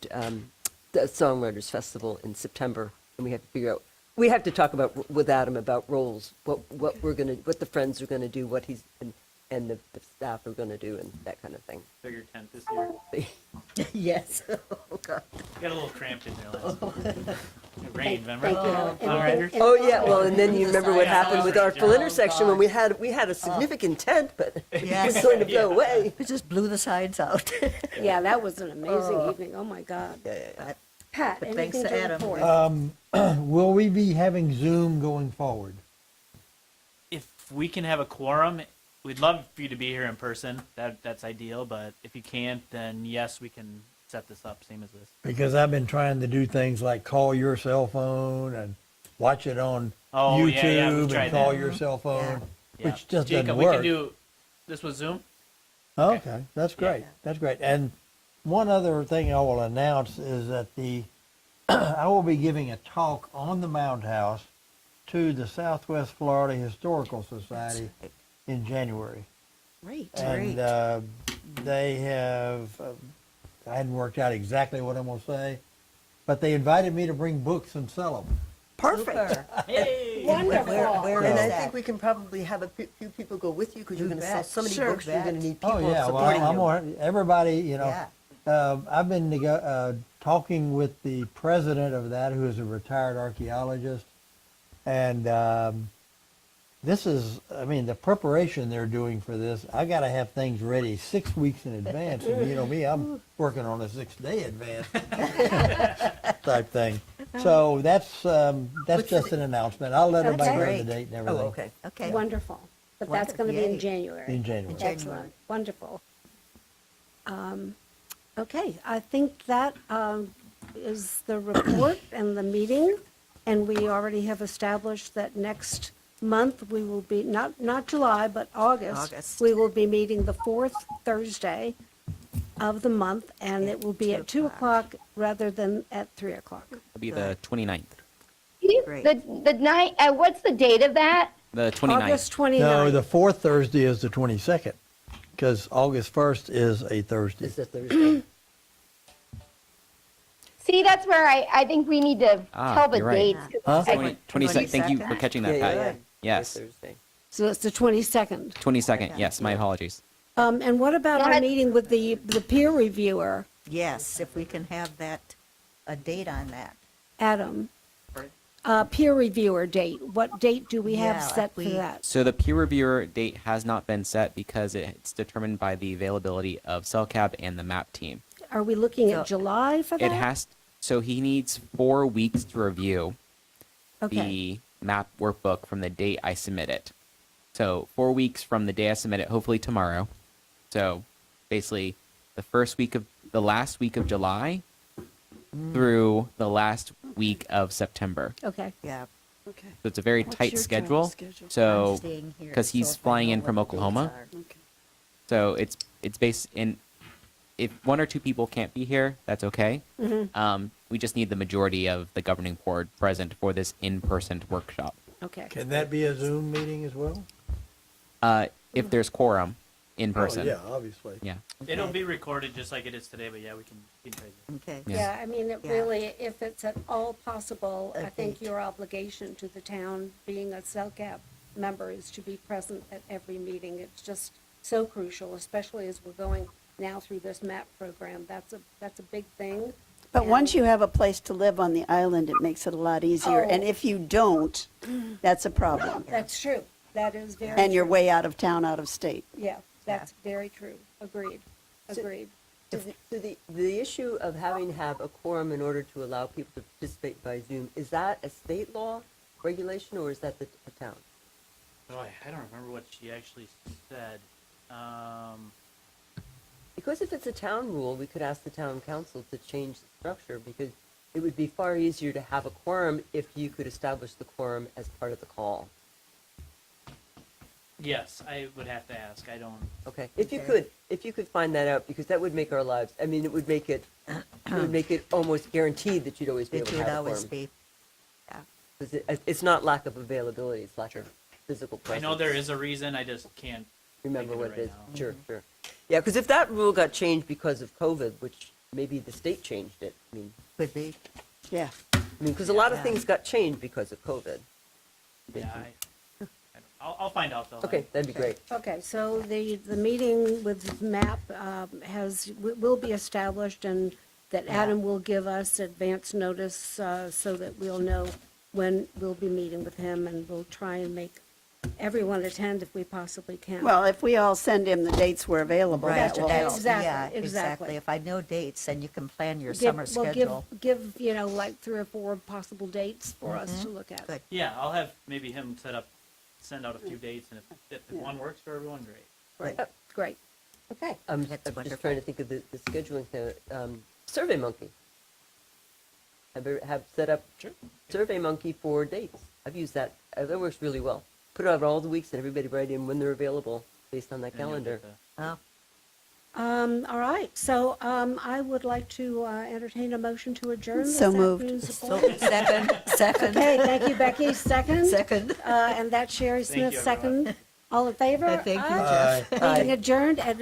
Songwriters Festival in September, and we have to talk with Adam about roles, what the Friends are gonna do, what he's and the staff are gonna do, and that kind of thing. bigger tent this year. Yes. Oh, God. Got a little cramped in there last year. It rained, remember? Thank you. Songwriters? Oh yeah, well, and then you remember what happened with our full Oh, intersection when we had a significant tent, but it Yes. was going to go away. It just blew the sides out. Yeah, that was an amazing evening. Oh, my God. Yeah. Pat, But thanks anything to to Adam. report? Will we be having Zoom going forward? If we can have a quorum, we'd love for you to be here in person. That's ideal, but if you can't, then yes, we can set this up, same as this. Because I've been trying to do things like call your cell phone and watch it on Oh, yeah, yeah, we've YouTube tried and call that. your cell phone, Yeah. which just Jacob, doesn't we work. can do this with Zoom. Okay, that's great. That's great. And one other thing I will announce is that I will be giving a talk on the Mound House to the Southwest Florida Historical Society in January. Great. And they have, I hadn't worked out exactly what I'm going to say, but they invited me to bring books and sell them. Perfect. Hey! Wonderful. Where And is I that? think we can probably have a few people go with you because you're You going to sell bet. so many Sure, books. You're going to need people Oh, yeah, well, supporting I'm you. going everybody, Yeah. I've been talking with the president of that, who is a retired archaeologist, and the preparation they're doing for this, I got to have things ready 6 weeks in advance, and you know me, I'm working on a 6-day advance type thing. So that's just an announcement. I'll let everybody know great. the date and Oh, everything. okay. Okay. Wonderful. But that's going to be Yay. in January. In January. Excellent. Wonderful. Okay, I think that is the report and the meeting. And we already have established that next month we will be, not July, but August. August. We will be meeting the fourth Thursday of the month, and it will be at 2 o'clock rather than at 3 o'clock. It'll be the 29th. Great. The night, what's the date of that? The 29th. August 29th. No, the fourth Thursday is the 22nd, because August 1st is a Thursday. It's a Thursday. See, that's where I think we need to Ah, tell the you're right. dates. Huh? 22nd. Thank you for catching that, Yeah, Pat. yeah. Yes. Thursday. So it's the 22nd. 22nd. Yes, my apologies. And what about our That- meeting with the peer reviewer, Yes, if we can have that, a date on that. Adam? Peer reviewer date, what date do we have Yeah, set for we- that? So the peer reviewer date has not been set because it's determined by the availability of CellCab and the MAP team. Are we looking So- at July for that? It has, so he needs 4 weeks to review Okay, the MAP workbook from the date I submit it. So 4 weeks from the day I submit it, hopefully tomorrow. So basically, the last week of July through the last week of September. okay. Yeah. So it's a very tight your schedule. travel schedule? So I'm staying here, because he's so if I flying know in what from the dates Oklahoma. are. So it's based in. If 1 or 2 people can't be here, that's okay. We just need the majority of the governing board present for this in-person workshop. Okay, Can that be a Zoom meeting as well? If there's quorum in person. Oh, yeah, obviously. Yeah. It'll be recorded just like it is today, but yeah, we can try to. Okay. Yeah. yeah, I mean, it Yeah. really, if it's at all possible, I A think date. your obligation to the town, being a CellCap member, is to be present at every meeting. It's just so crucial, especially as we're going now through this MAP program. That's a big thing. But And- once you have a place to live on the island, it makes it a lot easier. And Oh. if you don't, that's a problem. That's true. That is very And you're true. way out of town, out of state. Yeah, that's very true. Agreed. Agreed. So the issue of having to have a quorum in order to allow people to participate by Zoom, is that a state law regulation or is that the town? Oh, I don't remember what she actually said. Because if it's a town rule, we could ask the town council to change the structure because it would be far easier to have a quorum if you could establish the quorum as part of the call. Yes, I would have to ask. I don't. Okay, if you could find that out, because that would make our lives, I mean, it would make it almost guaranteed that you'd always be able It to would have a always quorum. be. 'Cause it's not lack of availability, it's lack of physical I presence. know there is a reason. I just can't. Remember think what of it it is. right now. Sure, sure. Yeah, because if that rule got changed because of COVID, which maybe the state changed it, I Could be. Yeah. because a lot of Yeah. things got changed because of COVID. Yeah, I'll find out though. Okay, that'd be great. Okay, so the meeting with MAP will be established, and that Adam will give us advance notice so that we'll know when we'll be meeting with him, and we'll try and make everyone attend if we possibly can. Well, if we all send him the dates we're available, Right. that will help. Exactly, Yeah, exactly. exactly. If I know dates, then you can plan your Give- summer well, schedule. Give, like 3 or 4 possible dates for us to look at. Good. Yeah, I'll have maybe him send out a few dates, and if one works for everyone, great. Great, great. Okay. That's I'm just wonderful. trying to think of the scheduling thing. Survey Monkey. Have set up Survey Monkey for dates. I've used that. That works really well. Put out all the weeks and everybody write in when they're available based on that Then you'll calendar. get the- Oh, All right, so I would like to entertain a motion to adjourn this So moved. afternoon's so, appointment. second. Okay, thank you, Becky. Second? Second. And that's Sherry Thank Smith, you, everyone. second. All in favor? Thank you, Aye. Jeff. Meeting adjourned at